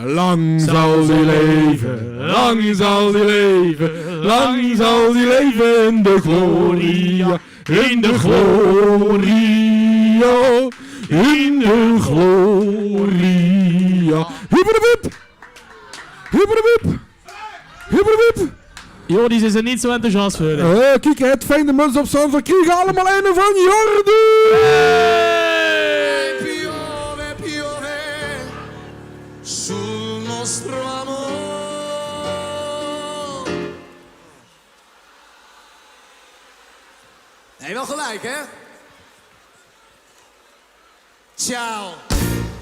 Lang zal die leven, lang zal die leven, lang zal die leven in de gloria, in de gloria, in de gloria. hier. Hyperdewiep! Hyperdewiep! Hyperdewiep! Joh, die zijn niet zo enthousiast voor. Kijk, het fijne muts op zand. We krijgen allemaal een van Jordi! Piove, piove sul nostro amore. Hij wel gelijk, hè? Ciao,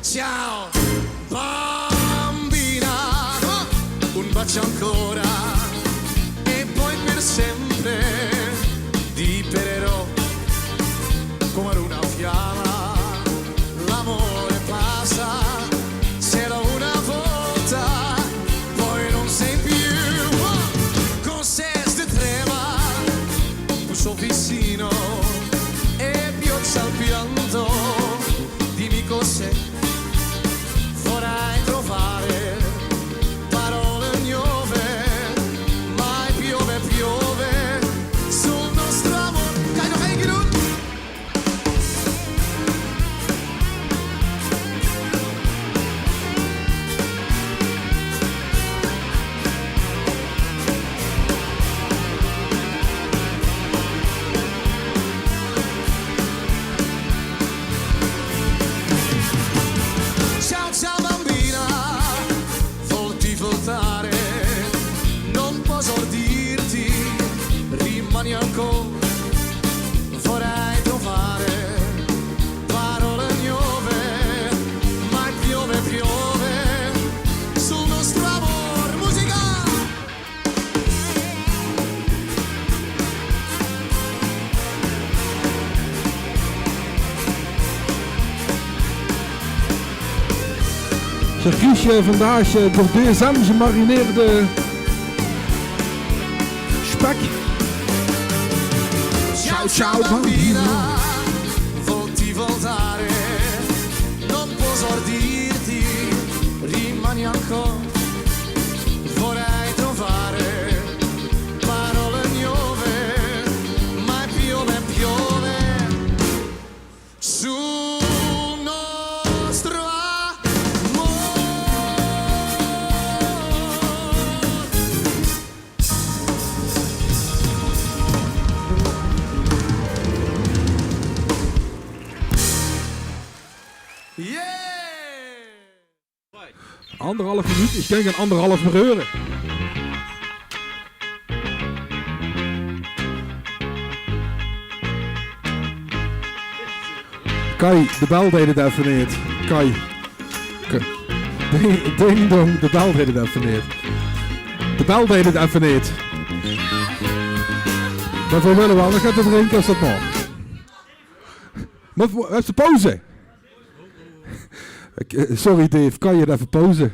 ciao, bambina, un bacio ancora e poi per sempre dipererò come una fiamma. L'amore passa, solo una volta, poi non sei più. Con sé ste trema, puso vicino e pioggia al pianto. Dimmi cos'è, vorrai trovare parole nuove, mai piove, piove sul nostro amore. Kan je nog één keer doen? Ciao, ciao bambina, volti voltare, non posso dirti, rimani ancora, vorrei trovare parole nuove, ma piove, piove sul nostro amore. Musica! Zeg Kiesje, vandaag door DSM gemarineerde spek. Ciao, ciao bambina, volti voltare, non posso dirti, rimani ancora, vorrei trovare parole nuove, ma piove, piove sul nostro amore. Anderhalf minuut, ik denk een anderhalf meer uur. Kai, de bel deed het even niet. Kai. Ding dong, de bel deed het even niet. De bel deed het even niet. Maar voor willen we wel nog even drinken als dat mag. Maar voor, even pauze. Sorry Dave, kan je het even pauze?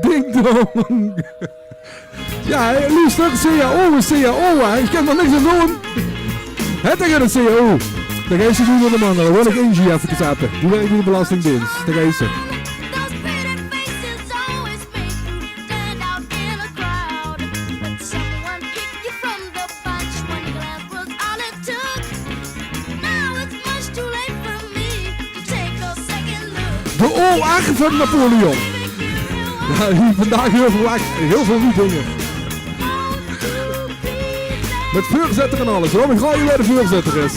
Ding dong. Ja, luister, CAO is CAO, hè. Ik kan er niks aan doen. Het tegen de CAO. Dan ga je ze doen met de mannen. Dan wil ik Ingie even zappen. Die werkt in de Belastingdienst. Dan ga je ze. De OR van Napoleon. Ja, hier vandaag heel veel nieuwe dingen. Met voorzitter en alles. Robin, ga je waar de voorzitter is.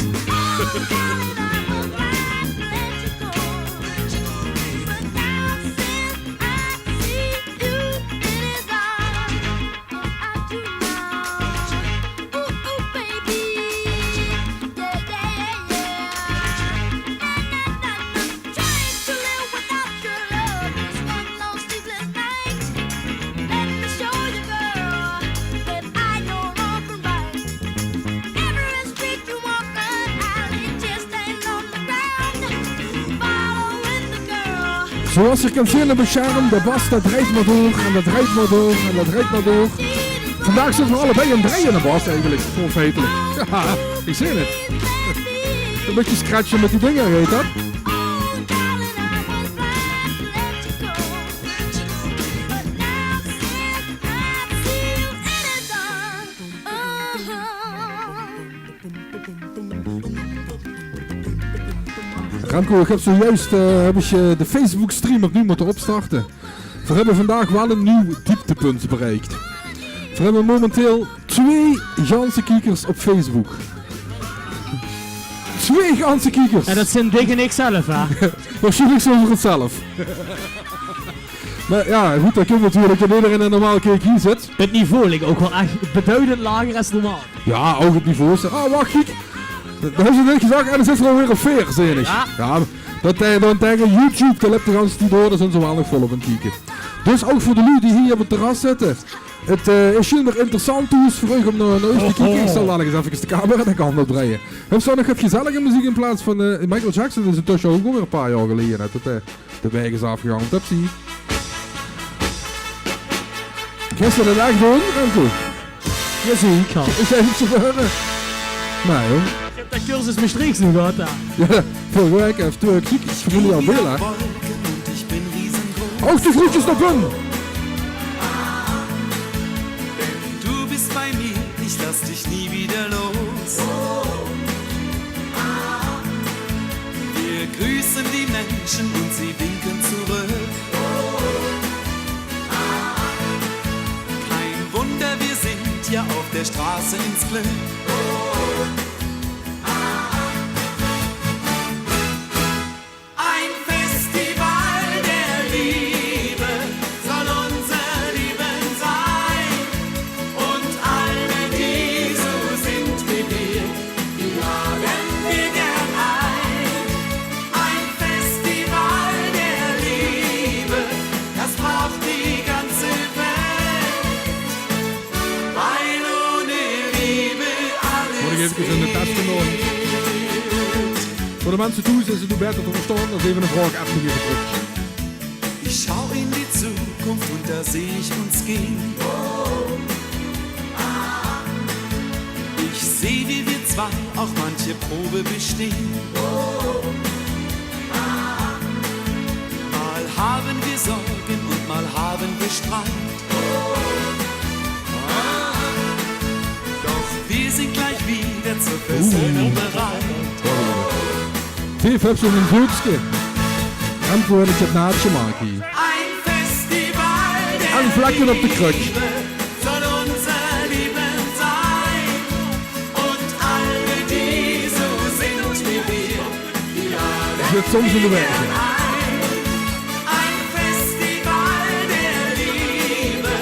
Zoals je kan zien op het scherm, de bas dat draait maar door en dat draait maar door en dat draait maar door. Vandaag zitten we allebei een draai in de bas eigenlijk, onfeitelijk. Ja, ik zie het. Een beetje scratchen met die dingen, weet dat? Remco, ik heb zojuist de Facebook stream opnieuw moeten opstarten. We hebben vandaag wel een nieuw dieptepunt bereikt. We hebben momenteel 2 ganse kijkers op Facebook. 2 ganse kijkers! En dat zijn Dick en ik zelf, hè? Waarschijnlijk zo voor het zelf. Maar ja, goed, dat komt natuurlijk dat iedereen een normaal keer hier zit. Het niveau ligt ook wel echt beduidend lager als normaal. Ja, ook het niveau is... Ah, wacht, kijk. Dat hebben ze net gezegd en dan zit er alweer een veer, zie ik. Ja, dat tegen YouTube, dat loopt de ganse tijd door, daar zijn ze wel nog vol op aan het kijken. Dus ook voor de lui die hier op het terras zitten. Het is jullie interessant toe is voor u om naar u te kijken. Ik zal wel eens even de camera de kant op draaien. Heb je nog wat gezellige muziek in plaats van Michael Jackson? Dat is intussen ook alweer een paar jaar geleden. De weg is afgegaan. Dat zie je. Gisteren de dag doen, Remco? Ja, zie ik al. Is hij niet zo verder? Nee, hoor. Ik heb dat cursus Maastrichts nu gehad, hè. Ja, vorige week heeft 2 ziek. Ik voel je al veel, hè? Ook de groetjes naar Bun! Du bist bei mir, ich lass dich nie wieder los. Wir grüßen die Menschen und sie winken zurück. Kein Wunder, wir sind ja auf der Straße ins Glück. Ein Festival der Liebe soll unser Leben sein. Und alle, die so sind wie wir, die laden wir gern ein. Ein Festival der Liebe, das braucht die ganze Welt. Weil ohne Liebe alles Word ik even in de test genomen. Voor de mensen thuis is het nu beter te verstaan, dat is even een vraag even weer terug. Ich schau in die Zukunft und da seh ich uns gehen. Ich seh, wie wir zwei auch manche Probe bestehen. Mal haben wir Sorgen und mal haben wir Streit. Doch wir sind gleich wieder zur Versöhnung bereit. Tief heb ze een zoekje. En voor het naadje maken hier. Ein Festival der En vlekken op de kruk. Liebe soll unser Leben sein. Und alle, die so sind wie wir, die laden Zit soms in de weg. ein. Ein Festival der Liebe,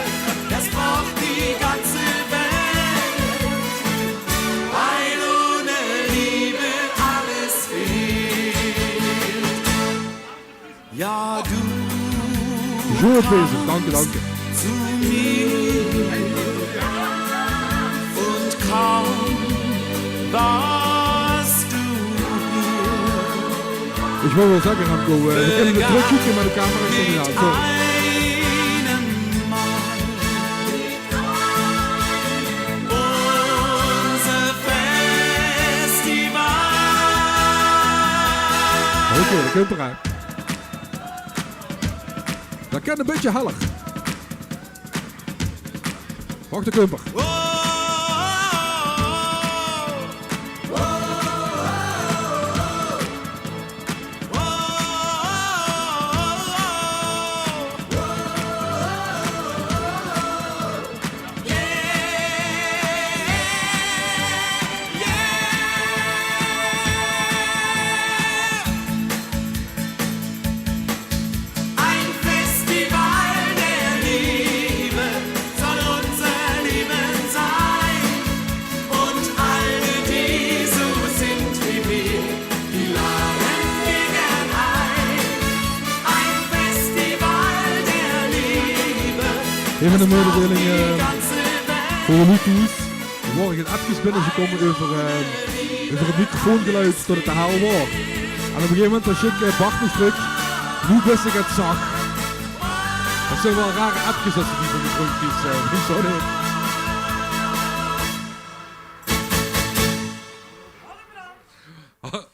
das braucht die ganze Welt. Weil ohne Liebe alles fehlt. Ja, du Goed bezig, dank je, dank je. zu mir und kaum warst du hier. Ik wil wel zeggen, Remco, we kunnen de terugkijken, maar de camera is er niet aan. Sorry. Unser Festival. Oké, dat komt eruit. Dat kan een beetje hellig. Wacht de kumper. Ein Festival der Liebe soll unser Leben sein. Und alle, die so sind wie wir, die laden wir gern ein. Ein Festival der Liebe, Even een mededeling die ganze Welt. voor de Bluetooth. Morgen appjes binnengekomen over het microfoongeluid tot het te halen wordt. En op een gegeven moment als ik Bart niet druk, hoe wist ik het zag. Dat zijn wel rare appjes als ze die van de drukjes zo nee.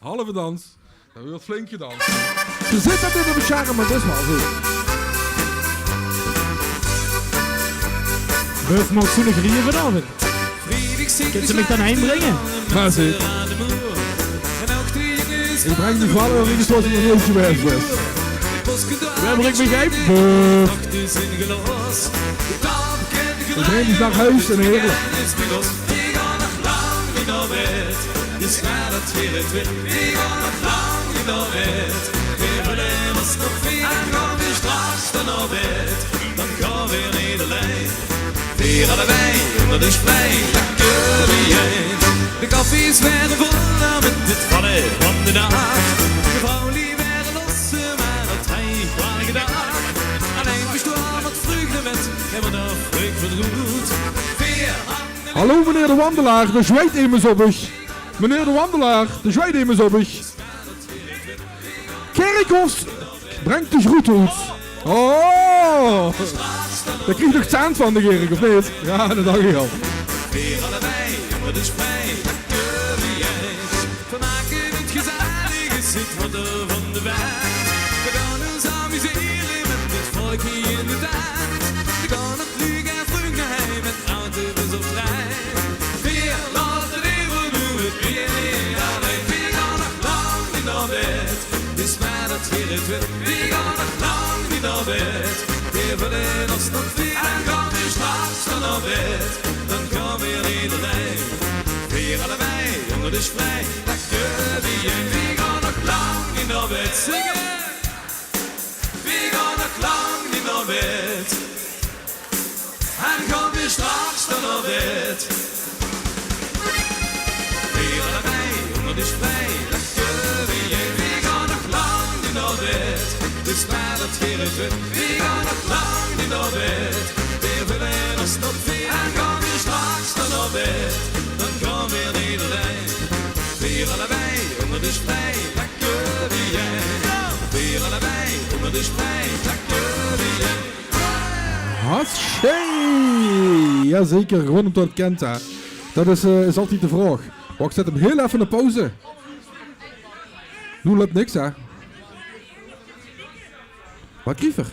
Halve dans. Dat wordt flink gedanst. Ze zit dat in de charme, maar dat is wel zo. Beuf mag zonnig rieën vanavond. Kunt ze mij dan heen brengen? Ga ze. En ook drie Ik breng die vallen zoals ik nog nooit geweest ben. Waar breng ik mij? Ik breng die naar huis en heerlijk. Dus waar dat weer het weer, die gaan nog lang niet naar bed. We willen ons nog veel en gaan we straks dan naar bed. Dan gaan we weer niet alleen. Weer allebei onder de sprei, lekker wie jij. De koffies werden vol met het vallen van de dag. De vrouwen die werden losse, maar dat hij kwam gedag. Alleen moest je al wat vreugde met, en wat nog vreugd verdroet. Hallo meneer de wandelaar, de zweet immers op us. Meneer de wandelaar, de zweet immers op us. Kerkhoffs brengt de groet uit. Oh! Daar krijg je toch zand van de kerk, of niet? Ja, dat dacht ik al. Weer allebei onder de sprei, lekker wie jij. We maken het gezellige zit van de wijn. We gaan ons amuseren met het volk hier in de tuin. We gaan het vliegen en vliegen heen met auto's op trein. Weer laten even nu het weer niet alleen. We gaan nog lang niet naar bed, dus maar dat hier het weer. We gaan nog lang niet naar bed, we willen ons nog veel. En gaan we straks dan naar bed, dan gaan we weer iedereen. Weer allebei onder de sprei, lekker wie jij. We gaan nog lang niet naar bed, zingen. We gaan nog lang niet naar bed, en gaan we straks dan naar bed. Weer allebei onder de sprei, lekker wie jij. We gaan nog lang niet naar bed, dus maar dat hier het weer. We gaan nog lang niet naar bed, we willen ons nog veel. En gaan we straks dan naar bed, dan gaan we weer iedereen. Weer allebei onder de sprei, lekker wie jij. Weer allebei onder de sprei, lekker wie jij. Hatschee! Jazeker, gewoon omdat het kent hè. Dat is altijd de vraag. Maar ik zet hem heel even in de pauze. Nu lukt niks hè. Wat kiever?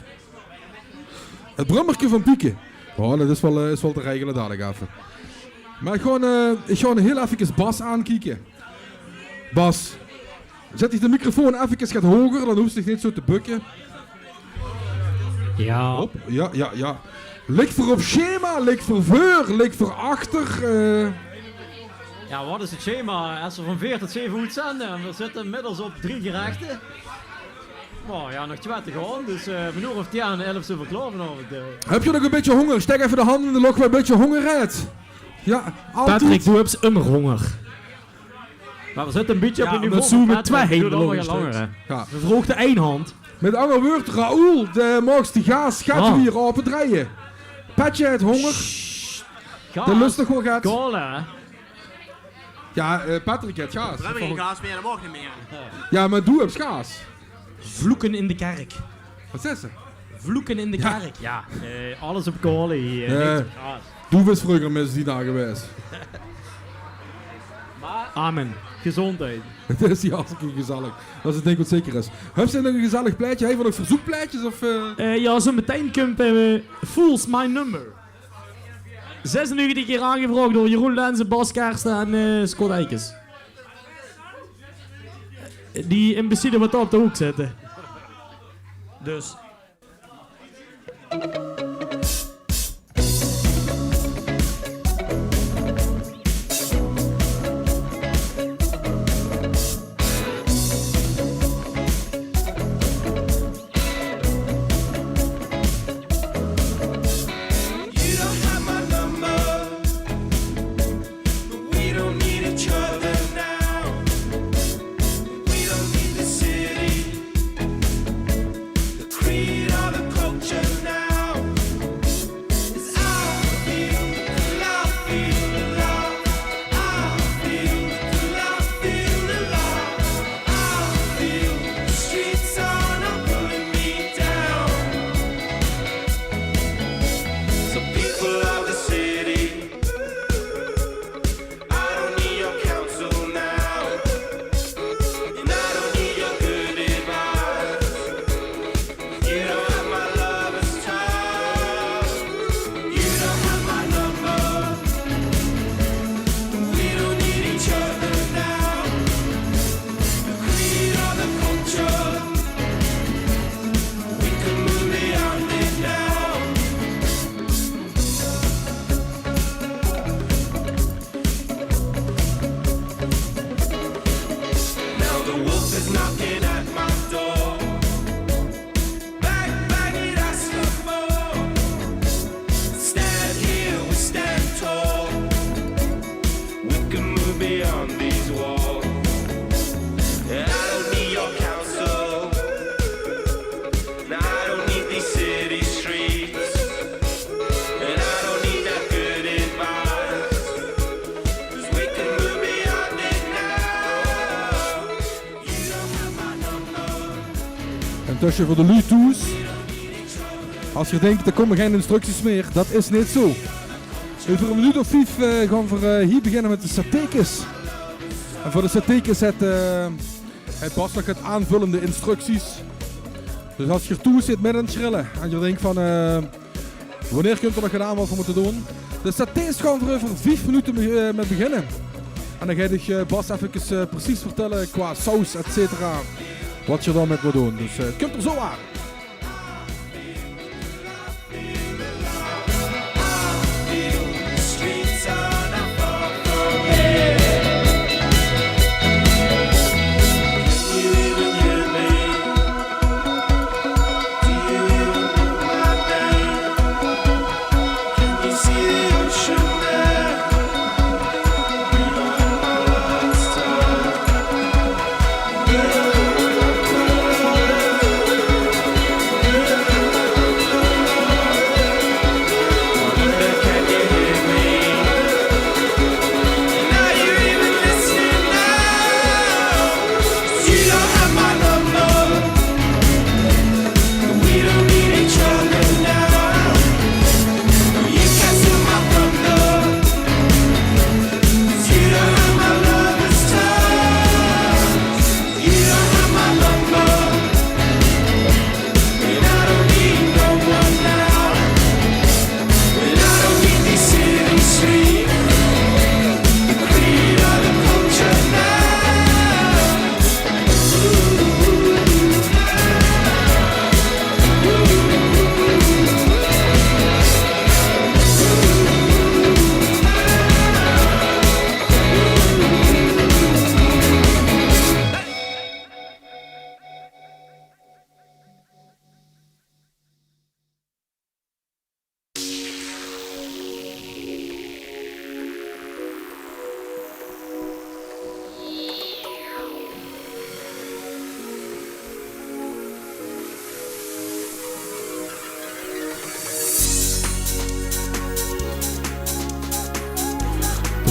Het brummertje van Pieken. Oh, dat is wel te regelen dadelijk even. Maar ik ga heel even Bas aankijken. Bas, zet je de microfoon even gaat hoger, dan hoeft je niet zo te bukken. Ja. Hop. Ja. Ligt voor op schema, ligt voor, ligt voor achter. Ja, wat is het schema? Als we van 4 tot 7 goed zenden en we zitten inmiddels op 3 gerechten. Nou ja, nog 2 te gaan, dus van uur of 10 en 11 zo verklaar vanavond. Heb je nog een beetje honger? Steek even de handen in de lok waar een beetje honger rijdt. Ja, altijd. Patrick, doe hebt immer honger. Maar we zitten een beetje op een Ja, niveau. dat zoeken met Patrick, 2 doe heen dat nog langer. Ja. We verhoogden 1 hand. Met andere woorden, Raoul, de maagste gaas gaat weer op het rijden. Patje het honger. De lust nog wel gaat. Cola. Ja, Patrick heeft gaas. We hebben geen gas meer, dat mag niet meer. Ja, maar doe hebt gaas. Vloeken in de kerk. Wat zegt ze? Vloeken in de kerk, ja. Alles op cola hier. niks op gas. Doe was vroeger mensen die daar geweest. Amen. Gezondheid. Het is hier hartstikke gezellig. Dat is het ding wat zeker is. Heb je nog een gezellig pleitje? Heb je nog verzoekpleitjes? Of, Ja, zo meteen komt Fools My Number. 96 keer aangevraagd door Jeroen Lenzen, Bas Kersten en Scott Eikens. Die imbecielen wat op de hoek zitten. Dus. Creed or the culture now. Intussen voor de Lutoes. Als je denkt, er komen geen instructies meer, dat is niet zo. Over een minuut of 5 gaan we hier beginnen met de satekes. En voor de satekes het Bas nog het aanvullende instructies. Dus als je ertoe zit met een schrillen en je denkt van wanneer kunt er nog gedaan wat we moeten doen. De satés gaan we over 5 minuten met beginnen. En dan ga je Bas even precies vertellen qua saus etc. Wat je dan met moet doen. Dus het komt er zo aan.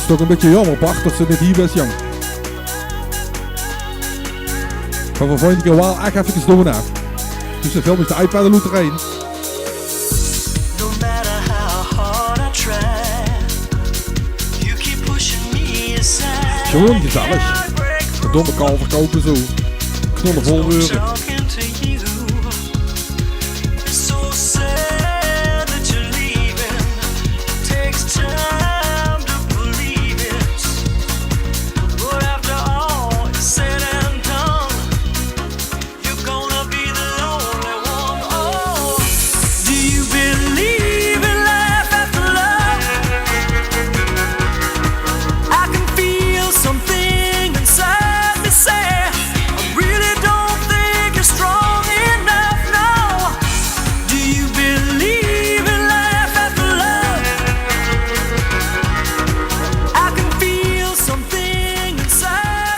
Het is toch een beetje jammer, Bart, dat ze niet hier is, jong. Maar we volgende keer wel echt even doen, hè. Dus de film is de iPad en loopt erin. Gewoon gezellig. Een domme kalver kopen zo. Knollen vol uren.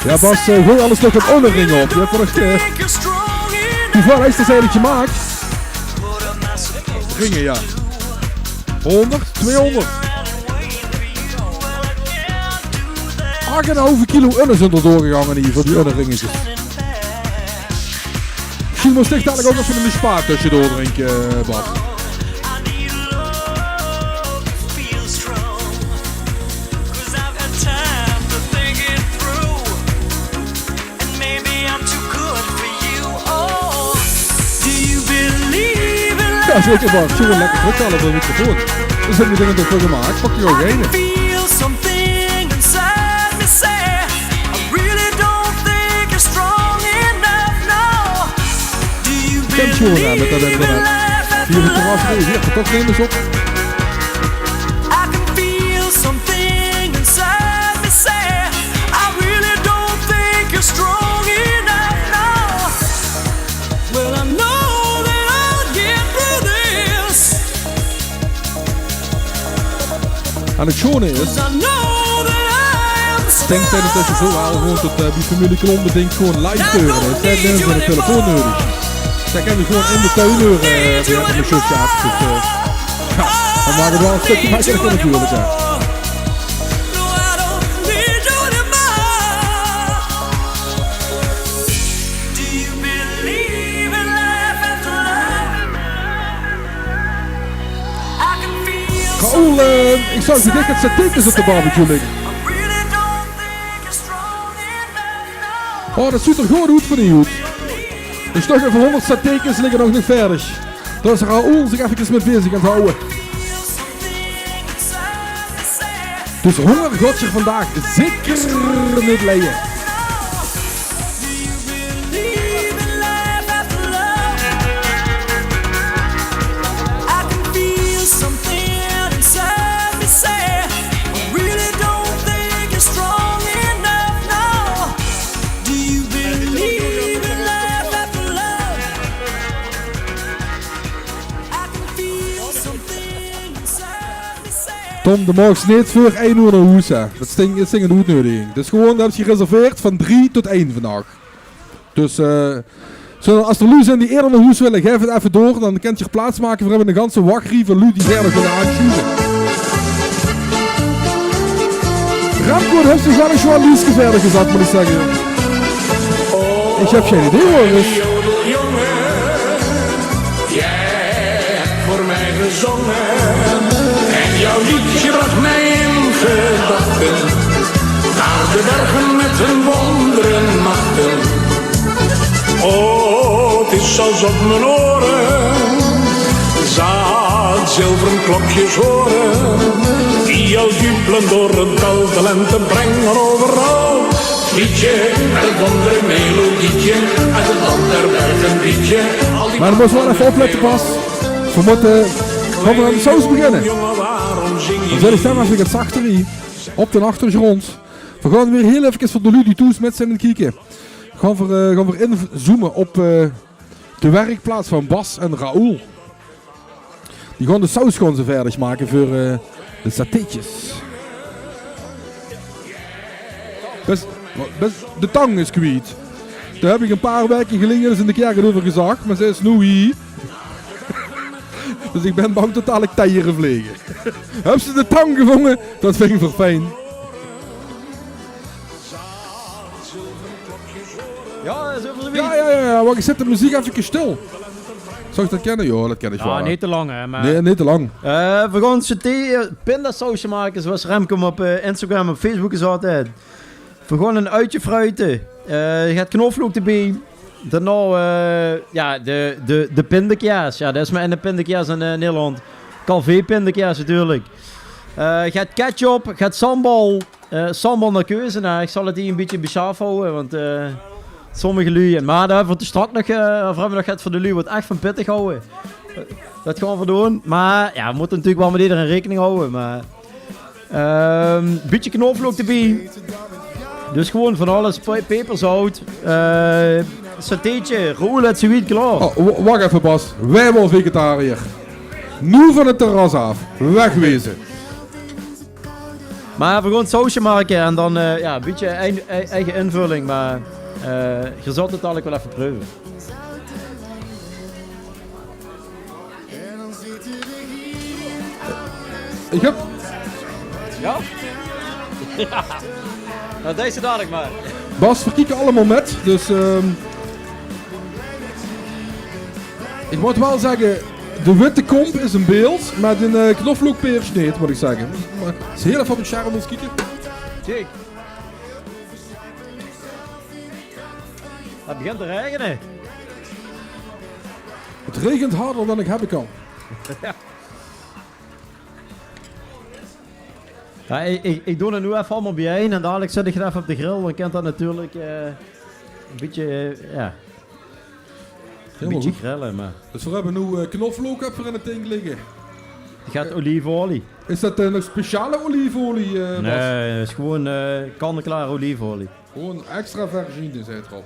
Ja, Bas, gooi alles nog een onderring op. Je hebt er nog... hoeveel is dat eigenlijk gemaakt? Ringen, ja. 100, 200. 8,5 kilo unnen zijn er doorgegangen hier voor die unneringetjes. Misschien moest ik dadelijk ook even een spaat tussendoor drinken, Bas. Ja, zeker Bart. Gewoon lekker druk halen op de microfoon. Dus heb je dingen toch wel gemaakt. Pak je ook heen. Kent gewoon aan met dat internet. Hier het terras, je hebt er toch nemen op. En het schone is, denk tijdens dat je zo al gewoon tot die familie Klompen denkt gewoon live teuren. Dat is net voor de telefoon nodig. Dan kan je gewoon in de tuin horen weer met een shotje af. Dus ja, dan maakt het wel een stukje makkelijker natuurlijk. Ja. Raoul, ik zag de dikke satékens op de barbecue liggen. Oh, dat ziet er gewoon goed van die hoed. Dus toch even 100 satékens liggen nog niet verdig. Daar is Raoul zich even met bezig aan het houden. Dus honger gaat je vandaag zeker niet leiden. Tom, de mag niet voor 1 uur naar huis. Dat is een uitnodiging. Dus gewoon, dat heb je gereserveerd van 3 tot 1 vandaag. Dus als er lui zijn die eerder naar huis willen, geef het even door. Dan kan je er plaats maken voor een ganse wachtrij van lui die verder willen aanschuiven. Ramco heeft zich wel eens wel liefst verder gezet, moet ik zeggen. Ik heb geen idee hoor. Dus. Jij hebt voor mij gezongen. En jouw liedje bracht mij in gedachten naar de bergen met hun wonderen machten. Oh, het is alsof mijn oren zaad zilveren klokjes horen, die al jubelen door het dal de lente brengen overal. Liedje, het wondere melodietje, uit het land der bergen liedje. Maar dan moet je wel even opletten, Bas. We moeten gewoon aan de saus beginnen. Dan zet ik stem even het zachterie op de achtergrond. We gaan weer heel even voor de lui die toes met zijn kijken. Gaan we inzoomen op de werkplaats van Bas en Raoul. Die gaan de saus gewoon zo verder maken voor de satéetjes. Dus de tang is kwijt. Daar heb ik een paar weken geleden eens in de kerk over gezegd, maar ze is nu hier. Dus ik ben bang dat ik tijgeren vliegen. Heb ze de tang gevangen? Dat vind ik fijn. Ja, is over de Ja, maar ik zet de muziek even stil. Zou ik dat kennen? Ja, dat ken ik wel. Ja, niet te lang hè. Maar... Nee, niet te lang. We gaan een pindasausje maken zoals Remco op Instagram en Facebook is altijd. We gaan een uitje fruiten. Je gaat knoflook erbij. Daarna de pindakaas. Ja, dat is maar in de pindakaas in Nederland. Calvé pindakaas natuurlijk. Gaat ketchup, gaat sambal. Sambal naar keuze. Nou, ik zal het hier een beetje beschaaf houden, want sommige lui. Maar daar wordt straks nog, gaat voor de lui wordt echt van pittig houden. Dat gaan we doen. Maar ja, we moeten natuurlijk wel met iedereen rekening houden. Maar een beetje knoflook erbij. Dus gewoon van alles, peperzout, satéetje, Raoul het zoiets klaar. Oh, wacht even Bas, wij worden vegetariër. Nu van het terras af, wegwezen. Maar we gaan het sausje maken en dan een beetje eigen invulling, maar je zult het eigenlijk wel even proeven. Ik heb... Ja? Ja. Nou, deze dadelijk maar. Bas, we kijken allemaal met, dus ik moet wel zeggen, de witte komp is een beeld, met een knoflookpeers niet, moet ik zeggen. Maar het is heel even op het charme ons kijken. Check. Het begint te regenen. Het regent harder dan ik hebben kan. Ja. Ja, ik doe het nu even allemaal bijeen en dadelijk zet ik het even op de grill. Dan kent dat natuurlijk een beetje, een beetje grillen. Maar. Dus we hebben nu knoflook voor in het ding liggen. Die gaat olijfolie. Is dat een speciale olijfolie, Bas? Nee, het is gewoon kant-en-klaar olijfolie. Gewoon extra vergine, zei het erop.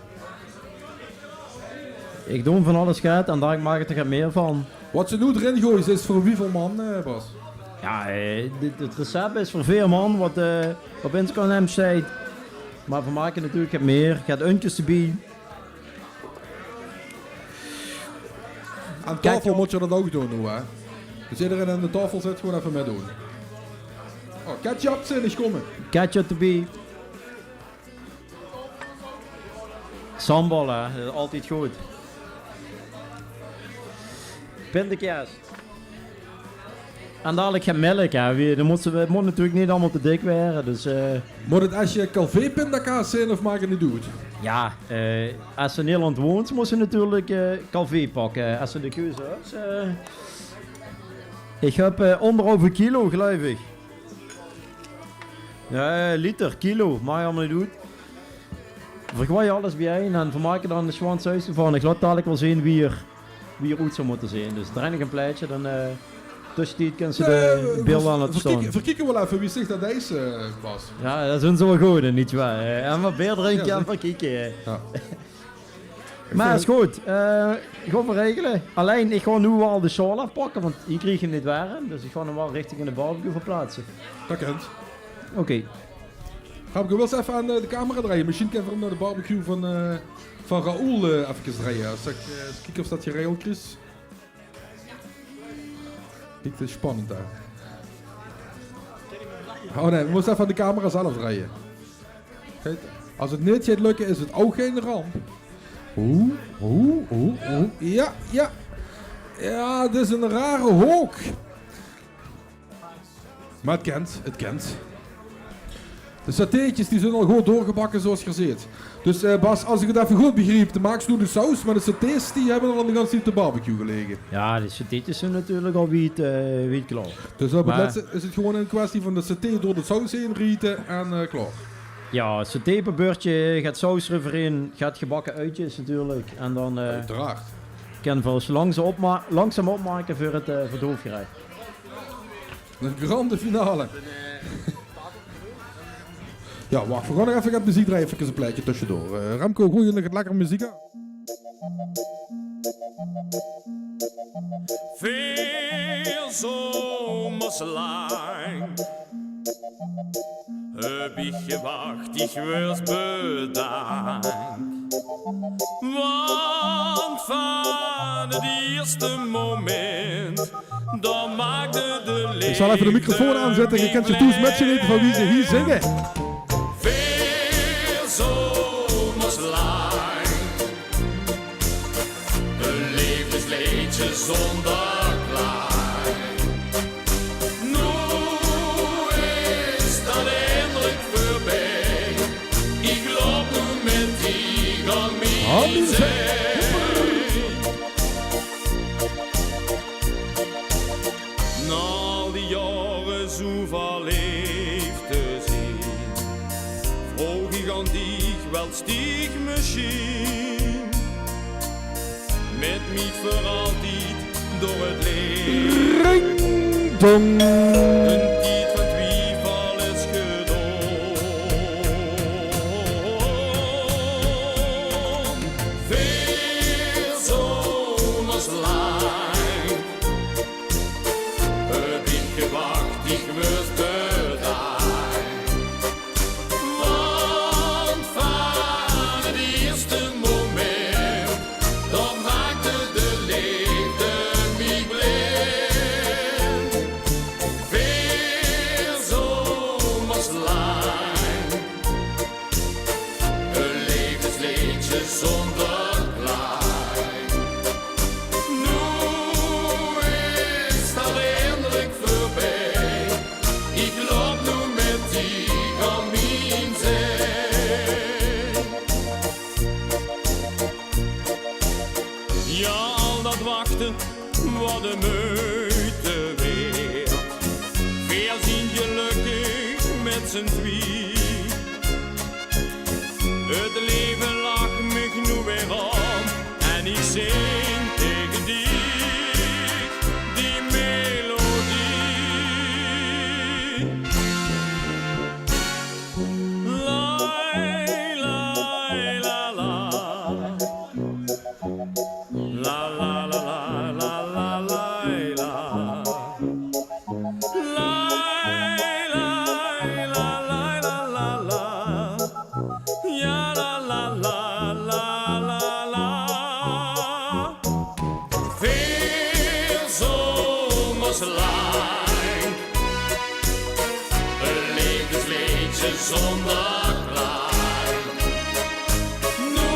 Ik doe van alles gaat en daar maak ik er meer van. Wat ze nu erin gooien is voor wieveel man, Bas? Ja, het recept is voor 4 man, wat op Instagram staat. Maar we maken natuurlijk meer. Gaat untjes erbij. Aan tafel moet je dat ook doen nu, hè? Dus iedereen aan de tafel zit, gewoon even mee doen. Oh, ketchup zin is komen. Ketchup erbij. Sambal, hè? Dat is altijd goed. Pindakaas. En dadelijk gaan melk, hè. Dan moet het moet natuurlijk niet allemaal te dik worden, dus... Moet het als je Calvé-pindakaas zijn of mag je het niet doen? Ja, als ze in Nederland woont, moet ze natuurlijk Calvé pakken. Als ze de keuze heeft. Ik heb onder 1,5 kilo, geloof ik. Ja, liter, kilo, maar je allemaal niet doet. Vergooi je alles bijeen en vermaak je dan de Schwans huis van. Ik laat dadelijk wel zien wie er goed zou moeten zijn. Dus draai ik een pleitje, dan tussen die kunnen ze de beelden aan het staan. Verkieken we wel even wie zegt dat deze was. Ja, dat zijn ze wel goed, niet waar. En wat beer drinken en verkieken. Ja. Maar is goed, gewoon verregelen. Alleen, ik ga nu wel de sjaal afpakken, want hier krijg je niet warm. Dus ik ga hem wel richting in de barbecue verplaatsen. Dat kent. Oké. Ga ik wel eens even aan de camera draaien. Misschien kan ik naar de barbecue van Raoul even draaien. Als ik kijk of dat je regel Chris. Dit is spannend daar. Oh nee, we moeten even aan de camera zelf draaien. Kijk, als het niet gaat lukken, is het ook geen ramp. Ja. Ja, dit is een rare hoek. Maar het kent. De satéetjes die zijn al goed doorgebakken zoals je ziet. Dus Bas, als ik het even goed begreep, de maakst nu de saus, maar de satés die hebben al de hele tijd op de barbecue gelegen. Ja, de satéetjes zijn natuurlijk al wiet klaar. Dus op het laatste is het gewoon een kwestie van de saté door de saus heen rieten en klaar. Ja, satépebeurtje, gaat saus erin, gaat gebakken uitjes natuurlijk. En dan uiteraard. Kan we langzaam opmaken voor het hoofdgerecht. Een grande finale. Ja, wacht, we gaan nog even muziek draaien, even een pleitje tussendoor. Remco, gooi je nog lekker muziek aan? Veel zomers lang heb ik gewacht, ik werd bedankt. Want van het eerste moment, dan maakte de leven. Ik zal even de microfoon aanzetten, je kent je toes met je weten van wie ze hier zingen. Veel zomers lang, een levensleedje zonder klaar. Nu is dat eindelijk voorbij, ik loop nu met die aan zij. Na al die jaren zoveel leeft te zien, vroeg ik aan dich wel stieg misschien, met mij voor altijd door het leven. Een tijd van twijfel is gedaan. Veel zomers lang heb ik gewacht, ik was bedaard. Want van het eerste moment, dan maakte de liefde mij blind. Veel zomers lang, een levensliedje zonder klaar. Nu is dat eindelijk voorbij, ik loop nu met die aan mijn zij. Ja, al dat wachten, wat een moeite weer. Veel zien gelukkig met z'n twee. Het leven lag me genoeg weer aan en ik zing tegen die melodie. Lai, lai, la, la. La, la, la, la, la, la, lai, la. Lai, lai, la, lai, la, la, la. Ja, la, la, la, la, la, la. Veel zomers lang, een levensliedje zonder klaar. Nu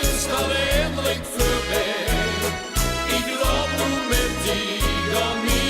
is dat eindelijk voorbij, ik loop nu met die aan mij.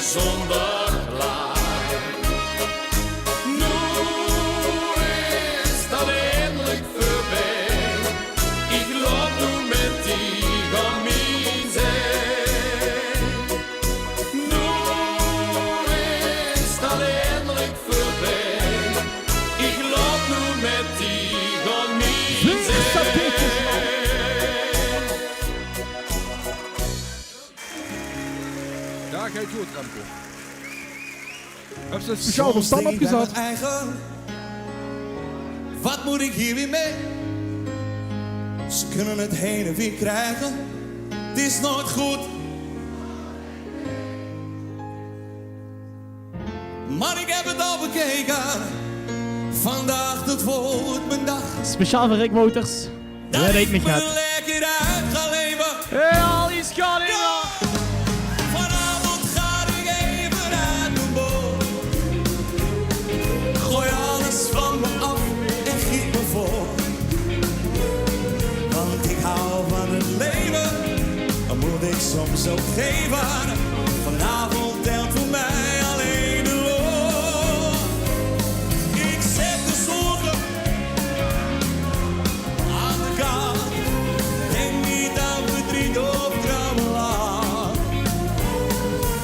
zonder laag. Nu is dat eindelijk voorbij. Ik loop nu met die aan mijn zij. Nu is dat eindelijk voorbij. Ik loop nu met die aan mijn zij. Ja, ga je goed, Remco. Heb ze een speciaal voor Stan opgezet? Wat moet ik hier weer mee? Ze kunnen het heen en weer krijgen. Het is nooit goed. Maar ik heb het al bekeken. Vandaag dat wordt mijn dag. Speciaal voor Rick Motors. Dat weet niet gaat. Lekker uit gaan leven. Hey, al is gaan in. Vanavond ga ik even uit mijn boot. Gooi alles van me af en giet me voor. Want ik hou van het leven, dan moet ik soms ook geven. Vanavond telt voor mij alleen de loon. Ik zet de zorgen aan de kant. Denk niet aan verdriet of krabbelaar.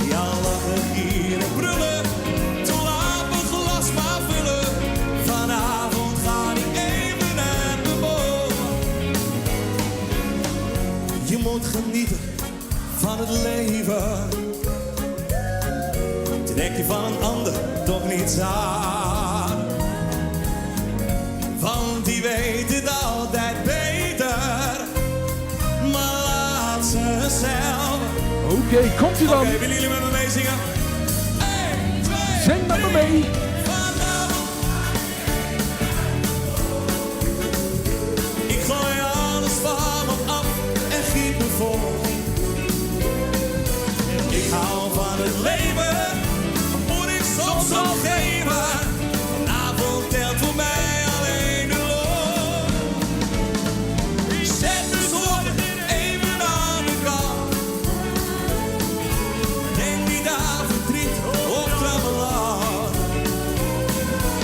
Ja, lachen, gieren, brullen, te laat mijn glas maar vullen. Vanavond ga ik even uit mijn boot. Je moet genieten van het leven. Trek je van een ander toch niets aan. Want die weet het altijd beter. Maar laat ze zelf. Oké, komt ie dan. Oké, willen jullie met me meezingen? 1, 2, Zing met me mee. Ik gooi alles van me af en giet me vol. Ik hou van het leven, moet ik soms nog geven. Vanavond telt voor mij alleen de loon. Zet de zorgen even aan de kant. Denk niet aan verdriet of krabbelaar.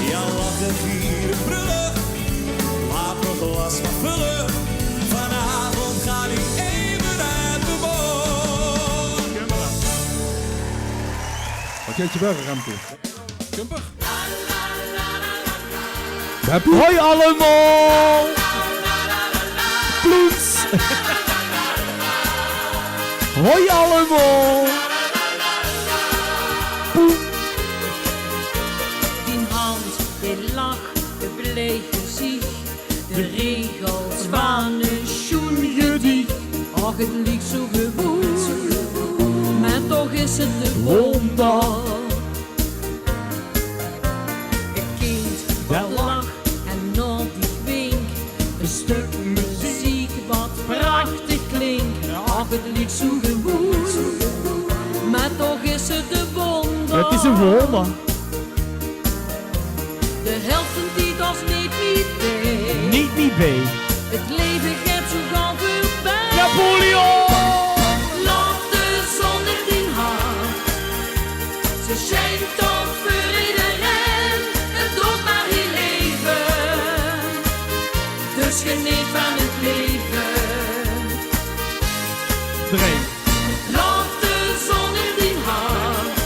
Ja, lachen, gieren, brullen. Laat mijn glas maar vullen. Vanavond ga ik even uit de boot. Wat geet je wel, Remco? Kumper? Hoi allemaal! Ploets! Hoi allemaal! Die hand, die lach, de bleke zicht, de regels van een schoengedicht. Och, het ligt zo gewoon, maar toch is het de wonder. Een kind dat lacht en nooit die wink, een stuk muziek wat prachtig klinkt. Och, het ligt zo gewoon, maar toch is het de wonder. Het is een wonder. De helft van die was niet bij. Niet bij. Het leven gaat zo gauw voorbij. Napoleon! Laat de zon in die hart. Ze schijnt toch voor iedereen. Het doet maar heel leven. Dus geniet van het leven. 3. Laat de zon in die hart.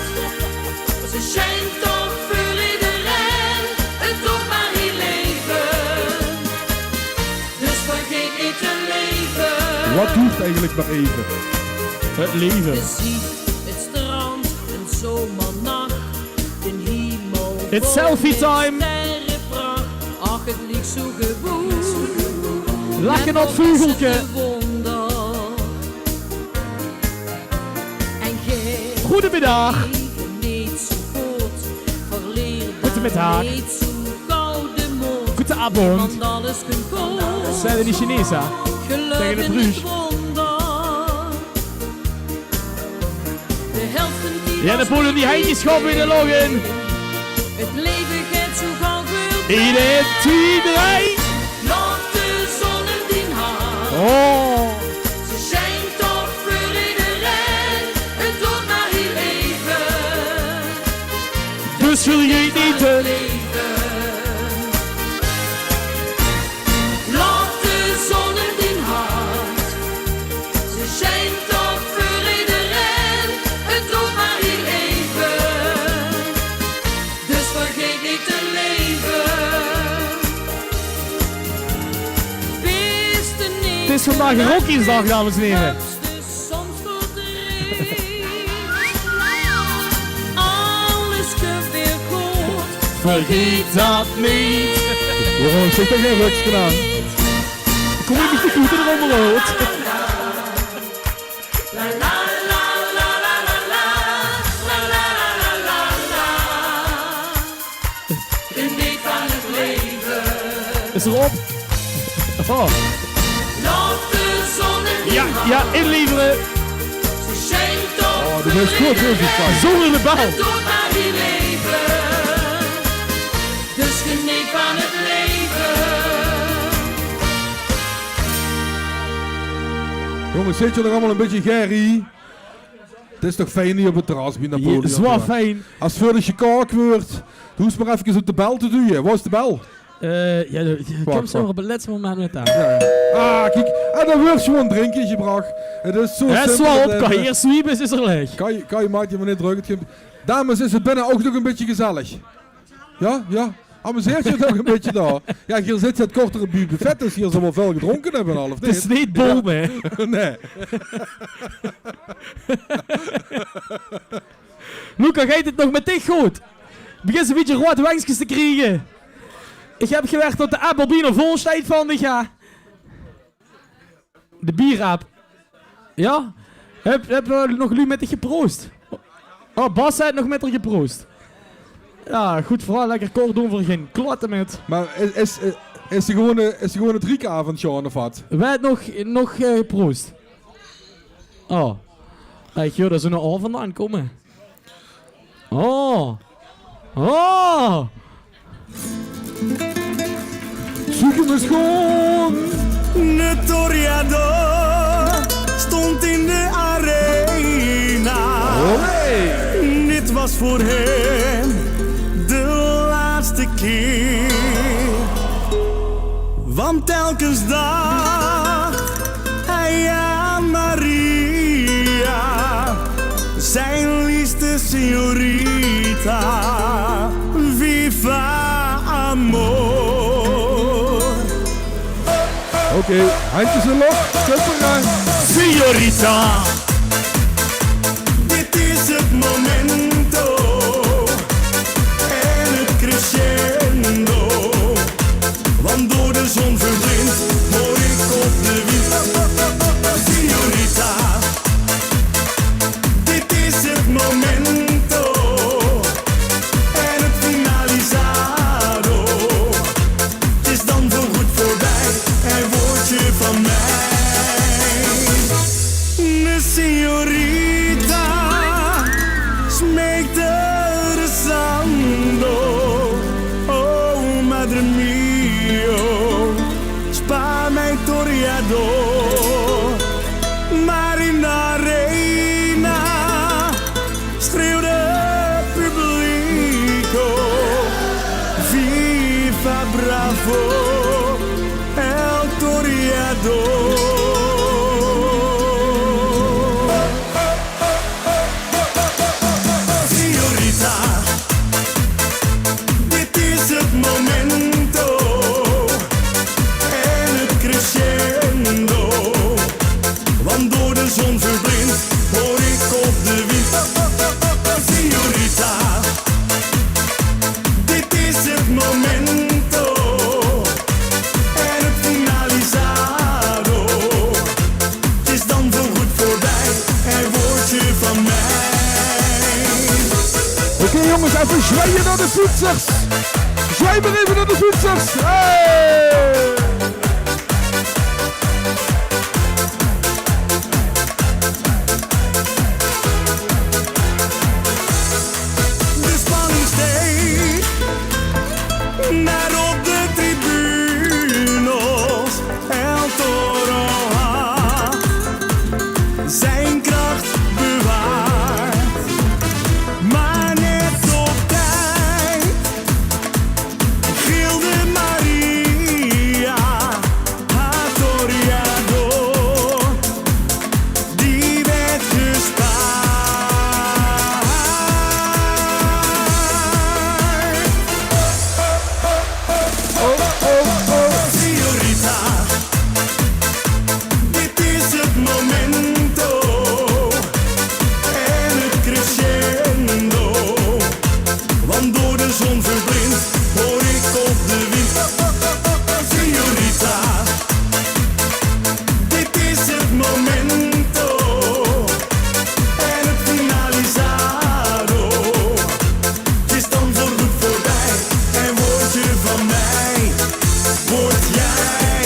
Ze schijnt toch voor iedereen. Het doet maar heel leven. Dus vergeet niet te leven. Wat hoeft eigenlijk maar even? Het leven. Je ziet het strand, een zomernacht, een hemel. It's selfie time. Sterrenpracht, ach het ligt zo gewoon. Lachen op vogeltje. Goedemiddag. Goedemiddag. Goedenavond. Zijn die Chinezen? Tegen het Bruges. Ja, de polen die heintjes gaan weer de login. Het leven gaat zo gauw voorbij. 1, 2, 3. Laat de zon in die hart. Oh. Ze schijnt toch voor iedereen. Het doet maar heel even. vergeet niet te Laat de zon in din hart. Ze schijnt toch voor iedereen. Het doet maar heel even. Dus vergeet niet te leven. Wees er niet. Het is vandaag een Rockiesdag, dames en heren. Soms verdriet. Alles komt weer goed. Vergeet dat niet. Jongen, zit er geen ruks gedaan. Kom je niet te goed in de onderhoud? Geniet van het leven. Is erop? Oh. Laat de zon in Ja, din hart. ja, inleveren. Ze schijnt toch Oh, dat is goed, heel veel. Zonder de bal. Het doet maar heel leven. Dus geniet van het leven. Jongens, zit je er allemaal een beetje Gerry? Het is toch fijn hier op het terras bij Napoleon? Ja, zwaar fijn. Als het voor de kaak wordt, doe eens maar even op de bel te doen. Waar is de bel? Ja, ik kom zo op het laatste moment met aan. Ah, kijk. En dan wordt gewoon drinken gebracht. Het is zo Het is simpel. wel op, kan hier sweepen, is er leeg. Kan je maakt je maar niet druk. Dames, is het binnen ook nog een beetje gezellig? Ja? Ja? Amuseert je het ook een beetje daar? Ja, hier zit het kortere buffet, dus hier zal wel veel gedronken hebben al, of niet? Het is niet bol, hè? Nee. Luca, gaat het nog met dich goed? Begin een beetje rode wangstjes te krijgen. Ik heb gewerkt op de Appelbiener Volstein van dit jaar. De bieraap. Ja? Heb nog nu met dich geproost? Oh, Bas heeft nog met haar geproost. Ja, goed vooral lekker kort doen voor geen klotten met. Maar is er gewoon een driekavond, Sean, of wat? Wij hebben nog geproost. Oh. Kijk, joh, dat is een al vandaan komen. Oh. Oh. Zoek hem eens gewoon. De Toreador stond in de arena. Dit was voor hem de laatste keer. Want telkens dacht hij aan Maria, zijn liefste signorita. Viva amor. Oké, handjes in lucht, kupperen. Signorita, dit is het momento en het crescendo. Want door de zon verblind hoor ik op de wind. Signorita, dit is het momento en het finalizado. Het is dan voorgoed voorbij, er wordt je van mij. De signorita smeekte de sando. Oh, madre mio, spaar mij Toreador. Maar in de arena schreeuwde het publico. Viva bravo, El Toreador. Signorita, dit is het momento en het crescendo. Want door de zon verblind hoor ik op de wind. Signorita, dit is het momento en het finalizado. Het is dan voorgoed voorbij, er wordt je van mij. Oké, jongens, even zwaaien naar de fietsers. Zwaai maar even naar de fietsers. Hey! De spanning steeg naar op de tribunes. El Toro had zijn kracht bewaard. Maar net op tijd word jij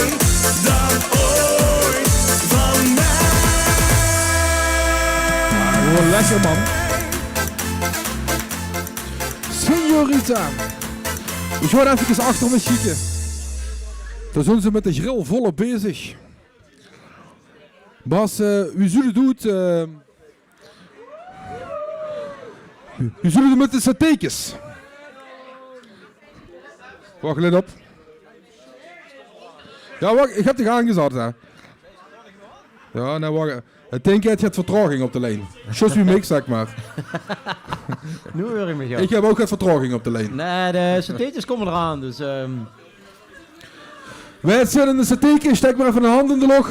dan ooit van mij? Gewoon lekker, man. Signorita. We gaan even achter me chicken. Daar zijn ze met de grill volop bezig. Bas, wie zullen doet? Wie zullen doen met de satékjes? Wacht, let op. Ja, wacht, ik heb de aangezet, hè. Ja, nou wacht. Ik denk dat je het vertraging op de lijn. Just wie mix, zeg maar. Nu hoor ik me, Ik heb ook het vertraging op de lijn. Nee, de satéetjes komen eraan, dus... Wij zitten in de satéken, steek maar even een hand in de log.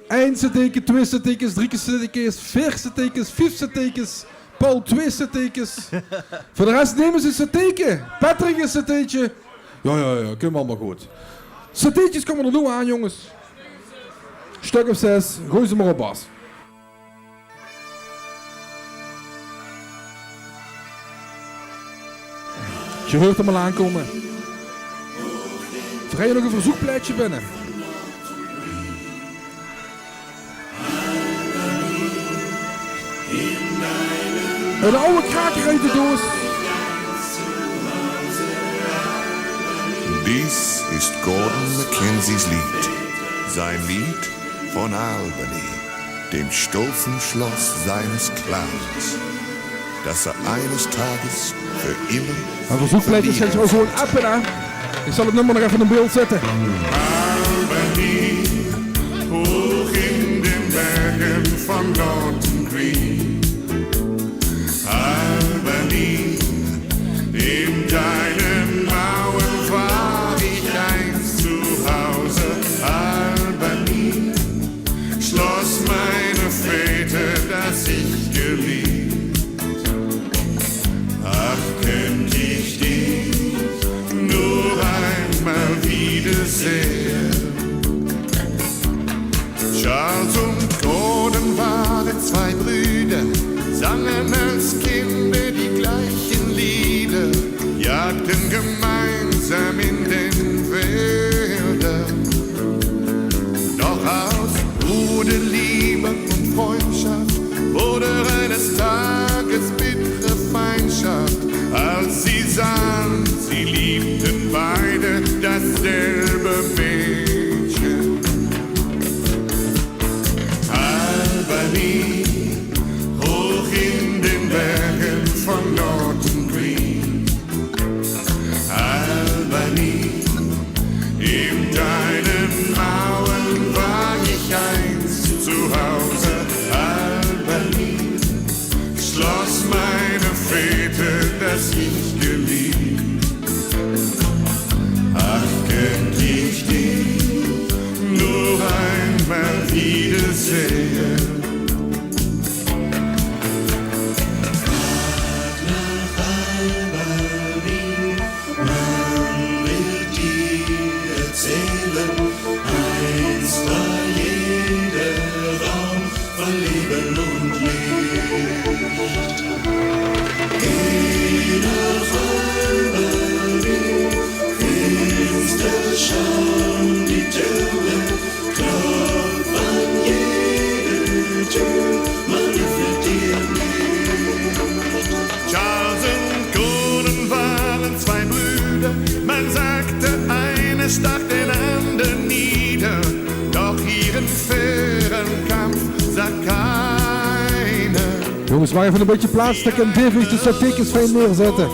1 satéken, 2 satékens, 3 satékens, 4 satékens, 5 satékens. Paul 2 satékens. Voor de rest nemen ze een satéken. Patrick een satéetje. Ja, kunnen we allemaal goed. Satéetjes komen er doen aan, jongens. Stuk of 6, gooi ze maar op, Bas. Je hoort hem al aankomen. Ga je nog een verzoekplaatje binnen? Een oude kraker uit de doos. Dies ist Gordon Mackenzies Lied, sein Lied von Albany, dem stolzen Schloss seines Clans, das eines Tages für immer... Een verzoekplaatje zijn ze wel gewoon appen, hè? Ik zal het nummer nog even in beeld zetten. Albany, hoch in den Bergen von Norton Green. Albany, in deinen Mauern war ich einst zu Hause. Albany, Schloss meiner Väter, das ich geliebt. Ach, könnt ich dich nur einmal wiedersehen. Charles und Gordon waren 2 Brüder, sangen als Kinder die gleichen Lieder, jagten gemeinsam in den Wäldern. Doch aus Bruderliebe und Freundschaft wurde eines Tages bittere Feindschaft, als sie sahen, sie liebten beide dasselbe Mädchen. Albany, hoch in den Bergen von Norton Green. Albany, in deinen Mauern war ich einst zu Hause. Albany, Schloss meiner Väter, das ich geliebt. Ach, könnt ich dich nur einmal wiedersehen. Einst war jeder Raum voll Leben und Licht. Geh nach Albany, finster schon die Türen, klopf an jede Tür, man öffnet dir nicht. Charles und Gordon waren 2 Brüder, man sagte, einer stach den anderen nieder, doch ihren fairen Kampf sah keiner. Jongens, maar even een beetje plaats, dat ik een David de satékens van je neerzetten.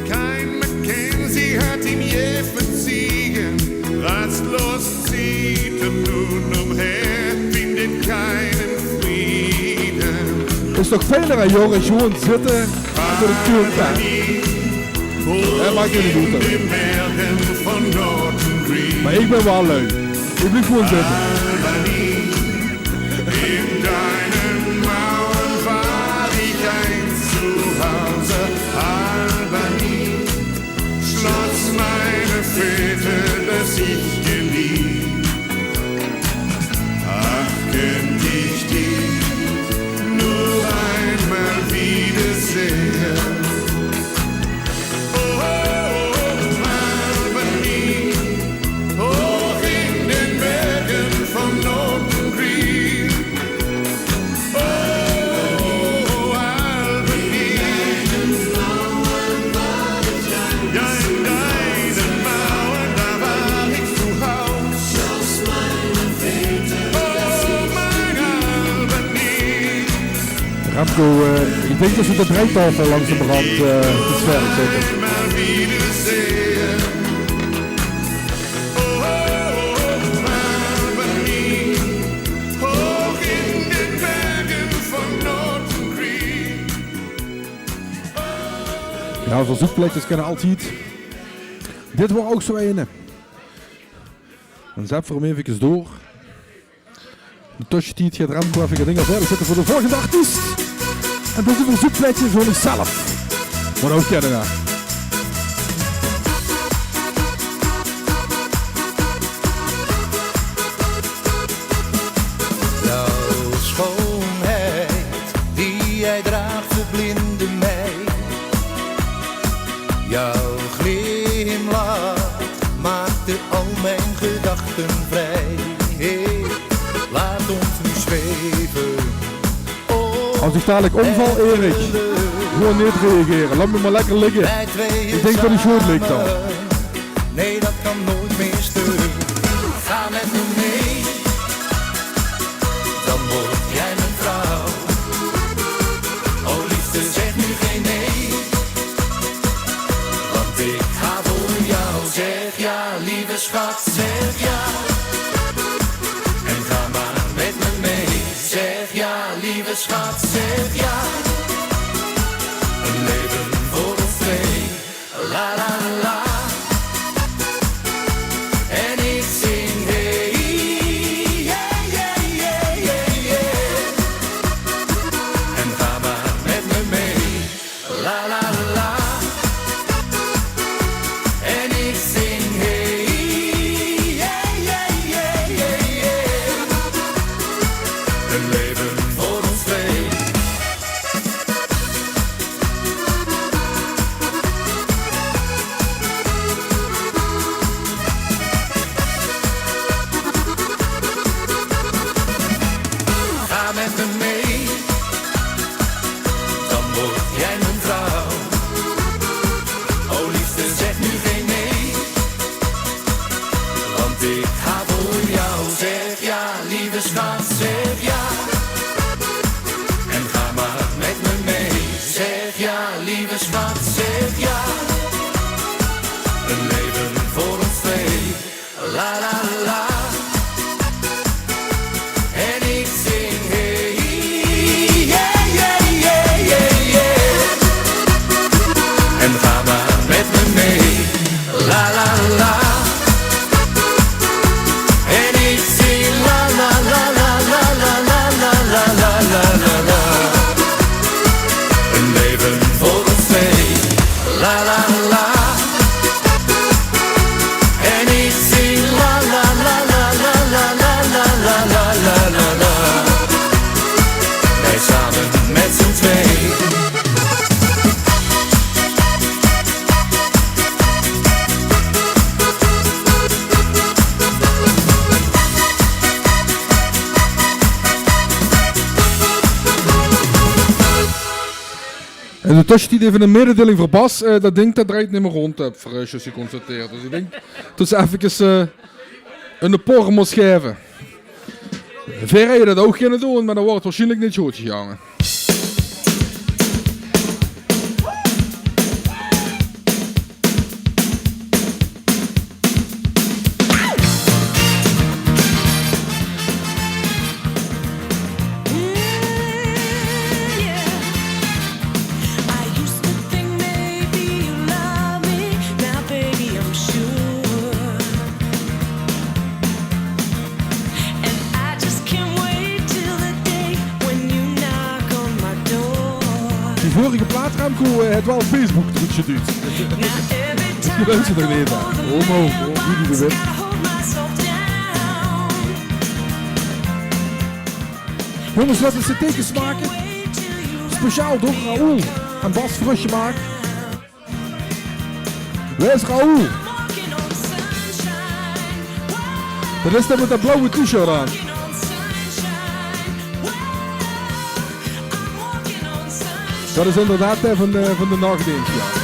Kein Mackenzie hat ihm je verziehen, rastlos zieht nun umher, findet keinen Frieden. Is toch fijner aan jongens, gewoon zitten voor de tuurpijn. Ja, maakt je niet goed uit. Maar ik ben wel leuk. Ik blijf gewoon zitten. In deinen Mauern war ich einst zu Hause. Albany, Schloss meiner Väter, das ich geliebt. Ach, könnt ich dich nur einmal wiedersehen. Oh, Albany, Remco, ik denk dat ze de breitafel langs de brand te zwerven zetten. Ja, verzoekplekjes kunnen altijd. Dit wordt ook zo een. Dan zet voor hem even door. De tussentijd gaat Remco even dingen verder zetten voor de volgende artiest. En dat is een verzoekplekje voor zichzelf. Maar ook kennen we. Jouw schoonheid die jij draagt verblindde mij. Jouw glimlach maakte al mijn gedachten vrij. Hey, laat ons nu zweven. Als ik dadelijk omval, Erik, gewoon niet reageren. Laat me maar lekker liggen. Ik denk dat ik goed ligt dan. Nee, dat kan nooit meer stuk. Ga met me mee, dan word jij mijn vrouw. Oh liefde, zeg nu geen nee, want ik ga voor jou. Zeg ja, lieve schat, zeg ja. En ga maar met me mee. Zeg ja, lieve schat, zeg ja. Een leven voor ons twee, la la la. En ik zing hey, yeah, yeah, yeah, yeah, yeah. En ga maar met me mee, la la la. En ik zing hey, yeah, yeah, yeah, yeah, yeah. Een leven voor ons twee. Ga met me mee, dan word jij mijn vrouw. Oh liefste, zeg nu geen nee, want ik ga voor jou. Zeg ja, lieve schat, zeg ja. En ga maar met me mee. Zeg ja, lieve schat, zeg ja. Een leven voor ons twee, la la la. En ik zing hey, yeah, yeah, yeah, yeah, yeah. En ga maar met me mee, la la la. En ik zing la la la la la la la la la la la la la. Een leven voor ons twee, la la la. En ik zing la la la la la la la la la la la la la. Wij samen met z'n twee. En de tussentijd even een mededeling voor Bas. Dat ding dat draait niet meer rond, heb Verhuisjes geconstateerd. Dus ik denk dat ze even een de porren moet schrijven. Verre je dat ook kunnen doen, maar dan wordt het waarschijnlijk niet goed gegaan. Die vorige plaat, Remco, het wel Facebook-trucje doet. Je luistert er niet aan. Homo, wie die wit. Jongens, laten ze tekens maken. Speciaal door Raoul en Bas Frusje maken. Waar is Raoul? Dat is dan met dat blauwe t-shirt aan. Dat is inderdaad van de nachtdienst, ja.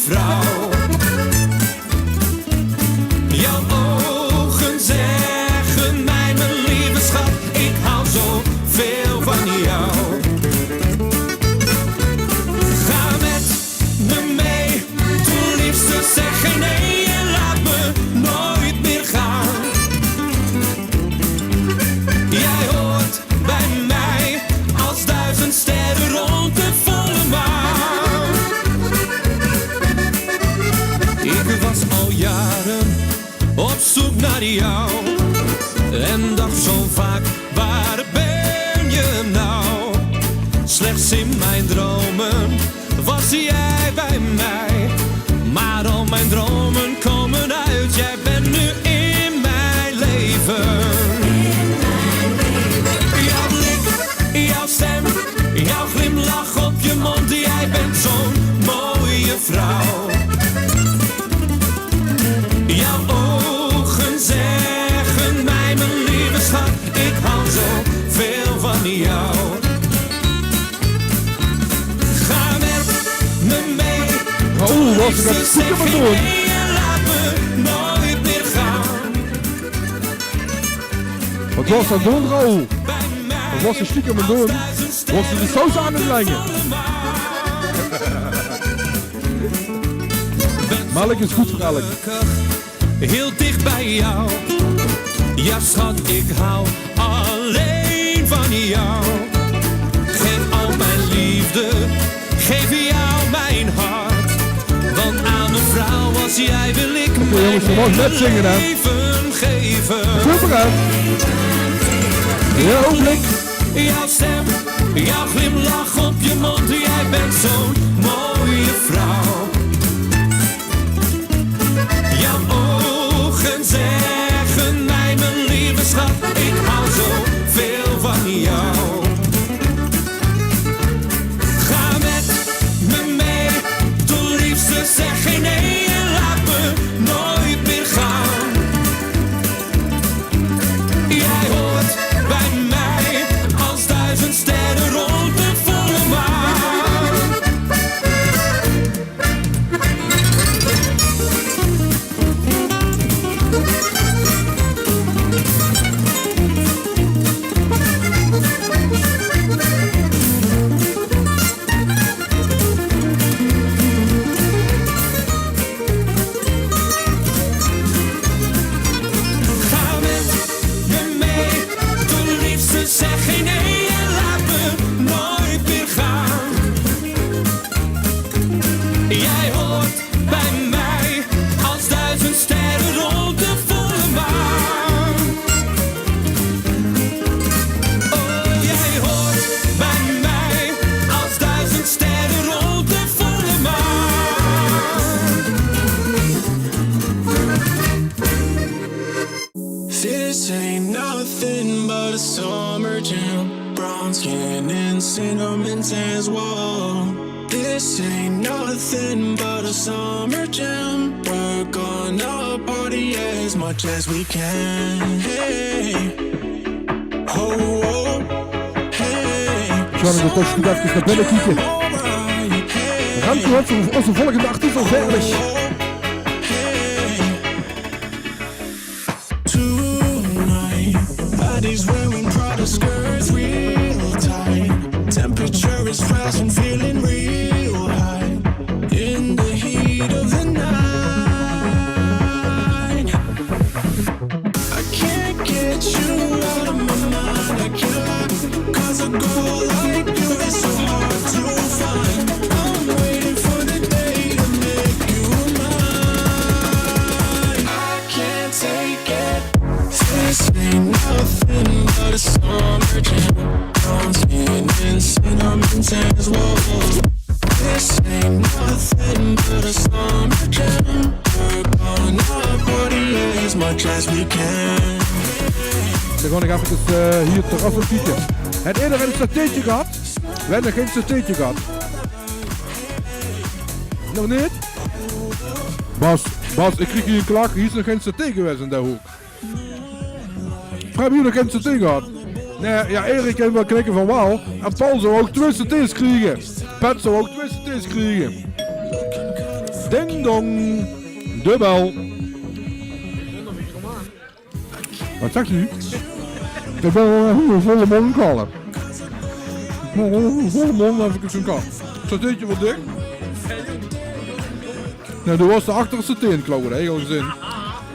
vrouw. Jouw ogen zeggen mij, mijn lieve schat, ik hou zo veel van jou. Ga met me mee, doe liefste, zeg geen nee en laat me nooit meer gaan. Jij hoort bij mij als 1000 sterren rond de volle maan. Ik was al jaren op zoek naar jou en dacht zo vaak, waar ben je nou? Slechts in mijn dromen was jij bij mij, maar al mijn dromen komen uit. Jij bent nu in mijn leven. Jouw blik, jouw stem, jouw glimlach op je mond, jij bent zo'n mooie vrouw. Jouw ogen zeggen mij, mijn lieve schat, ik hou zo veel van jou. Ga met me mee. Oh, was ik dat stiekem aan doen? Laat me nooit meer gaan. Wat was dat doen, Raoul? Wat was er stiekem aan doen? Was er de saus aan het leggen? Melk is goed voor elk. Heel dicht bij jou. Ja schat, ik hou alleen van jou. Geef al mijn liefde, geef jou mijn hart. Want aan een vrouw als jij wil ik jongens, je mag net zingen, hè? leven geven. Super, hè? Ja, ogenblik. Jouw stem, jouw glimlach op je mond, jij bent zo'n mooie vrouw. Jouw ogen zeggen mij, mijn lieve schat, ik hou zo veel van jou. Ga met me mee, doe liefste, zeg geen nee en laat me nooit meer gaan. Jij hoort bij mij als 1000 sterren rond de volle maan. Ga met me mee, doe liefste, zeg geen nee en laat me nooit meer gaan. Jij hoort bij mij als 1000 sterren rond de volle maan. Oh, jij hoort bij mij als 1000 sterren rond de volle maan. This ain't nothing but a summer jam. Brown skin and cinnamon tans, whoa. This ain't nothing but a summer jam. We're gonna party as much as we can. Hey, ho, oh, hey. Zullen we toch goed even naar binnen kijken? Remco heeft onze volgende artiest al verder. Bodies wearing Prada skirts real tight. Temperature is rising, feeling real high. In the heat of the night, I can't get you out of my mind. I can't lie, 'cause a girl like you is so hard to find. I'm waiting for the day to make you mine. I can't take it. This ain't nothing but a summer jam. Brown skin and cinnamon tans, whoa. This ain't nothing but a summer jam. We're gonna party as much as we can. Dan ga ik even hier terug op kijken. Het eerder een satéetje gehad. We hebben geen satéetje gehad. Nog niet? Bas, ik kreeg hier een klacht. Hier is nog geen saté geweest in de hoek. We hebben hier nog geen saté gehad. Nee, ja, Erik heeft wel kijken van wauw. En Paul zou ook 2 satés krijgen. Pet zou ook 2 satés krijgen. Ding dong. De bel. Wat zegt u? Ik ben een volle mond kallen. Volle mond even zo'n kal. Zat dit je wat dik? Nou, die was de achterste teenklauwen, hè, heel gezin.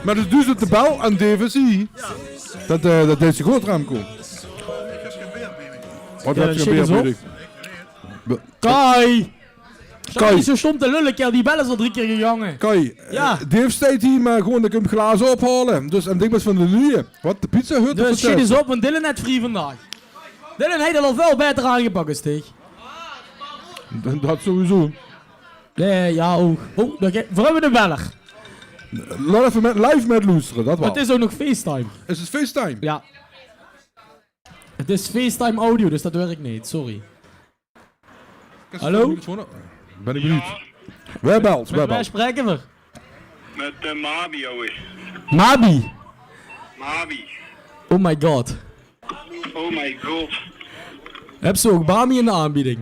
Maar dus doet het de bel en DVC. Dat deed ze goed, Remco. Wat heb je gebeurd, weet ik? Kai! Kai! Niet zo stom te lullen, kerel. Die bel is al 3 keer gegangen. Kai, ja. Dave staat hier, maar gewoon dat ik hem glazen ophalen. Dus en ding was van de nieuwe. Wat, de pizza hut? Dus shit is op, want Dylan net vrij vandaag. Dylan heeft al veel beter aangepakt, is het. Dat sowieso. Nee, ja, ook. Oh, voor hebben we de beller. Laat even live met luisteren, dat wel. Het is ook nog FaceTime. Is het FaceTime? Ja. Het is FaceTime audio, dus dat werkt niet, sorry. Hallo? Ben ik benieuwd. Wij belt, Met mij spreken we. Met Mabi, jongens. Mabi? Mabi. Oh my god. Oh my god. Heb ze ook Bami in de aanbieding?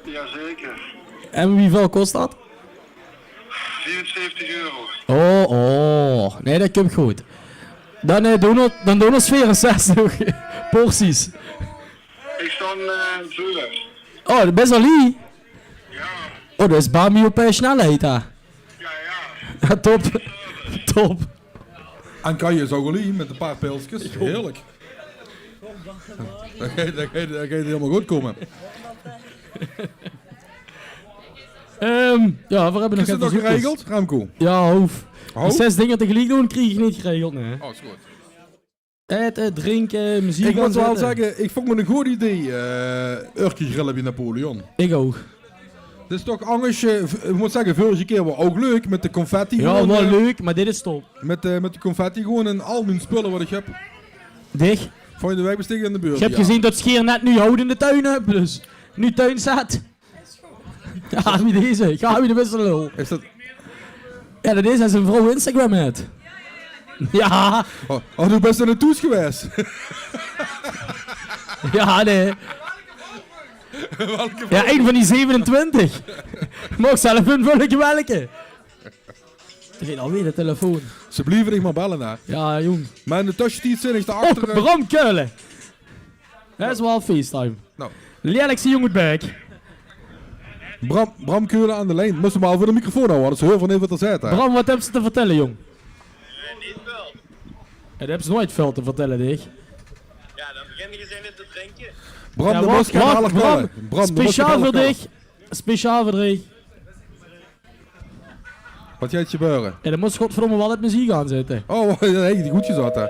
Jazeker. En wieveel kost dat? 74 euro. Oh. Nee, dat komt goed. Dan doen we 64 porties. Ik sta voor. Oh, dat is best wel lief. Ja. Oh, dat is Bami op snelheid, hè? Ja. Top. Top. En kan je zo gewoon met een paar pilsjes. Heerlijk. Dan ga je helemaal goed komen. Ja, we hebben nog is het nog geregeld, Remco? Ja, hoef. 6 dingen tegelijk doen, krijg ik niet geregeld, nee. Oh, is goed. Eten, drinken, muziek. Ik moet wel zeggen, ik vond me een goed idee, Urkie grillen bij Napoleon. Ik ook. Het is toch anders, ik moet zeggen, vorige keer was ook leuk met de confetti. Ja, gewoon, wel leuk, maar dit is top. Met de confetti gewoon en al mijn spullen wat ik heb. Dicht. Vond je de wegbestek in de buurt? Je hebt gezien dat Scheer net nu hout in de tuin hebt, dus nu tuin zat. Ja, wie deze? Ga wie de wisselul. Is dat... Ja, dat is als een vrouw Instagram heeft. Ja. Oh, du bent er naartoe geweest. Ja, nee. Ja, een van die 27. Mag zelf invullen welke. Er gaat alweer de telefoon. Ze blijven niet maar bellen, hè? Ja, jong. Maar in de tussentijd zit ik daarachter... Oh, Bram Keulen. Dat is wel FaceTime. Nou. Lelijkste jongen bij. Bram Keulen aan de lijn. Moest hem al voor de microfoon houden, dat ze heel van even wat er zit, hè? Bram, wat hebben ze te vertellen, jong? Niet veel. Ja, dat hebben ze nooit veel te vertellen, Dick. Ja, dan beginnen je zin in te drinken. Bram, ja, de moest gaan bellen. Bram, speciaal voor dich. Speciaal voor dich. Wat gaat gebeuren? Ja, dan moest godverdomme wel het muziek aanzetten. Oh, dat heeft die goed gezet, hè?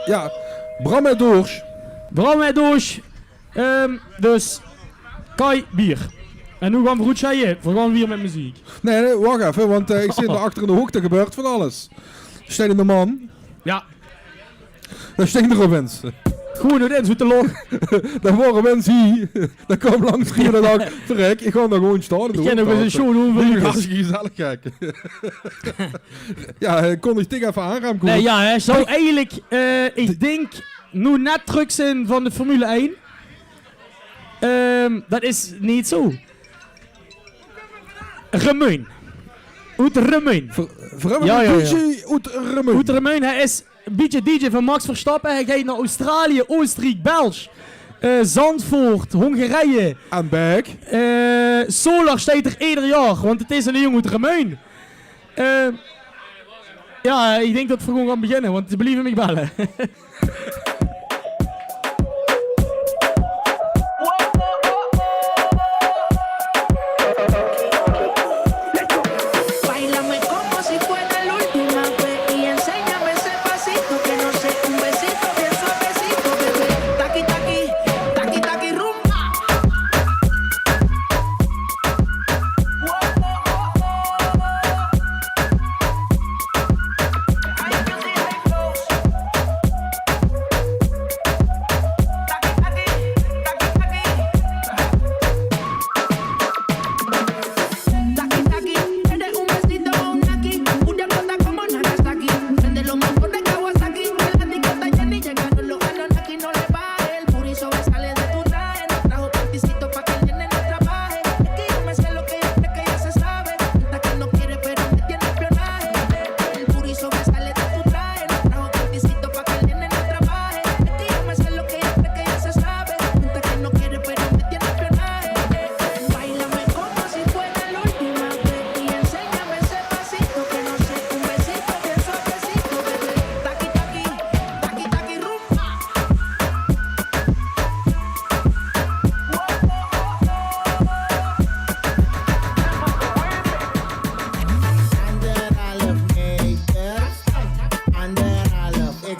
Ja. Bram met Doors. Bram met Doors. Dus, Kai, bier. En nu gaan we goed zeggen, we gaan weer met muziek. Nee, wacht even, want ik zit daarachter in de hoek, er gebeurt van alles. Steen in de man. Ja. Daar stinkt er opeens. Gewoon erin, zo te log. Dan worden mensen hier. Dan komen langs hier en dan verrek, ik ga daar gewoon staan. Ik ken nog eens een show doen voor je. Hartstikke gezellig kijken. Ja, kon ik tegen even aanruimen. Nee, ja, hij zou eigenlijk, ik denk, nu net terug zijn van de Formule 1. Dat is niet zo. Remeun. Uit Remeun. Ja. Uit Remeun, hij is een beetje DJ van Max Verstappen. Hij gaat naar Australië, Oostenrijk, België, Zandvoort, Hongarije. En Berg. Solar staat er ieder jaar, want het is een jongen uit Remeun. Ja, ik denk dat we gewoon gaan beginnen, want ze blijven me bellen.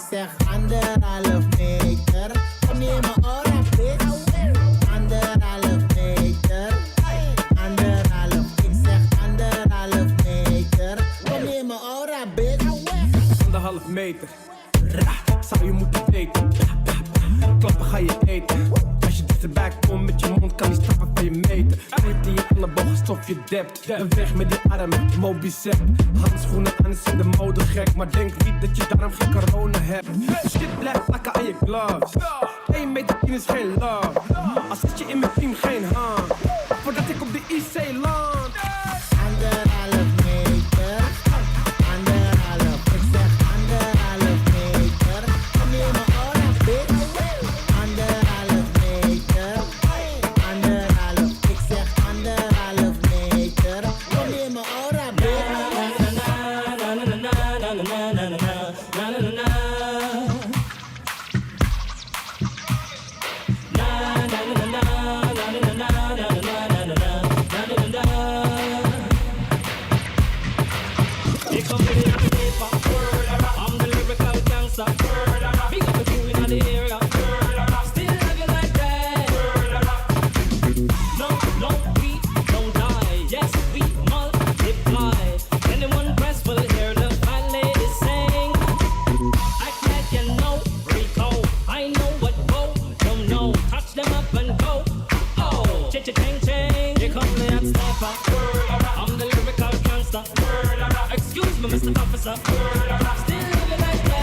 zeg 1,5 meter. Kom je me oren, bitch? 1,5 meter. 1,5, ik zeg 1,5 meter. Kom je me oren, bitch? 1,5 meter. Zou je moeten weten. Klappen ga je eten. Als je dichterbij komt met je mond kan die stappen van je meten. Knipt in je elleboog alsof je dept. En weg met die armen, Mobicep. Handschoenen aan is in de mode gek. Maar denk niet dat je daarom geen corona hebt. Shit blijft plakken aan je gloves. 1 meter 10 is geen love. Als zit je in mijn team geen hand. Voordat ik op de IC land. 1,5 meter. 1,5, ik zeg 1,5 meter. Kom je me oren, bitch? 1,5 meter. 1,5, ik zeg 1,5 meter. Kom je me oren, bitch? I'm the lyrical gangster. Big up the crew in the area. Still love you like that. No, we don't die. Yes, we multiply. Anyone press will hear the fine ladies sing. Act like you know Rico. I know what go, don't know. Touch them up and go. Oh, ching. Here come the hot stepper. I'm the lyrical gangster. Excuse me, Mr. Officer. Still love you like that.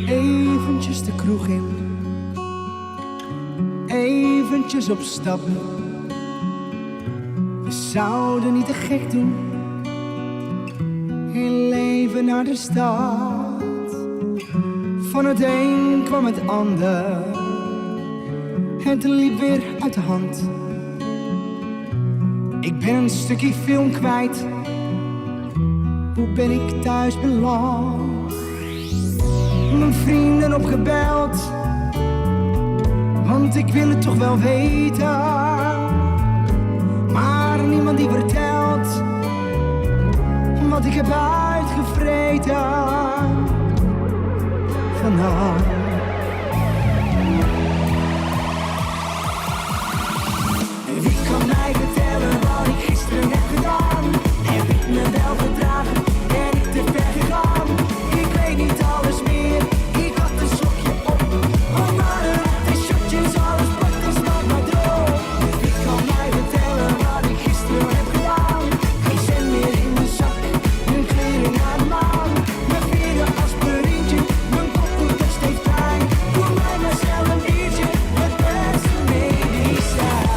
Eventjes de kroeg in, eventjes op stap. We zouden niet te gek doen, heel even naar de stad. Van het een kwam het ander, het liep weer uit de hand. Ik ben een stukje film kwijt, hoe ben ik thuis beland? Mijn vrienden opgebeld, want ik wil het toch wel weten. Maar niemand die vertelt wat ik heb uitgevreten vannacht. En wie kan mij vertellen wat ik gisteren heb gedaan? Heb ik me wel gedragen? Ben ik te ver gegaan? Ik weet niet alles meer, ik had een slokje op. Oh, maar de shotjes, alles pakt en staat maar droog. Wie kan mij vertellen wat ik gisteren heb gedaan? Geen cent meer in de zak, mijn kleren naar de maan. Mijn vierde aspirintje, mijn kop doet nog steeds pijn. Voor mij maar snel een biertje, het beste medicijn.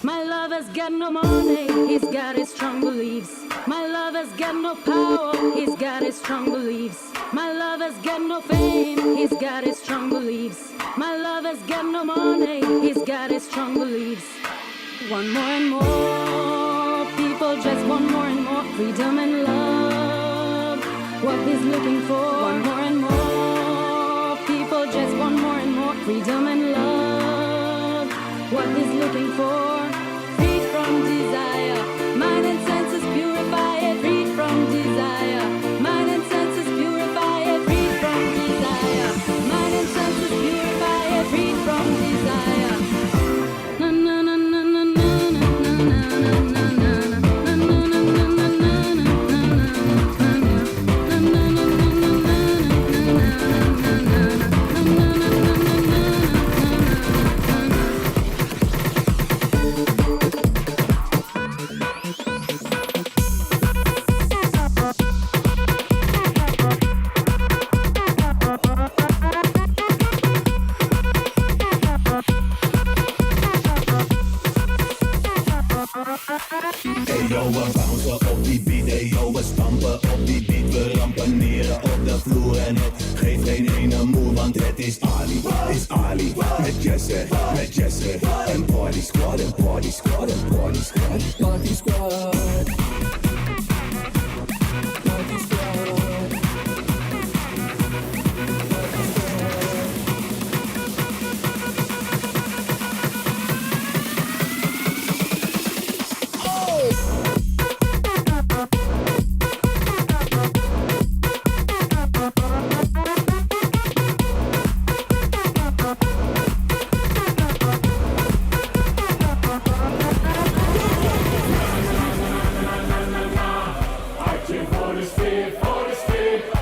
My lover's got no money, he's got his strong beliefs. My lover's got no power, he's got his strong beliefs. My lover's got no fame, he's got his strong beliefs. My lover's got no money, he's got his strong beliefs. One more and more people just want more and more freedom and love. What he's looking for. One more and more people just want more and more freedom and love. What he's looking for. Freed from desire, mind and senses purify it. Freed from desire, mind and senses purify it. Freed from desire, mind and senses purify it. Freed from desire. Na na na na na na na na na na. Hey yo, we bouncen op die beat, hey yo, we stampen op die beat. We rampaneren op de vloer en het geeft geen ene moe, want het is Ali, met Jesse, en Party Squad, en Party Squad, en Party Squad, Party Squad.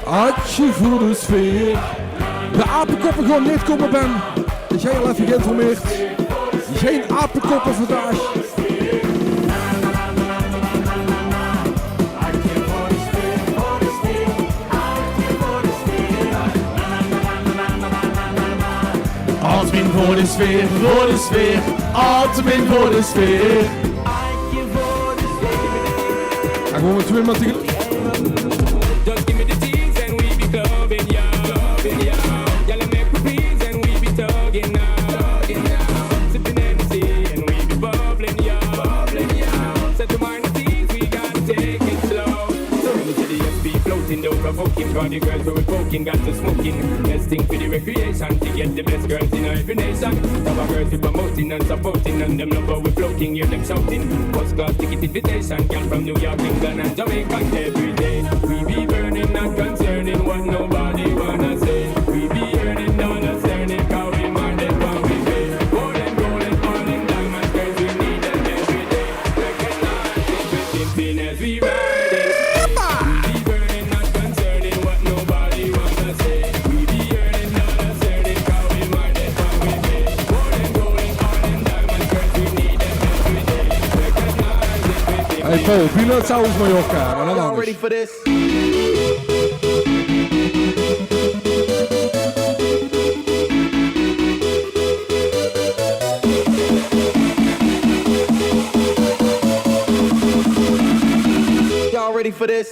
Hartje voor de sfeer. De apenkoppen gewoon niet komen, Ben. Is jij al even geïnformeerd? Geen apenkoppen vandaag. Altmin voor de sfeer, Altmin voor de sfeer. En gewoon met twee man tegen. Cause the girls we were poking, got to smoking. Best thing for the recreation, to get the best girls in every nation. Our girls we promoting and supporting, and them love how we floating, hear them shouting. First class ticket invitation, girl from New York, England and Jamaica every day. We be burning, not concerning what nobody wanna say. We be earning, not concerning, cause we minded what we pay. Golden, falling diamonds, girls we need them every day. Recognize it, everything as we ride it. Hey Paul, peanut saus Mallorca, maar dan anders. Ready for this? Y'all ready for this?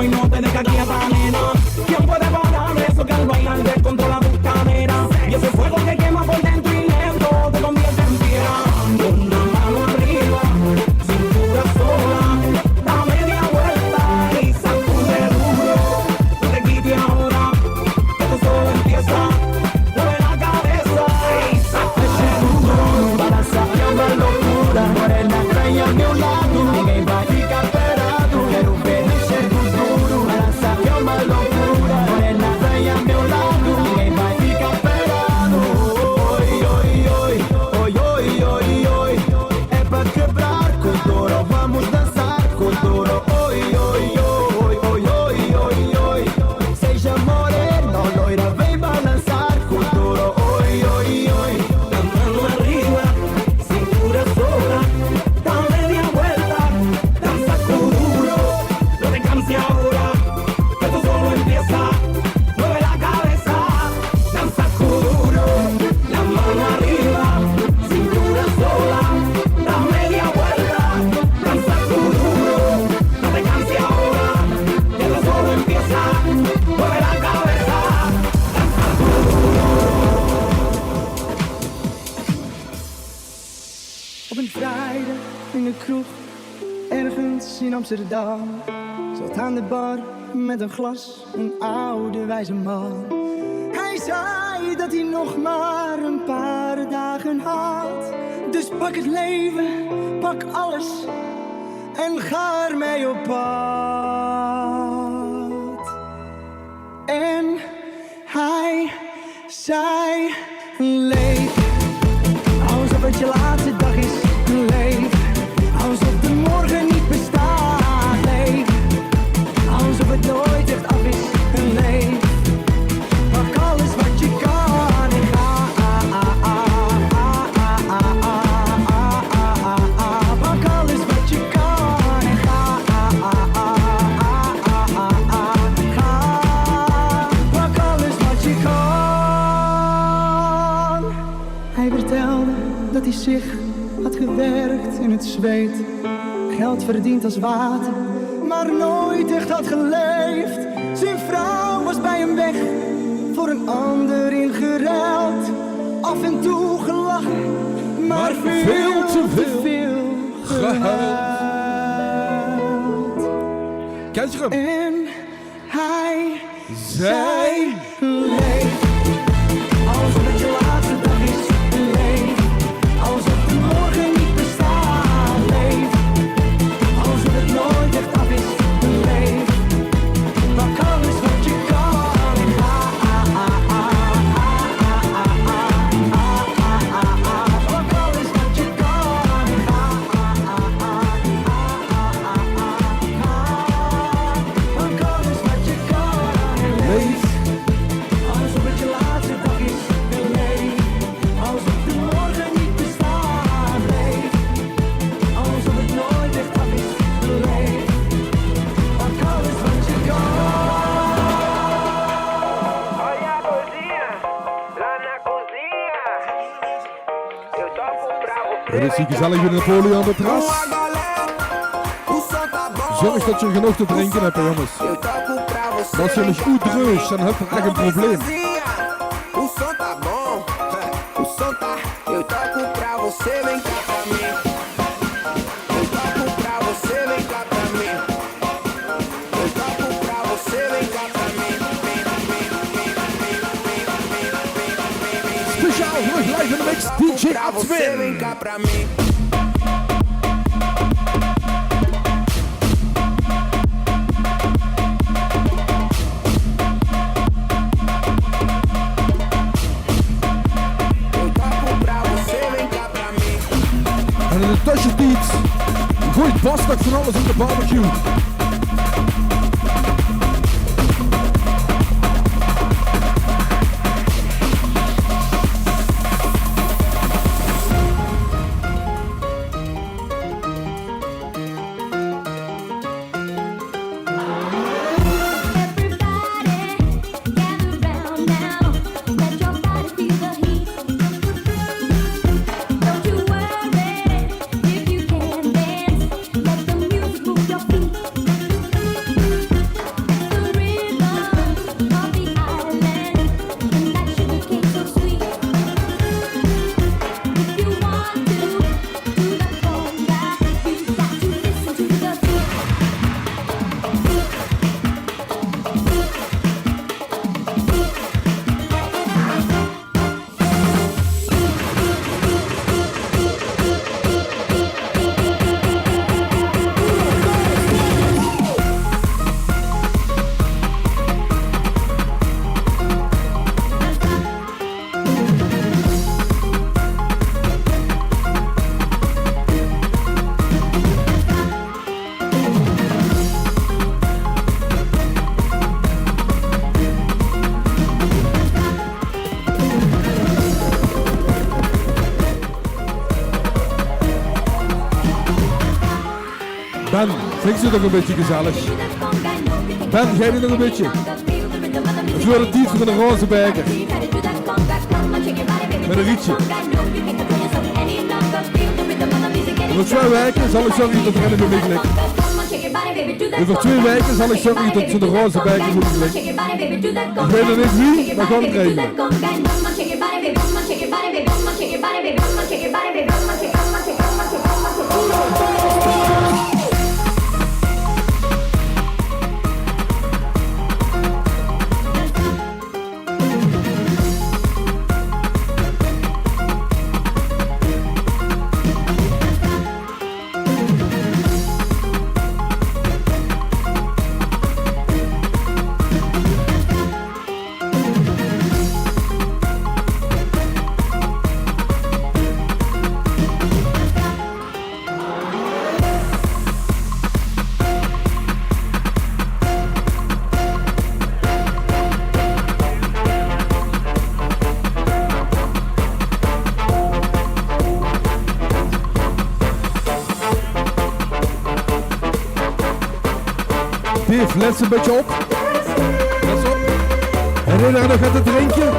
y no te deja quieta, nena. ¿Quién puede parar eso que al bailar descontrola tu cadera? Y ese fuego que quema por dentro y lento te convierte en piedra. Con una mano arriba, cintura sola, da media vuelta y sacude duro. No te quites ahora, que esto solo empieza. Mueve la cabeza y sacude duro. Balança que é uma loucura, morena estranha ao meu lado. Ninguém vai ficar parado, quero ver mexer com duro. Balança que é uma loucura, morena estranha ao meu lado. Ninguém vai ficar parado. Oi, oi, oi, oi, oi, oi, oi. É pra quebrar com duro, vamos dançar com duro. Oi, oi, oi, oi, oi, oi, oi. Seja morena ou loira, vem balançar com duro. Oi, oi, oi. A mão arriba, cintura sola, da media vuelta, danza con duro. No te canses ahora, que esto solo empieza. Mueve la cabeza, danza con duro. La mano arriba, cintura sola, da media vuelta, danza con duro. No te canses ahora, que esto solo empieza. Mueve la cabeza, danza con duro. Op een vrijdag in de kroeg, ergens in Amsterdam, zat aan de bar met een glas een oude wijze man. Hij zei dat hij nog maar een paar dagen had. Dus pak het leven, pak alles en ga ermee op pad. En hij zei: leef alsof het je laatste dag is. Leef alsof de morgen niet bestaat. Leef alsof het nooit echt af is. Leef, pak alles wat je kan en ga. Pak alles wat je kan en ga. Pak alles wat je kan. Hij vertelde dat hij zich had gewerkt in het zweet, geld verdiend als water, maar nooit echt had geleefd. Zijn vrouw was bij hem weg, voor een ander ingeruild. Af en toe gelachen, maar veel te veel gehuild. Kent je hem? En hij zei: leef alsof het je laatste dag is. Leef alsof de morgen niet bestaat. Leef alsof het nooit echt af is. Leef, pak alles wat je kan en ga. Pak alles wat je kan en ga. Pak alles wat je kan en leef alsof het je laatste dag is. Leef alsof de morgen niet bestaat. Leef alsof het nooit echt af is. Leef, pak alles wat je kan. Dit is hier gezellig in Napoleon op het terras. Zorg dat je genoeg te drinken hebt, jongens. Als je niet goed dreust, dan heb je echt een probleem. O som tá bom, o som tá. Eu toco pra você, vem cá pra mim. Eu toco pra você, vem cá pra mim. Eu toco pra você, vem cá pra mim. Speciaal terug live in de mix, DJ Admin. Vem cá pra mim. En in de tussentijd gooit Bas nog van alles in de barbecue. Don't you worry if you can dance. Let the music move your feet. Vind je toch een beetje gezellig? Ben jij nu nog een beetje? Het wordt een tiet van een roze beker. Met een rietje. Over 2 weken zal ik zorgen dat er een bij mij ligt. Over 2 weken zal ik zorgen dat ze de roze beker voor me ligt. Ik weet nog niet wie, maar gewoon regelen. Dave, let een beetje op. Let op. Herinner je nog aan het drinken?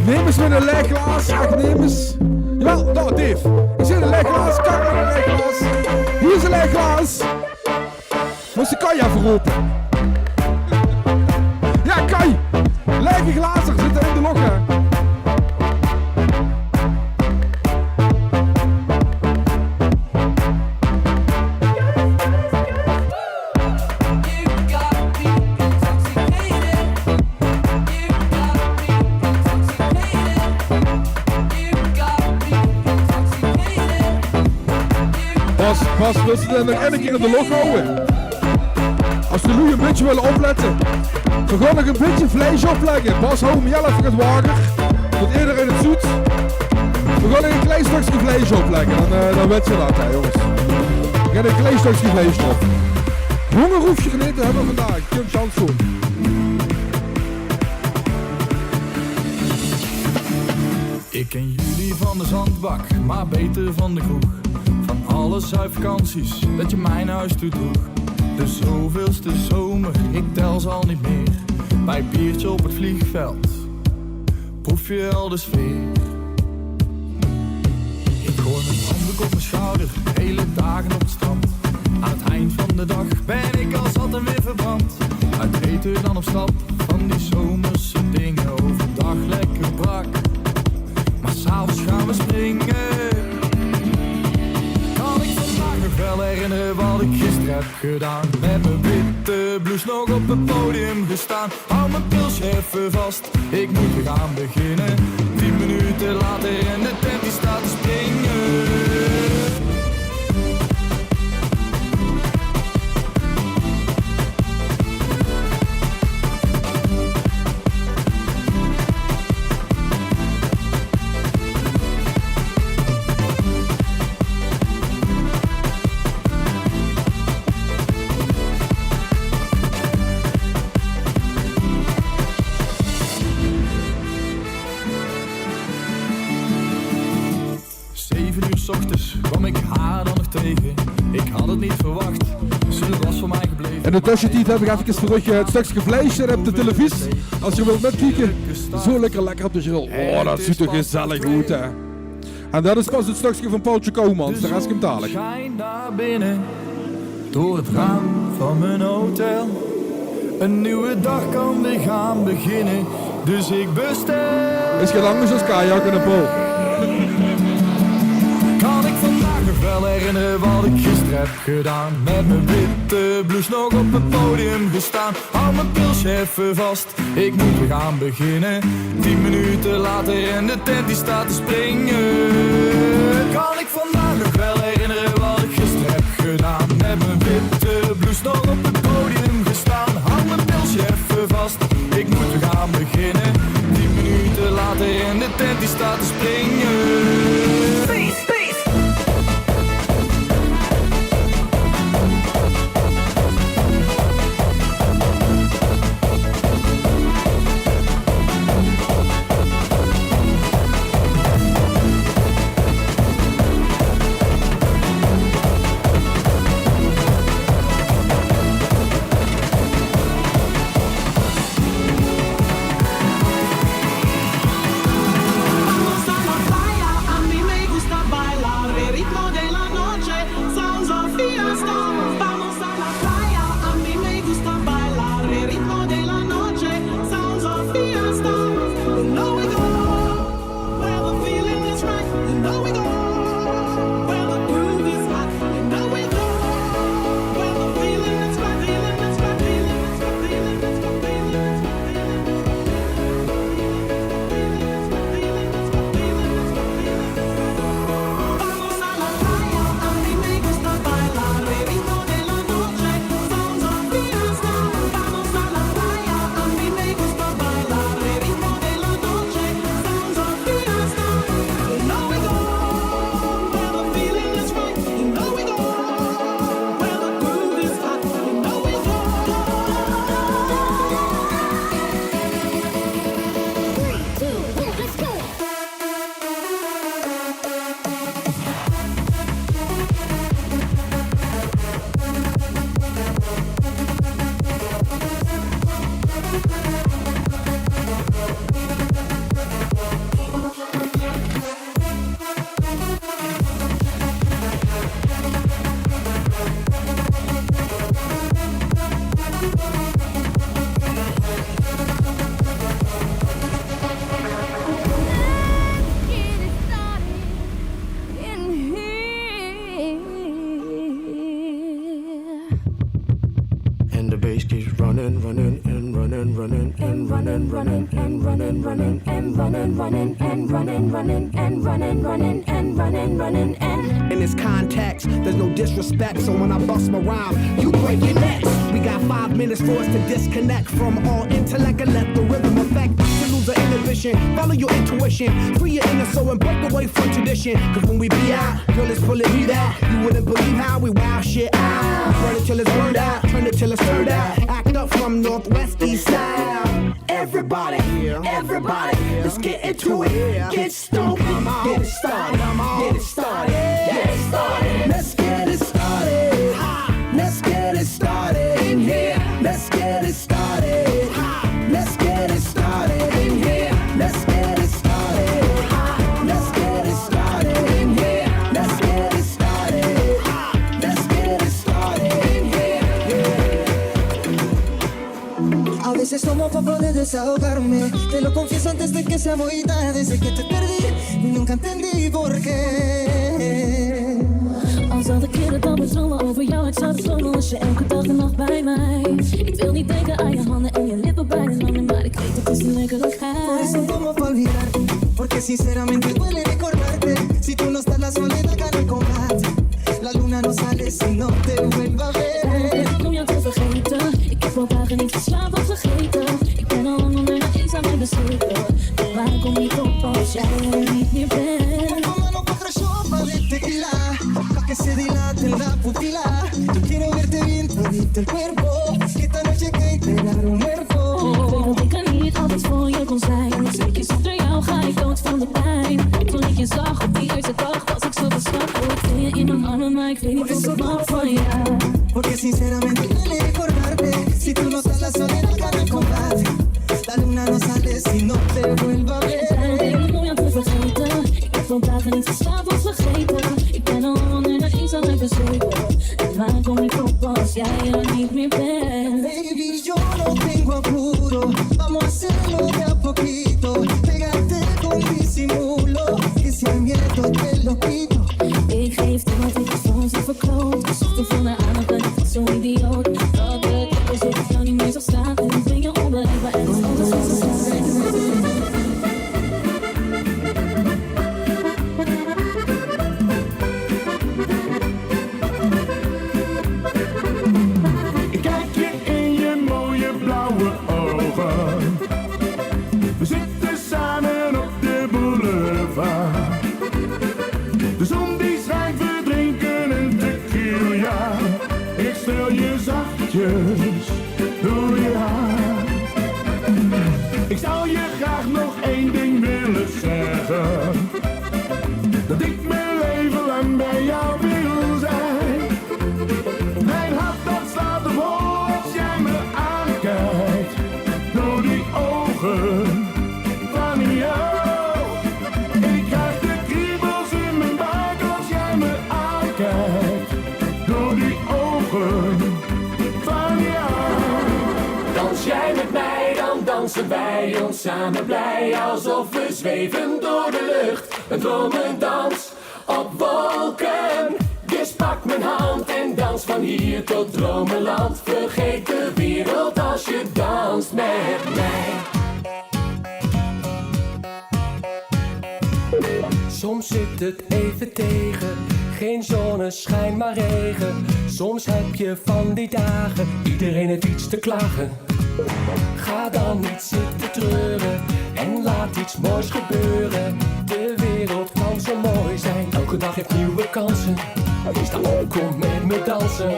Neem eens met een leeg glas. Ach, neem eens. Jawel, nou Dave. Ik zie een leeg glas. Kijk maar een leeg glas. Hier is een leeg glas. Moest de Kai even open. Ja, Kai. Lege glazen zitten in de lokken. Bas, wil ze er nog één keer in de log houden? Als de lui een beetje willen opletten. We gaan nog een beetje vlees opleggen. Bas, hou hem heel even het wager. Tot eerder in het zoet. We gaan nog een klein stukje vlees opleggen. Dan weet je dat, hè, jongens. We gaan een klein stukje vlees op. Honger hoef je niet te hebben vandaag. Je kunt chance doen. Ik ken jullie van de zandbak, maar beter van de kroeg. Van alle zuipvakanties dat je mijn huis toe droeg. De zoveelste zomer, ik tel ze al niet meer. Bij biertje op het vliegveld, proef je al de sfeer. Ik gooi mijn handdoek op mijn schouder, hele dagen op het strand. Aan het eind van de dag ben ik al zat en weer verbrand. Uit eten dan op stap, van die zomerse dingen. Overdag lekker brak, maar s'avonds gaan we springen. Kan ik vandaag nog wel herinneren wat ik gisteren heb gedaan? Met mijn witte blouse nog op het podium gestaan. Hou mijn pilsje even vast, ik moet weer gaan beginnen. 10 minuten later en de tent die staat te springen. En de tussentijd heb ik even terug het stukje vlees en heb de televisie. Als je wilt metkijken, zo lekker op de grill. Oh, dat ziet er gezellig goed, hè. En dat is pas het stukje van Paultje Koumans, de rest komt dadelijk. Schijn naar binnen, door het raam van mijn hotel. Een nieuwe dag kan weer gaan beginnen, dus ik bestel. Is geen anders als kajak en een pool. Kan ik vandaag nog wel herinneren wat ik gisteren heb gedaan? Met mijn witte blouse nog op het podium gestaan. Hou mijn pilsje even vast, ik moet weer gaan beginnen. 10 minuten later en de tent die staat te springen. Kan ik vandaag nog wel herinneren wat ik gisteren heb gedaan? Met mijn witte blouse nog op het podium gestaan. Hou mijn pilsje even vast, ik moet weer gaan beginnen. 10 minuten later en de tent die staat te springen. And the bass keeps running, running, and running, running, and running, running, and running, running, and running, running, and running, running, and running, running, and running, running, and in this context, there's no disrespect, so when I bust my rhyme, you break your necks. We got 5 minutes for us to disconnect from all intellect and let the rhythm affect. To lose the inhibition, follow your intuition, free your inner soul and break away from tradition. Cause when we be out, girl, it's pulling me back. You wouldn't believe how we wow shit out. Burn it till it's burned out, turn it till it's turned out. Act up from Northwest East Side. Everybody, everybody, let's get into it. Get stoked, get it started, get it started, get it started. Let's get it started. Let's get it started in here. Let's get it started. Let's get it started in here. Let's get it started. Let's get it started in here. Let's get it started. Let's get it started in here. A veces tomo pa' poder desahogarme. Te lo confieso antes de que sea muy tarde. Desde que te perdí y nunca entendí por qué. Als alle keren dan bezongen over jou, ik zou dromen als je elke dag en nacht bij mij. Ik wil niet denken aan je handen en je lippen bij de lange, maar ik weet het is niet lekkerigheid. Por eso tomo pa' olvidarte, porque sinceramente duele recordarte. Si tú no estás la soledad gana el combate. La luna no sale si no te vuelva a ver. Om jou te vergeten, ik heb al dagen niet geslapen of vergeten. Ik ben al lang onder naar iets aan mij bezweken. Maar waar kom ik op als jij er niet meer bent? Tómalo pa' otro shot de tequila, pa' que se dilate la pupila. Yo quiero verte bien todito el cuerpo, que esta noche hay que entregar un muerto. Want ik kan niet altijd voor je kon zijn. Dus ik zonder jou ga ik dood van de pijn. Toen ik je zag op die eerste dag was ik zo verslaafd. Wil je in mijn armen, maar ik weet niet of ik mag van jou. Porque sinceramente duele recordarte. Si tú no estás la soledad gana el combate. La luna no sale si no te vuelva a ver. Ik ben om jou te vergeten. Ik heb al dagen niet geslapen of vergeten. Ik ben al onder naar iets aan mij bezweken. En waar kom ik op als jij er niet meer bent? Baby, yo no tengo apuro. Vamos a hacerlo de a poquito. Pégate con disimulo. Que si hay miedo te lo quito. Ik geef te wat ik van ze verkloot. Ik zocht te veel naar aandacht, ben ik zo idioot. Dat ik als ik jou niet meer zag staan. En dan ben je onbereikbaar en is alles wat ze zijn. Ik kijk je in je mooie blauwe ogen. We zitten samen op de boulevard. De zon die schijnt, we drinken een tequila. Ik stel je zachtjes door je haar. Ik zou je graag nog één ding willen zeggen. Dat ik mijn leven lang bij jou wil zijn. Mijn hart dat staat op hol als jij me aankijkt. Door die ogen van jou. Ik krijg de kriebels in mijn buik als jij me aankijkt. Door die ogen van jou. Dans jij met mij, dan dansen wij ons samen blij. Alsof we zweven door de lucht, een dromendans op wolken. Dus pak mijn hand en dans van hier tot dromenland. Vergeet de wereld als je danst met mij. Soms zit het even tegen, geen zonneschijn maar regen. Soms heb je van die dagen, iedereen heeft iets te klagen. Ga dan niet zitten treuren en laat iets moois gebeuren. De wereld kan zo mooi zijn, elke dag heeft nieuwe kansen. Sta op, kom met me dansen.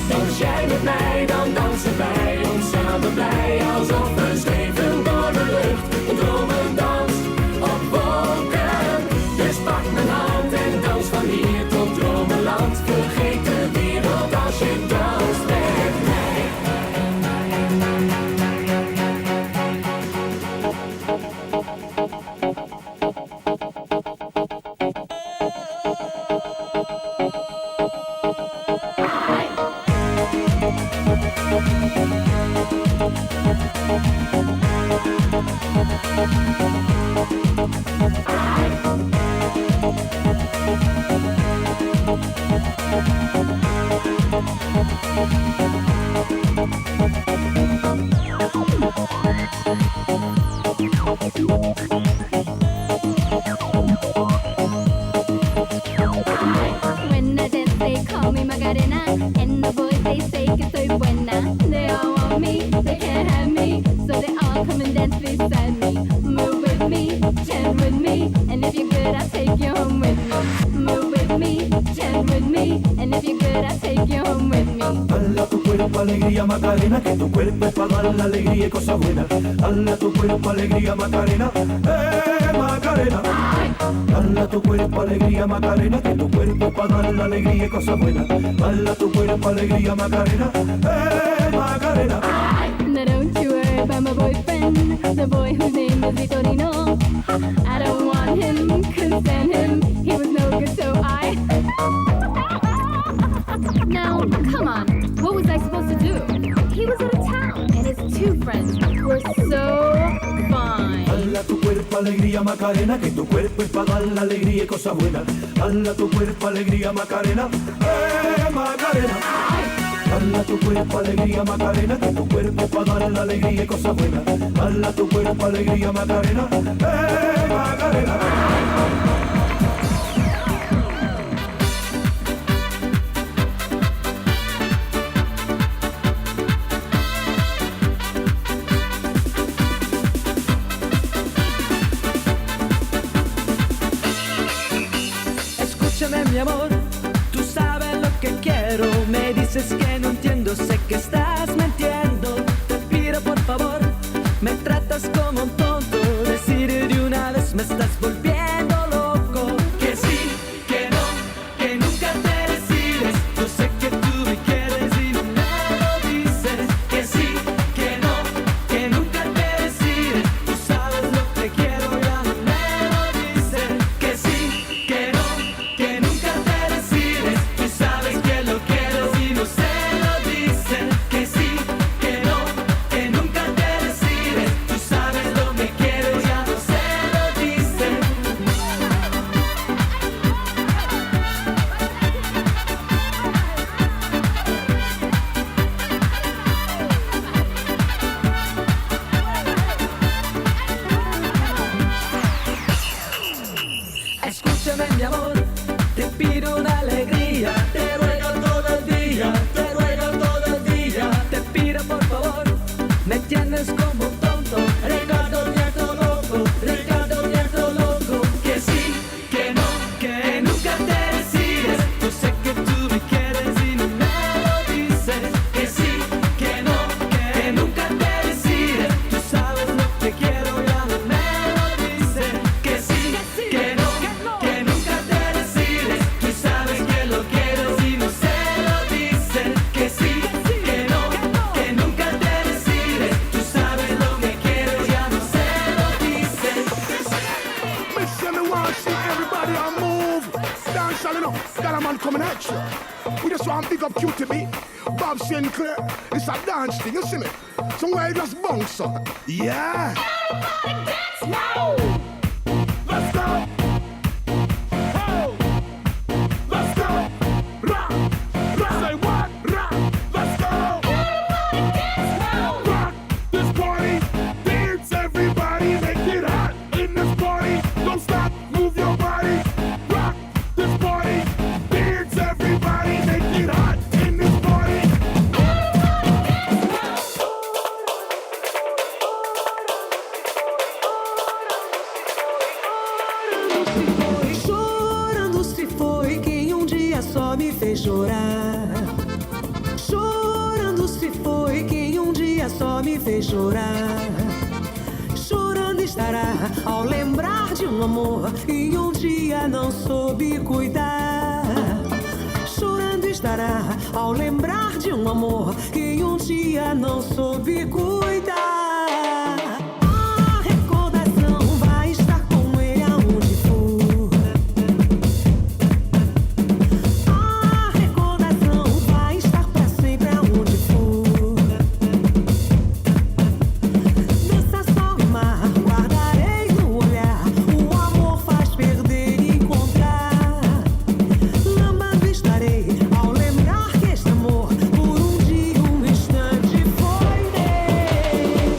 Dans jij met mij, dan dansen wij ons samen blij. Alsof we zweven door de lucht, een dromendans op wolken. Dus pak mijn hand en dans van hier tot dromenland. Vergeet de wereld als je danst met mij. Thank you. And now they all want me, they can't have me, so they all come and dance beside me. Move with me, chant with me, and if you're good, I'll take you home with me. Move with me, chant with me, and if you're good, I'll take you home with me. Dale tu cuerpo alegría Macarena, que tu cuerpo es para dar la alegría y cosas buenas. Dale tu cuerpo alegría Macarena, Macarena. Dale tu cuerpo alegría Macarena, que tu cuerpo es para dar la alegría y cosas buenas. Dale tu cuerpo alegría Macarena, Macarena. Now don't you worry about my boyfriend, the boy whose name is Vitorino. I don't want him, couldn't stand him, he was no good, so I... Now, come on, what was I supposed to do? He was out of town, and his two friends were so fine. Dale tu cuerpo alegría Macarena, que tu cuerpo es para dar la alegría y cosas buenas. Dale tu cuerpo alegría Macarena, Macarena. Dale tu cuerpo alegría Macarena, que tu cuerpo es para dar la alegría y cosas buenas. Dale tu cuerpo alegría Macarena, Macarena. Escúchame mi amor, tú sabes lo que quiero. Me dices que no entiendo, sé que estás mintiendo. Te pido por favor, me tratas como un tonto. Decide de una vez, me estás volviendo loco. Que sí, que no, que nunca te decides. Yo sé que tú me quieres y no me lo dices. Que sí, que no, que nunca te decides. Tú sabes lo que quiero, ya no me lo dices. Que sí, que no, que nunca te decides. Tú sabes que lo quiero y no se lo dicen. Que sí, que no, que nunca te decides. Tú sabes lo que quiero, ya no se lo dicen. Escúchame mi amor, te pido una alegría, te ruego todo el día, te ruego todo el día, te pido por favor, me tienes como un tonto, Ricardo Nieto loco, Ricardo Nieto loco, que sí, que no, que nunca te decides, yo sé que tú me quieres y no me lo dices, que sí, que no, que nunca te decides, tú sabes lo que quiero, ya no me lo dices, que sí, que no, que nunca te decides, tú sabes que lo quiero y no se lo dicen, que sí, que no, que nunca te decides, tú sabes lo que quiero, ya no se lo dicen. Miss me want to see everybody on move. Dance all enough, got a man coming at you. We just want to pick up QTB, Bob Sinclair. It's a dance thing, you see me? Somewhere you just bounce on. Yeah. Everybody dance now. Let's go. Oh. Let's go. Rock. Rock. Say what? Rock. Let's go. Everybody dance now. Rock this party. Dance everybody. Make it hot in this party. Don't stop. Move your body. Rock this party. Dance everybody. Make it hot in this party. Chorando se foi quem dia só me fez chorar. Chorando se foi quem dia só me fez chorar. Chorando estará ao lembrar de amor que dia não soube cuidar. Chorando estará ao lembrar de amor que dia não soube cuidar. A recordação vai estar com ele aonde for. A recordação vai estar pra sempre aonde for. Nessa só mar guardarei no olhar. O amor faz perder e encontrar. Lambando estarei ao lembrar que este amor por dia, instante foi dele.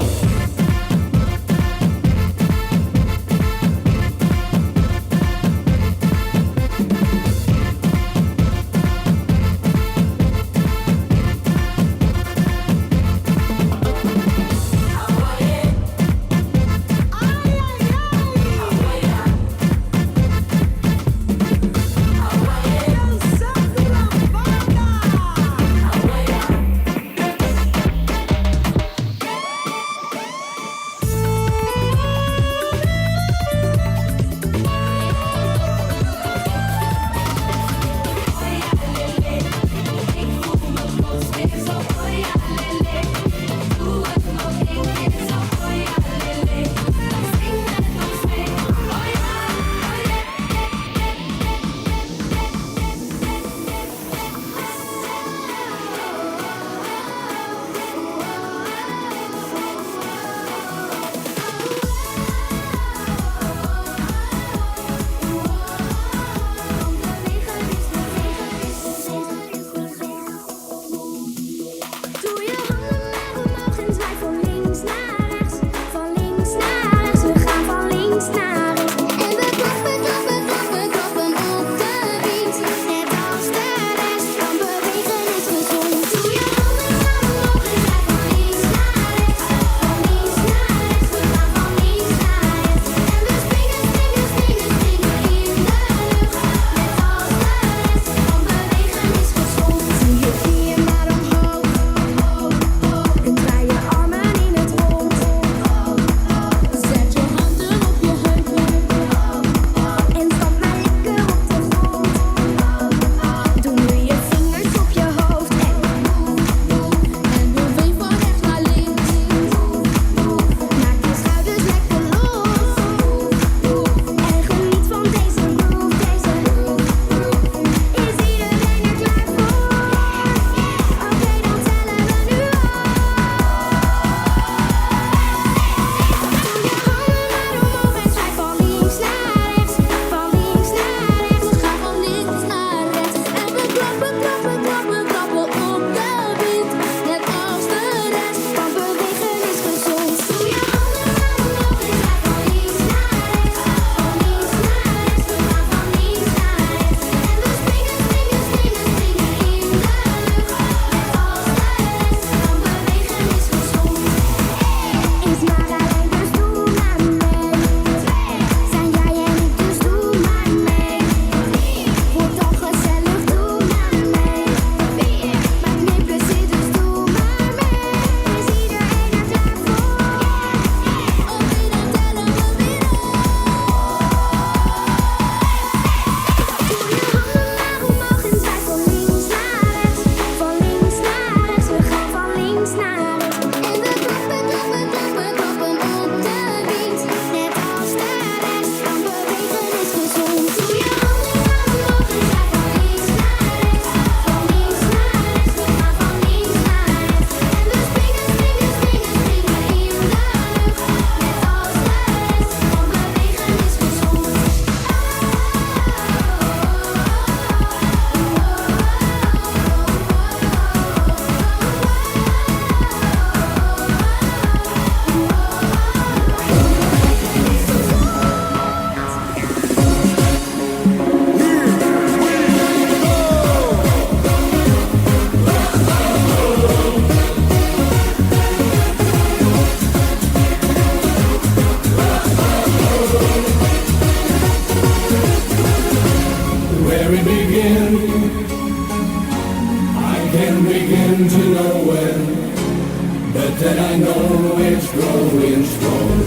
that I know it's growing strong.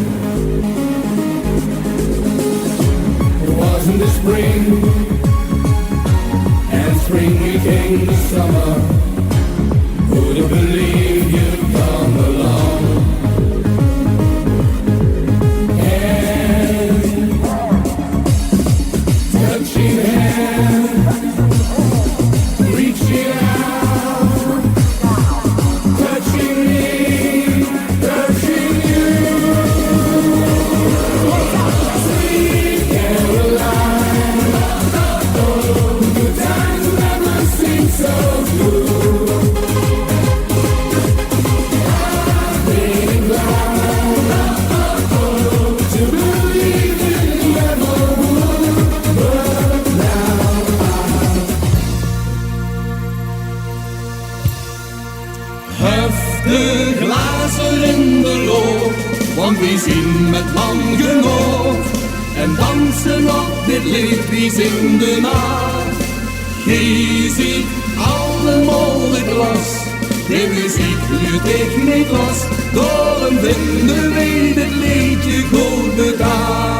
It wasn't the spring, and spring became the summer. Who'd have believed you'd come along? And touching hand, reaching out, touching me, touching you. Sweet Caroline, oh, good times never seem so good. De glazen in de loop, want wie zien met landgenoot en dansen op dit lied, wie zingt de nacht. Je ziet allemaal de glas, de muziek nu tegen het glas, door een vinden wij dit liedje goed gedaan.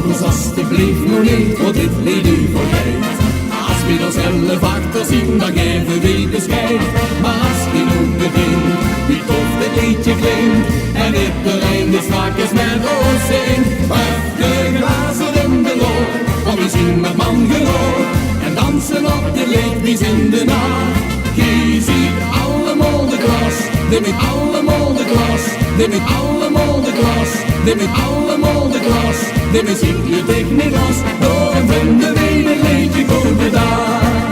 Dus alsjeblieft nog niet wat dit lied u vergeet. Als we ons zelf achter zien, dan geven we bescheid. Maar als we nog begint, wie tof dit liedje klinkt, en iedereen die straks met ons zingt. Huif de glazen in de loop, want we zien met landgenoot en dansen op dit lied, wie zingen de nacht. Je ziet allemaal de glas, die met allemaal de glas, die met allemaal de glas, die met allemaal de glas. De muziek nu tegen niet los, door een vinden wij een liedje goed gedaan.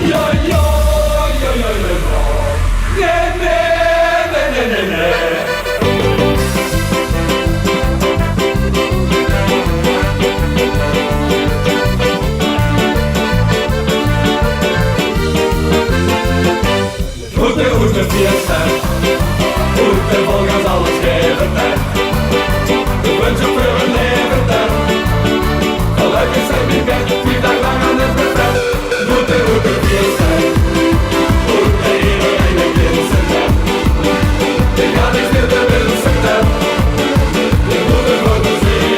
Ja, ja, ja, ja, ja, nee, nee, nee, nee, nee, nee. Goede fiesta, goede volgens alles geven tijd. Ik wens je voor een leven tijd. Gelukkig zijn we bed, 4 dagen lang aan het bed. Goede fiesta, goede iedereen een kind zijn tijd. Ik ga niet meer de wensen tijd. De goede zee,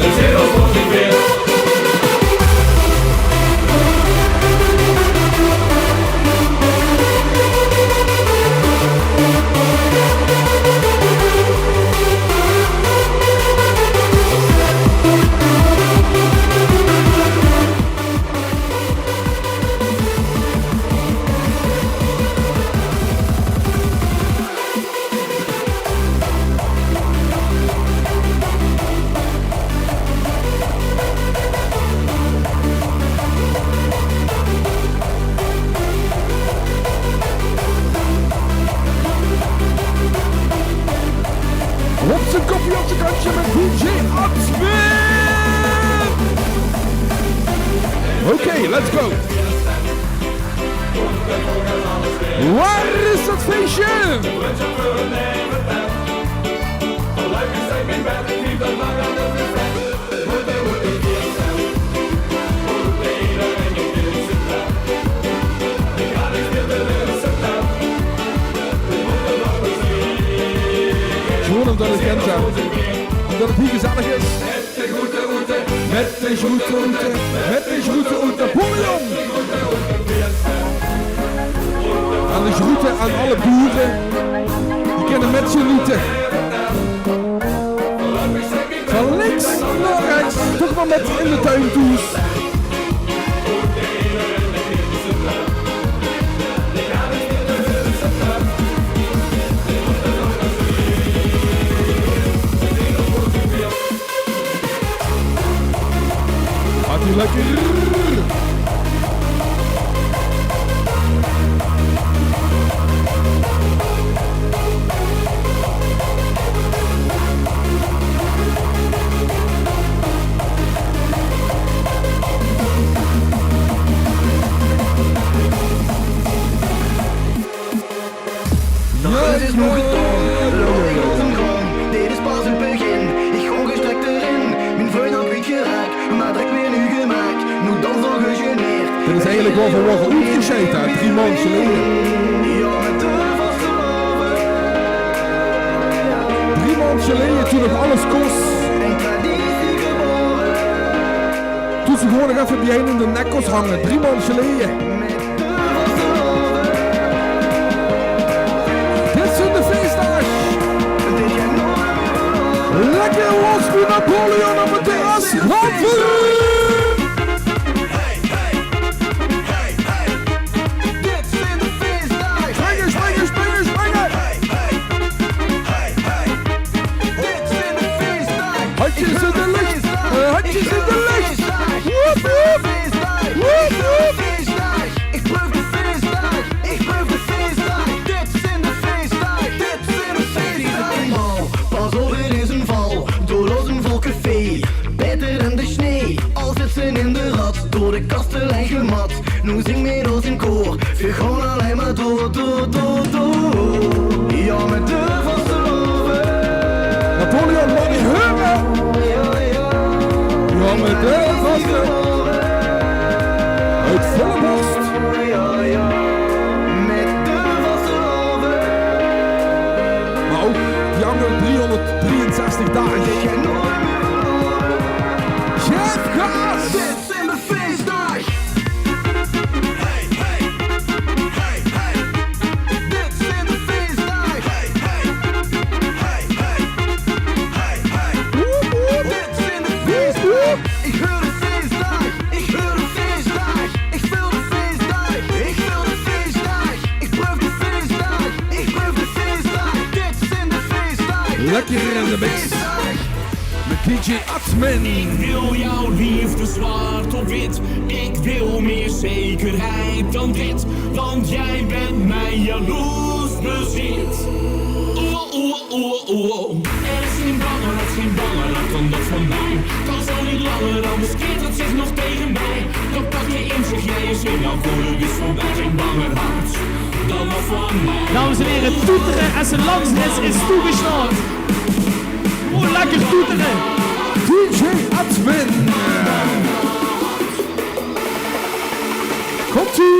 de zee als wordt niet weer. Op zijn kopje op zijn kantje met DJ Upspin! Oké, let's go! Waar is dat feestje? Gewoon omdat het Gent zijn. Omdat het hier gezellig is. Met de groete oete. Met de groete oete. Met de groete oete. Boemjong! En de groeten aan alle boeren. Die kunnen met z'n lieten. Van links naar rechts. Toch maar met in de tuin toe. Gaat ie lekker. alles is nog gedaan. Loading op zijn gang, dit is pas het begin. Ik ga gestrekt erin, mijn vriend had kwijt geraakt, maar trek weer nu gemaakt, nu dan zo gegeneerd. Dit is eigenlijk wel van wat uitgescheten, hè? 3 maanden geleden. Ja, met de vaste loven. 3 maanden geleden, toen nog alles kost. En traditie geboren. Toen ze gewoon nog even bij een in de nekkels hangen, 3 maanden geleden. Dit zijn de feestdagen. Lekker los voor Napoleon op het terras. Handjes in de lucht, handjes in de lucht. Woep woep. Woep woep. Ik proef de feestdag, ik proef de feestdag. Dit zijn de feestdag, dit zijn de feestdag. Pas op, het is een val, door ons een vol café. Beter dan de snee, al zit ze in de rat. Door de kastelein gemat, nu zing met ons in koor. We gaan alleen maar door, door, door, door. Ja, met de vaste loven. Napoleon, mag je horen? Ja, met de vaste. Uit volle borst. Met de vaste loven. Maar ook die andere 363 dagen. Chef Gas! Dit zijn de feestdag. Hey, hey. Hey, hey. Dit zijn de feestdag. Hey, hey. Hey, hey. Hey, hey. Dit zijn de feestdag. Ik wil de feestdag. Ik wil de feestdag. Ik wil de feestdag. Ik wil de feestdag. Ik proef de feestdag. Ik proef de feestdag. Dit zijn de feestdag. Lekker in de mix. Met DJ Atman. Ik wil jouw liefde zwart op wit. Ik wil meer zekerheid dan dit. Want jij bent mijn jaloers bezit. Er is geen banger dan dat van mij. Kan zo niet langer, anders keert het zich nog tegen mij. Dan pak je in, zeg jij je zin, nou voor de wist voorbij. Geen banger hart dan dat van mij. Dames en heren, toeteren en zijn landsnes is toegestaan. Oh, lekker toeteren. DJ Atman. Komt-ie.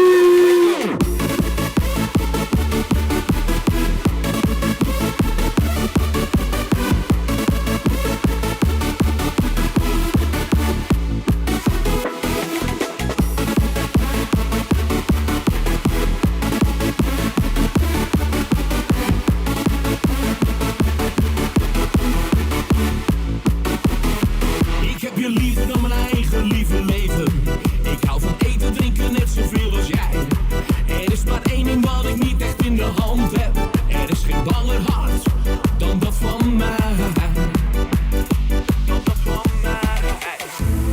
Ik heb je liever dan mijn eigen lieve leven. Ik hou van eten, drinken net zoveel als jij. Er is maar één ding wat ik niet echt in de hand heb. Er is geen banger hart dan dat van mij.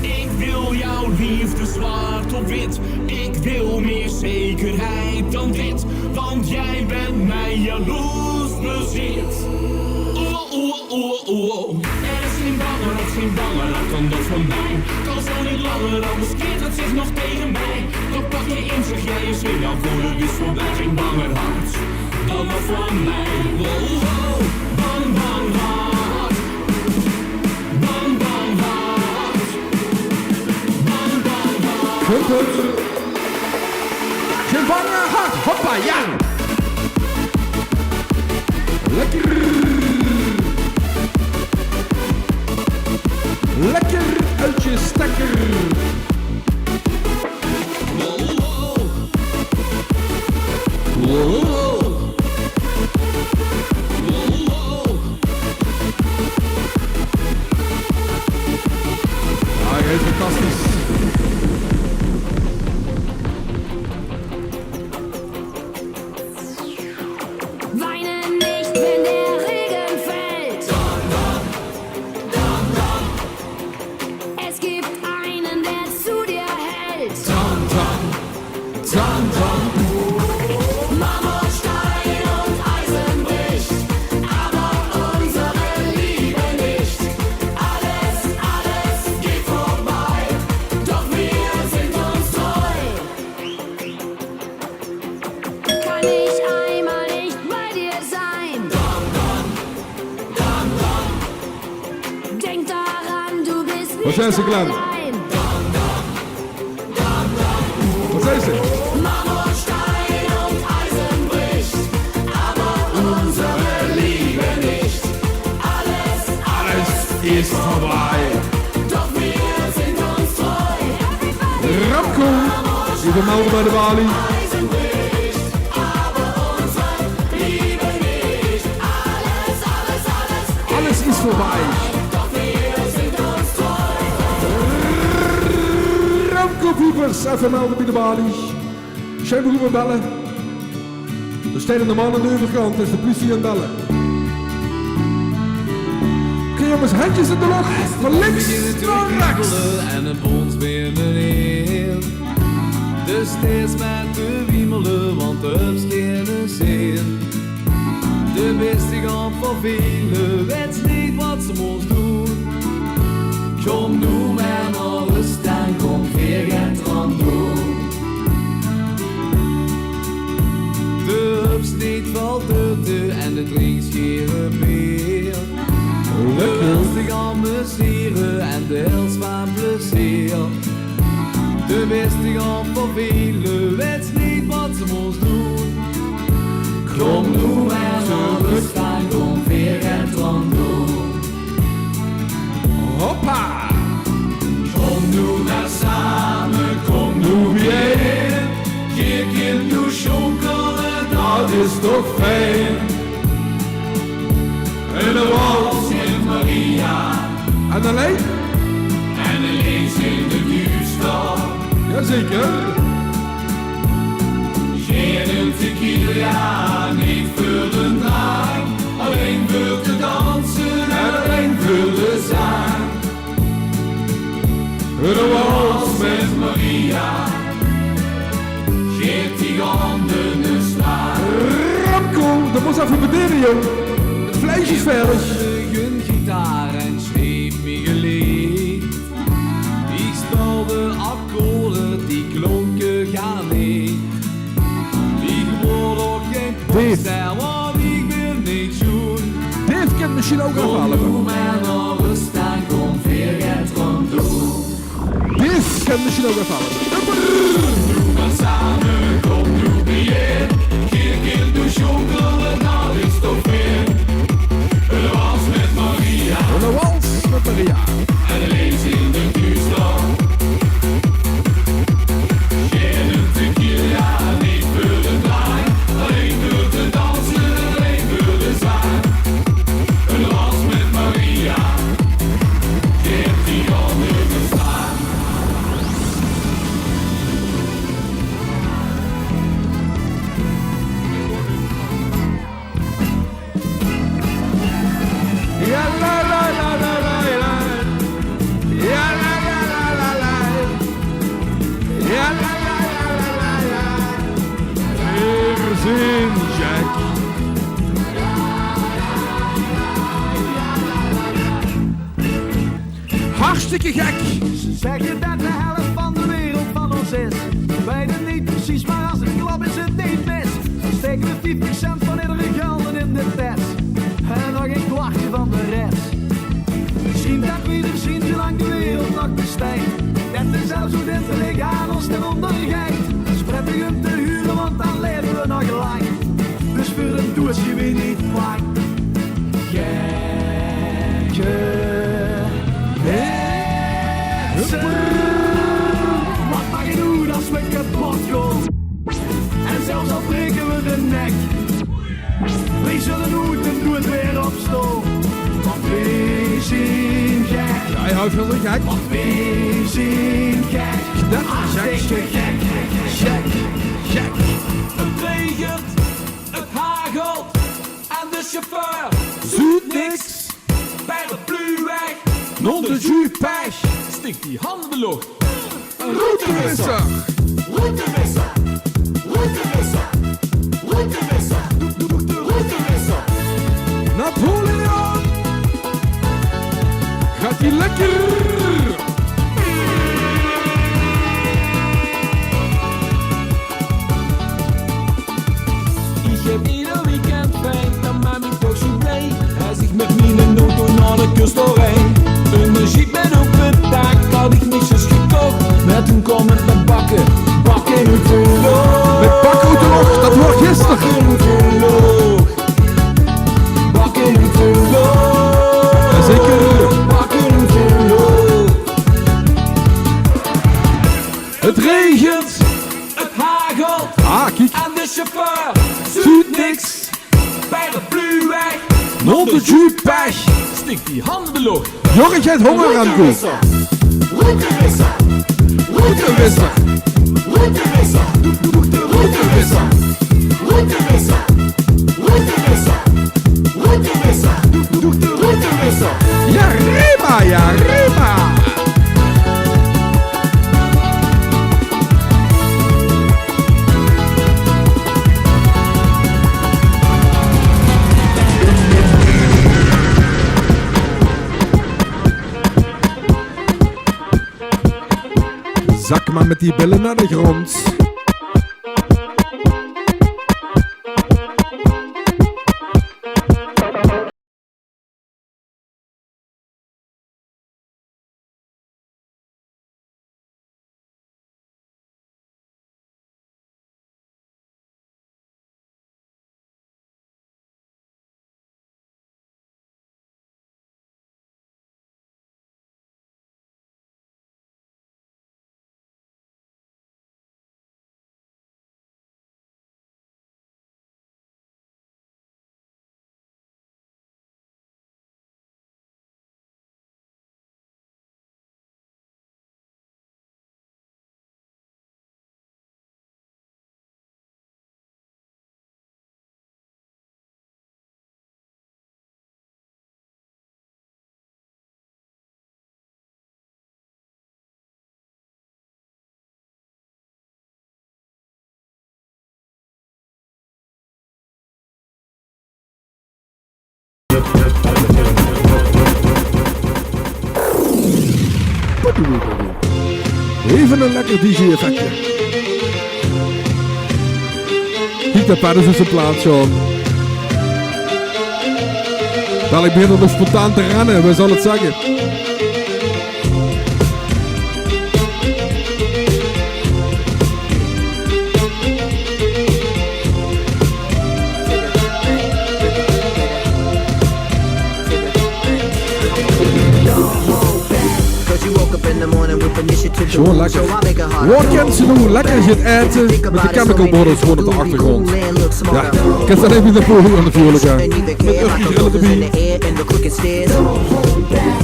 Ik wil jouw liefde zwart op wit. Ik wil meer zekerheid dan dit. Want jij bent mijn jaloers bezit. Er is geen banger dan dat van mij. Kan zo niet langer, anders keert het zich nog tegen mij. Dan pak je in, zeg jij je zin, nou voor de wist voorbij. Geen banger hart dan dat van mij. Bang, bang hart. Bang, bang hart. Bang, bang hart. Geen banger hart, hoppa, ja! Lekker! Lekker uit je stekker! Ah, hij is fantastisch. Weine nicht, wenn der Regen fällt. Es gibt einen, der zu dir hält. Mama Wat zijn ze, Glenn? Wat zijn ze? Marmorstein und Eisen bricht, aber unsere Liebe nicht. Alles ist vorbei. Doch wir sind uns treu. Ramco, die vermelden bij de balie. Eisen bricht, aber unsere Liebe nicht. Alles ist vorbei. Doch wir sind uns treu. Ramco Piepers, even melden bij de balie. Zijn beroepen bellen. Er staan de man aan de overkant, is de politie aan het bellen. Oké jongens, handjes in de lucht. Van links naar rechts. En een bons binneneen. Dus steeds met te wiemelen, want de upskenen zijn. De beste gaan van velen, weet niet wat ze moest doen. Kom nu maar naar rust en kom weer geen dran doen. De upsneed valt uit en de drinks scheren beer. De wilste gaan besieren en de hels van plezier. De beste gaan vervelen, weet niet wat ze moest doen. Kom nu maar naar rust en kom weer en dran doen. Hoppa! Kom nu naar samen, kom nu weer. Kijk in uw schonkelen, dat is toch fijn. En de wals in Maria. En alleen? En alleen in de Gustav. Jazeker. Geen tequila, niet voor de drank. Alleen voor te dansen en alleen voor de zang. De wals met Maria. Geef die handen een slag. Ramco, dat moest even bedienen, joh. Het vlees is verder. Een gitaar en schreef me geleerd. Ik speelde akkoorden, die klonken gaan niet. Ik word ook geen popster, want ik wil niet doen. Dave kent misschien ook nog wel. Kom maar naar rust en kom weer het rond doen. Dave kent misschien ook nog wel. Doe maar samen, kom nu weer. Kijk in de jongen, dat is toch weer. De wals met Maria. De wals met Maria. En alleen in de Gustav. Geen tequila, niet voor de drank. Alleen voor te dansen, alleen voor de zang. De wals met Maria. Geef die handen te staan. Ja la la la la la la. Ja la la la la la. Ja la la la la la la. Verzin Jack. Hartstikke gek. Ze zeggen dat de helft van de wereld van ons is. We weten niet precies, maar als het klopt is het niet mis. Dan steken we 50% van iedere gulden in de test. En nog een kwartje van de rest. Misschien dat we ieder zien zolang de wereld nog bestaat. Dat is zelfs hoe dit liggen aan ons ten ondergaat. Het is prettig om te huren, want dan leven we nog lang. Dus voor een toertje weer niet lang. Gekke mensen. Wat mag je doen als we kapot gaan? En zelfs al breken we de nek. We zullen moeten doen het weer opstaan. Want we zijn gek. Jij houdt van de gek. Want we zijn gek. Dat is hartstikke gek. Gek, gek. Het regent, het hagelt en de chauffeur zoet niks. bij de pluie weg. Non de jus pech. Stikt die handen in de lucht. Een routewisser. Routewisser. Routewisser. Routewisser. Routewisser. Napoleon. Gaat hij lekker. Ik heb ieder weekend fijn, dan maak ik toch zo blij. Hij zich met mijn auto naar de kust doorheen. Een jeep met open dak. niks. Paraplu weg. Monteju pech. Stik die handen in de lucht. Jorrit heeft honger aan koe. Routewisser. Routewisser. Routewisser. Routewisser. Routewisser. Routewisser. Routewisser. Routewisser. Ja, Rema, ja, Rema. Zak maar met die billen naar de grond. Even een lekker DJ-effectje. Kijk, dat paard is op zijn plaats, John. Dadelijk begint er nog spontaan te rennen, we zullen het zeggen. Gewoon lekker. Wat kent ze doen? Lekker zit eten met de chemical borders gewoon op de achtergrond. Ja, ik heb dat even de podium natuurlijk aan. Met Urkie grillen erbij.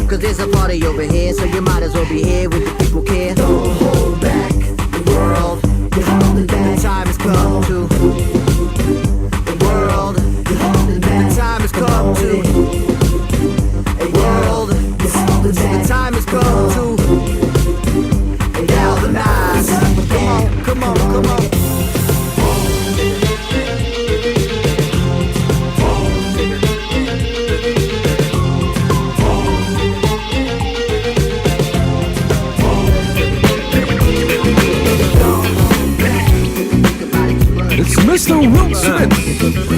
Cause there's a party over here, so you might as well be here with the people care. Don't hold back the world. The time has come to the world. The time has come to the world. The time has come to galvanize. Come on, come on. It's Mr. Will Smith.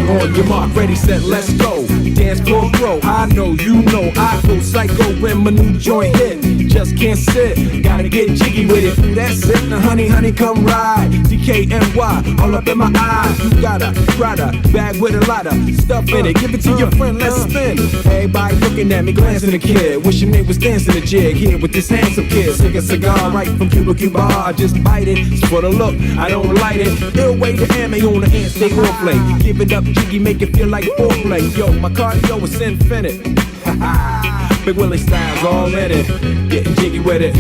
On your mark, ready, set, let's go. Dance floor bro, I know, you know, I go psycho when my new joint hit. Just can't sit, gotta get jiggy with it. That's it, now honey, honey, come ride. DKNY, all up in my eyes. You got a Prada bag with a lot of stuff in it. Give it to your friend, let's spin. Everybody looking at me, glancing a kid. Wishing they was dancing a jig here with this handsome kid. Sick a cigar right from Cuba Cuba. I just bite it, it's for the look, I don't light it. Ill way to ammo on the hand, stay on play. Give it up, jiggy, make it feel like foreplay. Yo, my cardio is infinite. Big Willie Styles all in it. Getting jiggy with it.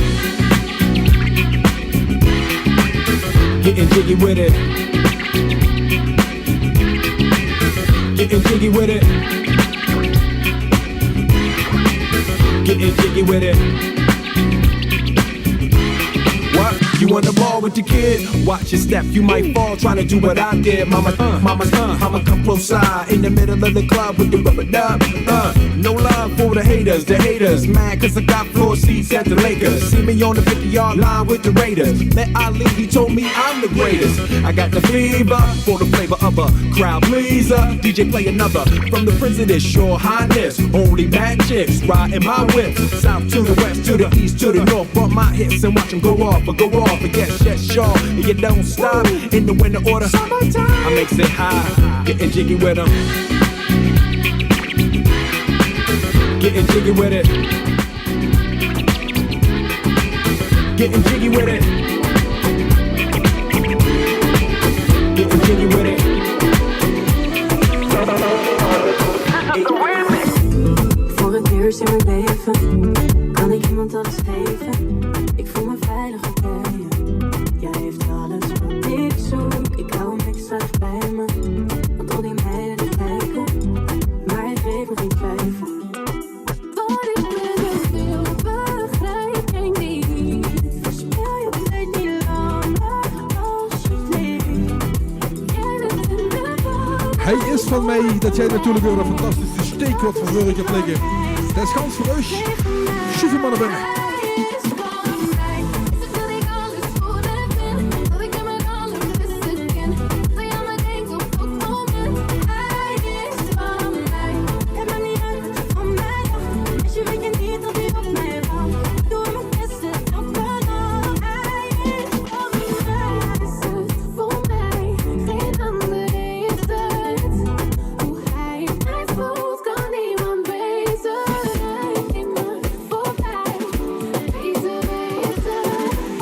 Getting jiggy with it. Getting jiggy with it. Getting jiggy with it. What? You on the ball with the kid? Watch your step, you might fall trying to do what I did. Mama, I'ma come close side in the middle of the club with the rubber dub. No love for the haters, mad cause I got floor seats at the Lakers. See me on the 50-yard line with the Raiders. Met Ali, he told me I'm the greatest. I got the fever for the flavor of a crowd pleaser. DJ play another from the Prince of this Your Highness. Only bad chicks riding my whip. South to the west, to the east, to the north. Bump my hips and watch them go off. And yes, sure, and you don't stop in the winter order. Summertime. I makes it high, getting jiggy with them. Getting jiggy with it. Getting jiggy with it. Getting jiggy with it. Hij is van mij, dat jij natuurlijk weer een fantastische steek wat van vorig hebt liggen. Dat is gans voor us. Schuif hem maar naar binnen.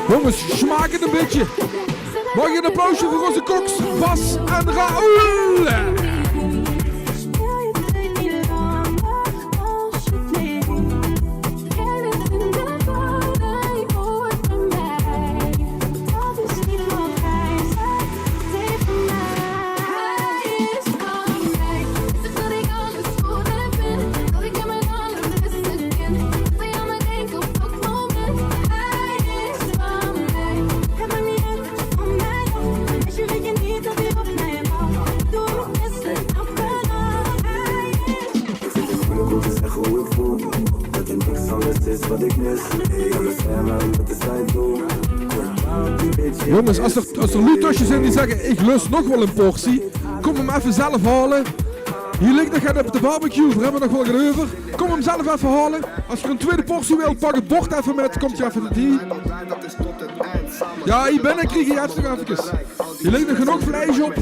Jongens, smaak het een beetje. Mag je een applausje voor onze koks, Bas en Raoul? Jongens, als er loetasjes zijn die zeggen ik lust nog wel een portie, kom hem even zelf halen. Hier ligt nog gaat op de barbecue, we hebben nog wel gaan over. Kom hem zelf even halen. Als je een tweede portie wilt, pak het bord even met, komt je even hier. Ja, hier binnen krijg je het nog even. Hier ligt nog genoeg vlees op.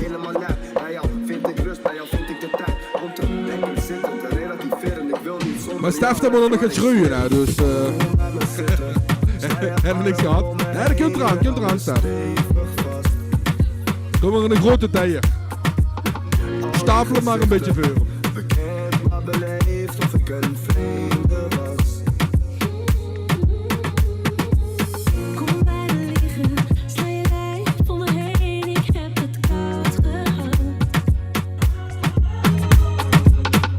Maar Stef heeft nog gaan schroeien, nou, dus hebben we niks gehad. Nee, dat kunt eraan, Stef. Doe maar in een grote tijger. Stapel hem maar een beetje voor. Bekend maar beleefd of ik een vreemde was. Kom bij me liggen, sla je lijf voor me heen, ik heb het koud gehad.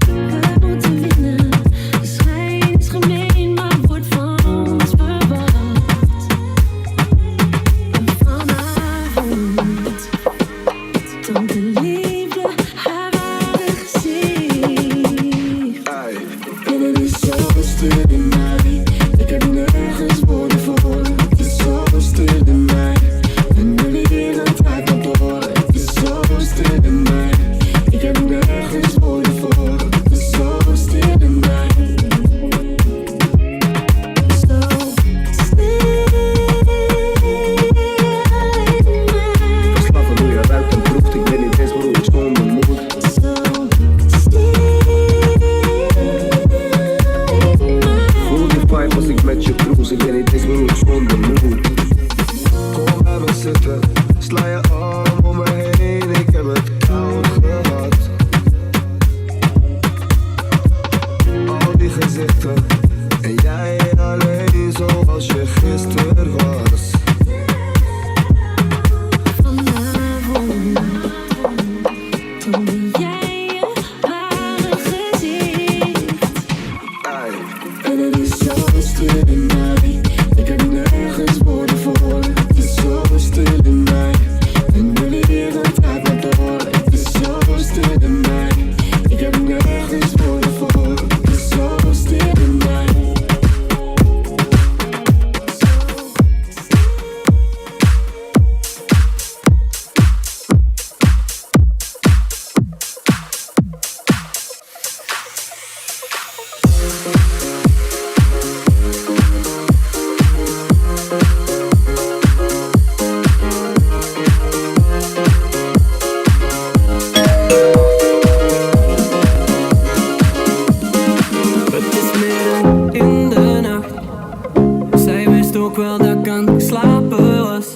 We moeten winnen, de schijn is gemeen, maar wordt van ons verwacht. En vanavond toont de liefde haar ware gezicht. En het is zo stil in mij, ik heb nergens woorden voor. Het is zo stil in mij, en de wereld draait maar door. Het is zo stil in mij, ik heb nergens woorden voor. Het is zo stil in mij. Zo stil in mij. Verslaven hoe je ruikt en proeft, ik weet niet eens waarom ik zonder moet. Voel die vibe als ik met je cruise, ik weet niet eens waarom ik zonder moet. Kom bij me zitten, sla je arm om me heen, ik heb het koud gehad. Al die gezichten, en jij alleen zoals je gisteren was. Vanavond toonde jij je ware gezicht. En het is zo stil in mij, ik heb nergens woorden voor. Het is zo stil in mij, en de wereld draait maar door. Het is zo stil in mij, ik heb nergens woorden voor. Het is zo stil in mij. Het is midden in de nacht. Zij wist ook wel dat ik aan het slapen was.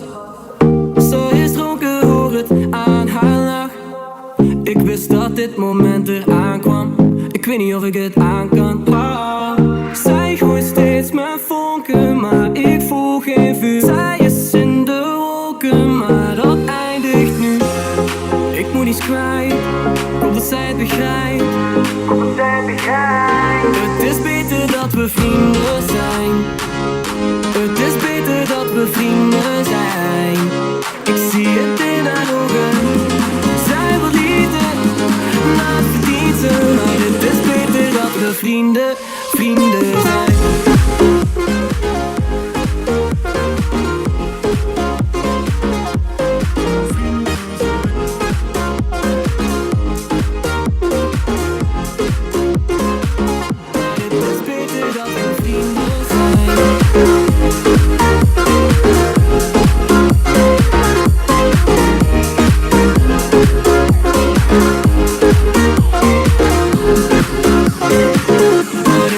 Zo is dronken hoe het aan haar lag. Ik wist dat dit moment eraan kwam. Ik weet niet of ik het aan kan. Zij gooit steeds met vonken, maar ik voel geen vuur. Zij is in de wolken, maar dat eindigt nu. Ik moet iets kwijt, omdat zij het begrijpt. Het is beter dat we vrienden zijn. Het is beter dat we vrienden zijn. Ik zie het in haar ogen. Zij wil liefde, vrienden, vrienden zijn.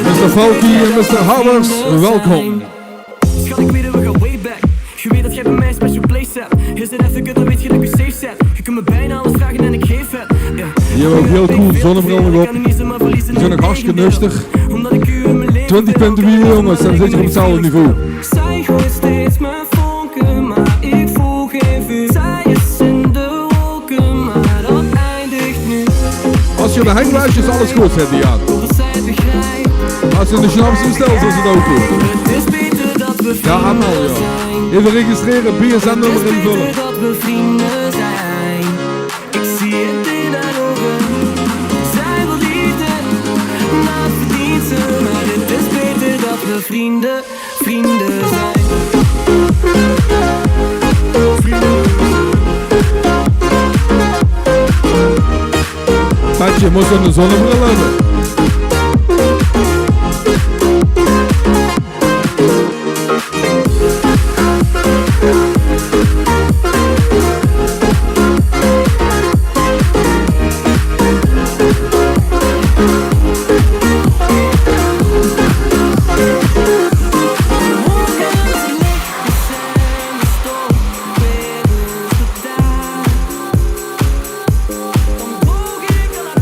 Mr. Falky en Mr. Howers, welkom. Schat, ik weet dat we gaan way back. Je weet dat jij bij mij een special place hebt. Is het even good, dan weet je dat ik je safe zet. Je kunt me bijna alles vragen en ik geef het. Hier ook heel cool, zonnebril nog op. We zijn nog hartstikke nuchtig. 20 punten weer jongens, dan zit je op hetzelfde niveau. Zij gooit steeds mijn vonken, maar ik voel geen vuur. Zij is in de wolken, maar dat eindigt nu. Als je de hanglijst is alles goed, zet die aan. Als je de schnaps bestelt, is het ook goed. Ja, allemaal ja. Even registreren, BSN-nummer invullen. Dat we vrienden zijn. Ik zie het in haar ogen. Zij wil liefde, maar verdient ze. Maar het is beter dat we vrienden, vrienden zijn. Patje, moest een zonnebril hebben.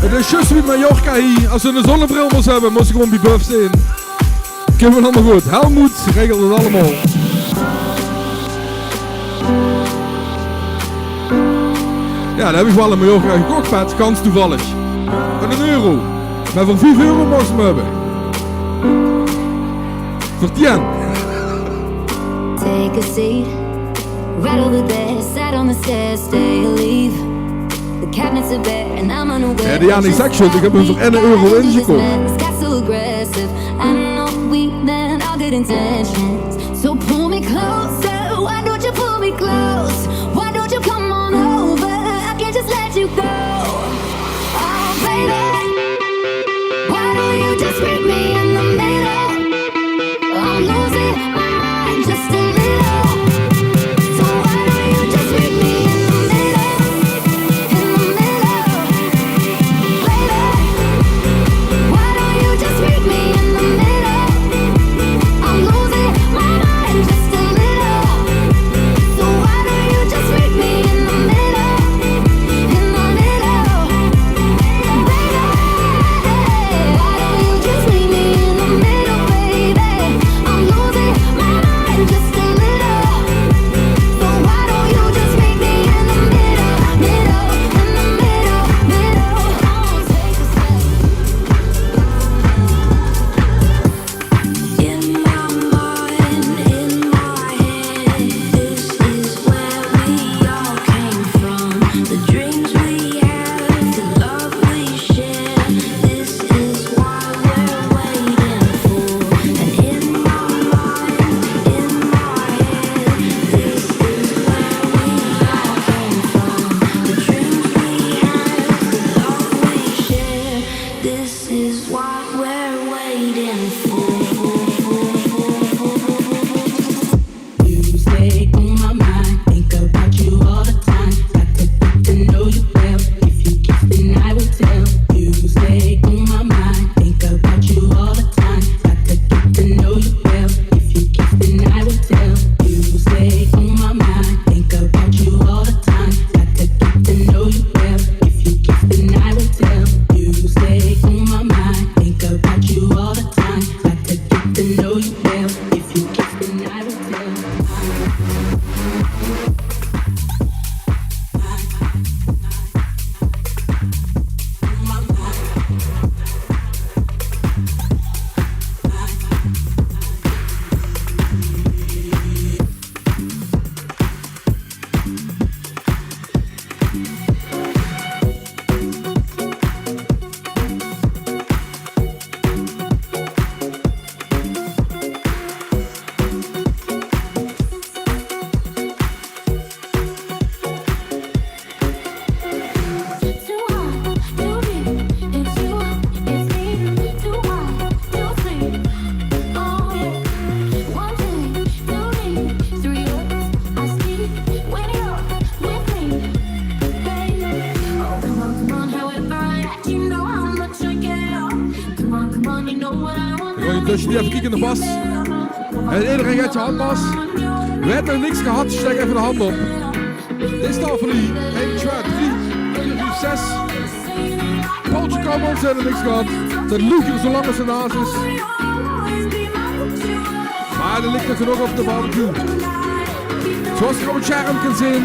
Het is juist wie Mallorca hier. Als we een zonnebril moest hebben, moest ik gewoon die buff zijn. Kunnen we allemaal goed. Helmoet regelt het allemaal. Ja, dat heb ik wel in Mallorca gekocht, Pat. Kans toevallig. Voor €1. Maar voor €5 moest ik hem hebben. Voor 10. Take a seat, right over there, sat on the stairs, stay or leave. The cabinets are bare and I'm unaware. Ja, die Annie Section, ik heb hem voor €1 ingekocht. It's got so aggressive. I know we meant all good intentions. So pull me closer, why don't you pull me close? Why don't you come on over? I can't just let you go. Oh baby, why don't you just meet me in the middle? I'm losing my mind just a little. So why don't you just meet me in the middle? In the middle, baby. Why don't you just meet me in the middle? I'm losing my mind just a little. So why don't you just meet me in the middle? In the middle, baby. Why don't you just meet me in the middle, baby? I'm losing my mind just a little. So why don't you just meet me in the middle, middle, in the middle, middle? Take a step. In my mind, in my head, this is where we all came from. The dreams we have, the love we share. This is why we're waiting for. And in my mind, in my head, this is where we all came from. The dreams we have, the love we share. This is what we're waiting for. You stay on my mind, think about you all the time. Got to get to know you well. If you kiss, then I will tell. You stay on my mind, think about you all the time. Got to get to know you well. If you kiss, then I will tell. You stay on my mind, think about you all the time. Got to get to know you well. If you kiss, then I will tell. You stay on my mind, think about you all the time. Got to get to know you well. If you kiss, then I will tell. Dan ga je tussen die even kijken in de bas. En iedereen gaat je handbas. We hebben nog niks gehad, steek even de hand op. Dit staat voor die 1, 2, 3, 4, 5, 6. Paultje kan ons hebben niks gehad. Dat loegje zolang als het naast is. Maar er ligt nog genoeg op de barbecue. Zoals je op het scherm kunt zien,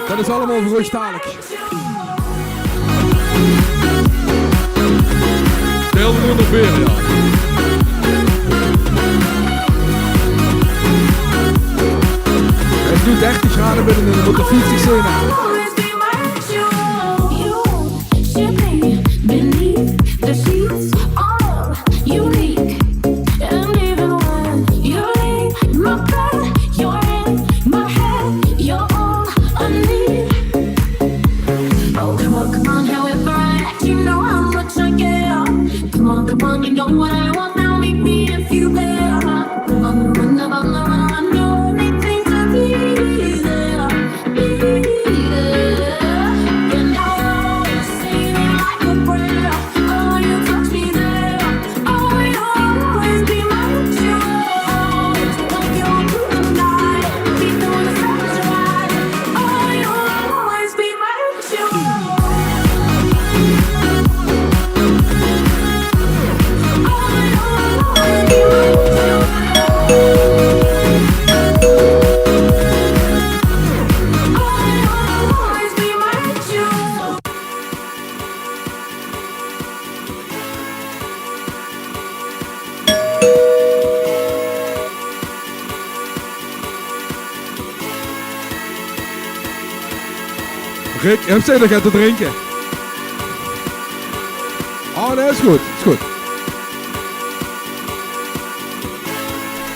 dat is allemaal verrugstalig. Deel er nog weer, ja. Het doet 30 graden binnen en dan moet er 40 zijn. Beneath the sheets, all unique. And even when you leave my bed, you're in my head, you're all I need. Oh, come on, however I act, you know how much I care. Come on, you know what I want now, meet me if you dare. On the run, I know anything to be there, be there. And I'll always sing it like a prayer. Oh, you touch me there. Oh, you'll always be my jewel. Love you through the night, be doing the savage ride. Oh, you'll always be my jewel. Rick, je hebt zin om te drinken. Oh nee, is goed, is goed.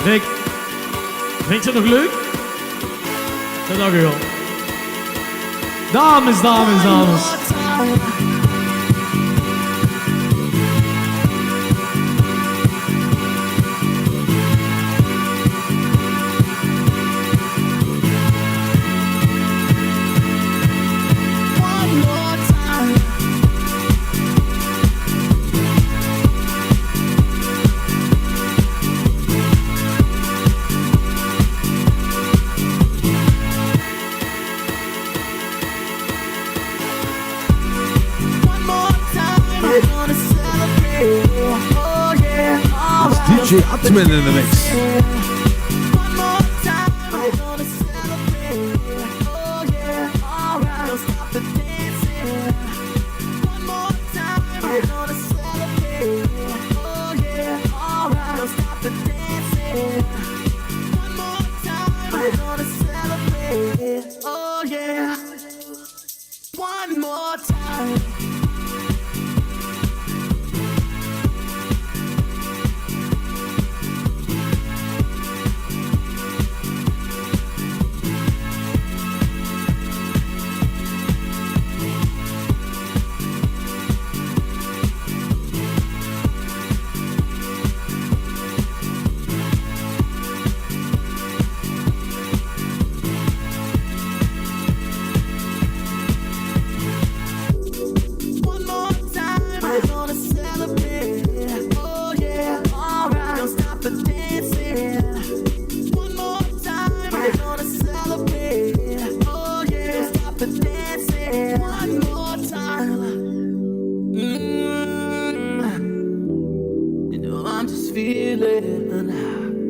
Rick, vind je het nog leuk? Dat dank u wel. Dames. DJ Atman in the mix. Oh yeah, one more time.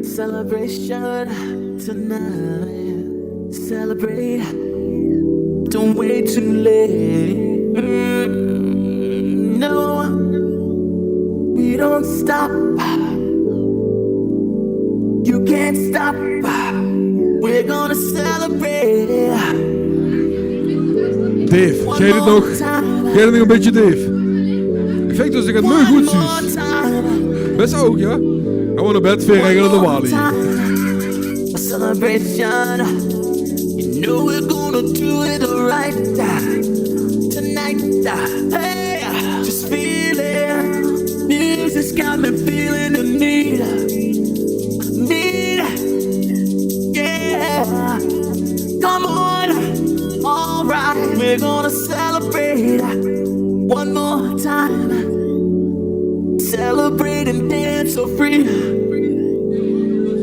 Celebration tonight. Celebrate. Don't wait too late. No, we don't stop. You can't stop. We're gonna celebrate. Dave, jij dit nog? Jij dit nog een beetje, Dave? Ik vind dus ik het mooi goed zus. Best ook, ja? Gewoon naar bed, weer regelen de Wally. A celebration. You know we're gonna do it right tonight. Hey, just feel it. Music's got me feeling the need. Yeah. Come on. Alright, we're gonna celebrate one more time. Celebrate and dance so free.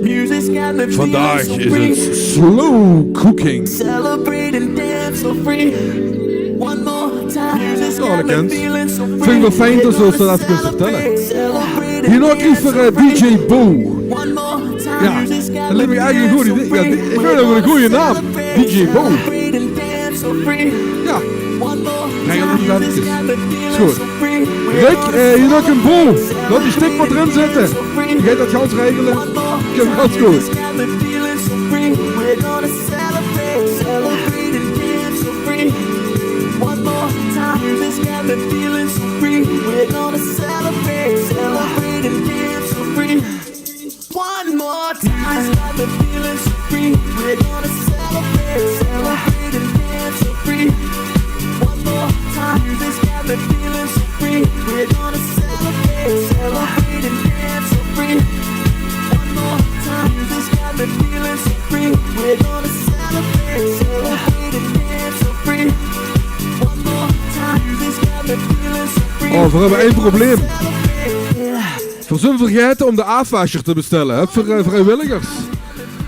Music's got me Vandaag feeling so is free. het slow cooking. Celebrate and dance so free. One more time. Music's Ja, got dat me kent. feeling so free. Vind ik wel fijn dat ze dat kunnen vertellen. Hier nog liever DJ Bo. Ja, dat lijkt me eigenlijk een goed idee. Ja, ik weet nog een goede naam. DJ Bo. Ja. Krijg je dat niet is goed. Rick, hier nog een Bo. Laat die stik wat erin zitten. Jij dat gauw regelen. Ik heb het goed. One more time, music's got me feeling so free. We're gonna celebrate, celebrate and dance so free. One more time, music's got me feeling so free. We're gonna celebrate, celebrate and dance so free. One more time, music's got me feeling so free. We're gonna celebrate, celebrate and dance so free. One more time, music's got me feeling so free. We're gonna celebrate, celebrate and dance so free. Oh, we hebben één probleem. We zullen vergeten om de AFASher te bestellen. Heb voor vrijwilligers.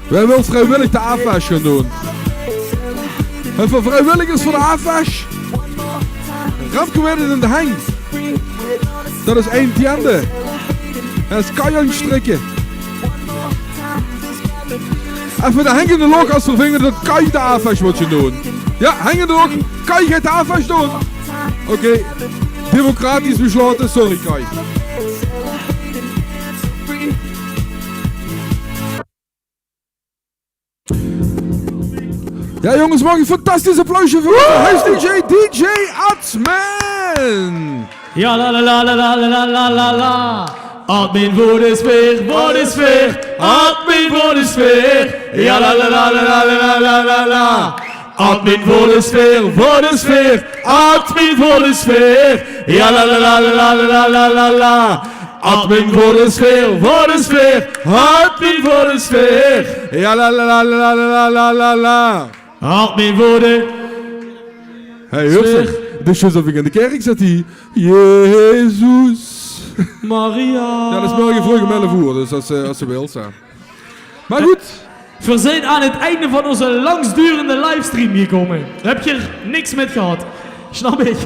Wij willen vrijwillig de AFAS gaan doen. Heb voor vrijwilligers voor de AFAS. Ramke werden in de hang. Dat is één tiende. En dat is kajan strikken. En voor de hangende log als vervinger dat kan je de AFAS wat je doen. Ja, hangende log. Kan je het de AFAS doen? Oké. Democratisch besloten, sorry Kai. Ja jongens, mag een fantastisch applausje voor hij is DJ Atsman! Ja la la la la la la la la la. Admin voor de sfeer, admin voor de sfeer. Ja la la la la la la la la la. Admin voor de sfeer, admin voor de sfeer. Ja la la la la la la la la. Admin voor de sfeer, admin voor de sfeer. Ja la la la la la la la la. Admin voor de... Hey, Hurster, dus alsof ik in de kerk zat hier. Jezus. Maria. Ja, dat is morgen vroeg om 11 uur, dus als ze wil staan. Maar goed. We zijn aan het einde van onze langsdurende livestream gekomen. Heb je er niks met gehad? Snap ik.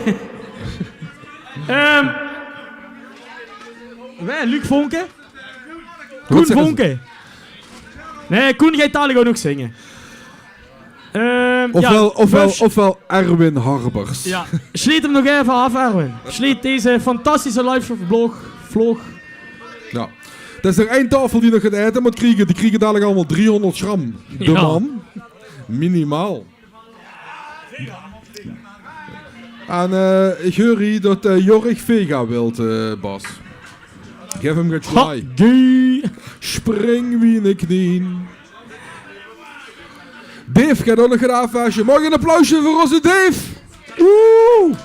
Luc Vonke? Koen Vonke. Nee, Koen gaat dadelijk ook nog zingen. Ofwel Erwin Harbers. Ja, sleet hem nog even af, Erwin. Sleet deze fantastische live vlog. Ja. Dat is er één tafel die nog gaat eten moet krijgen. Die krijgen dadelijk allemaal 300 gram. De man. Minimaal. En ik hoor hier dat Jorg Vega wilt, Bas. Geef hem het fly. Spring wie in de knieën. Dave gaat ook nog een afwasje. Mag een applausje voor onze Dave? Oeh!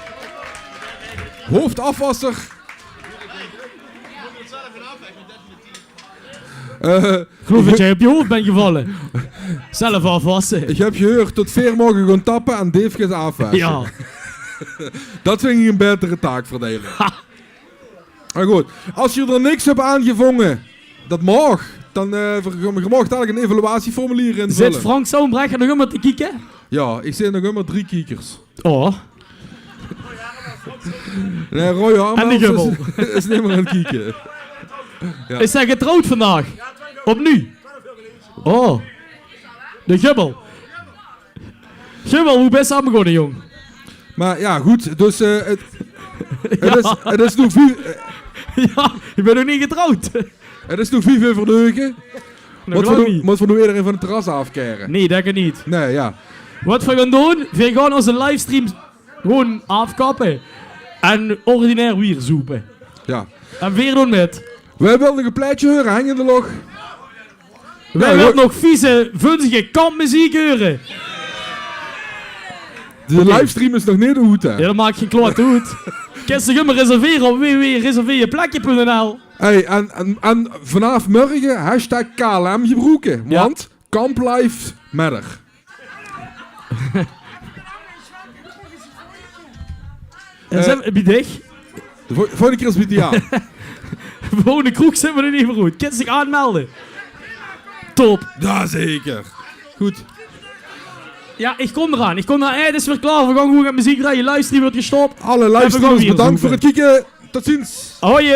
Hoofdafwasser. Ik geloof dat jij op je hoofd bent gevallen. Zelf afwassen. Ik heb gehoord tot Veer mogen gaan tappen en Dave gaat afwassen. Ja. Dat vind ik een betere taakverdeling. Maar goed, als je er niks hebt aangevangen, dat mag. Dan je mag dadelijk een evaluatieformulier invullen. Zit Frank Zoonbrecher nog immer te kieken? Ja, ik zie nog immer 3 kiekers. Oh. Nee, Roy Hamels en de gubbel. Is niet meer aan het kieken. Ja. Is hij getrouwd vandaag? Opnieuw? Oh. De gubbel. Gubbel, hoe best samen geworden, jong? Maar ja, goed, dus het is nog 4... Ja, je bent nog niet getrouwd. Het is nog 5 uur verdeugen. Moeten we nu eerder van het terras afkeren? Nee, dat kan niet. Nee, ja. Wat we gaan doen, we gaan onze livestream gewoon afkappen. En ordinair weer zoepen. Ja. En weer doen met. Wij willen nog een pleitje horen, hang in de log. Wij willen nog vieze, vunzige kampmuziek horen. De livestream is nog niet goed, hè? Ja, dat maakt geen kloot uit. Kun je maar reserveren op www.reserveerjeplekje.nl. Hey, en vanaf morgen hashtag KLM gebroken. Want Camp Life Matter. En zijn we dicht? De volgende keer is het ja. Gewoon de kroeg zitten we er niet meer goed. Kind zich aanmelden. Top. Jazeker. Goed. Ja, ik kom eraan. Het is weer klaar. We gaan gewoon met muziek rijden. Livestream wordt gestopt. Alle luisteraars bedankt voor het kijken. Tot ziens. Hoi.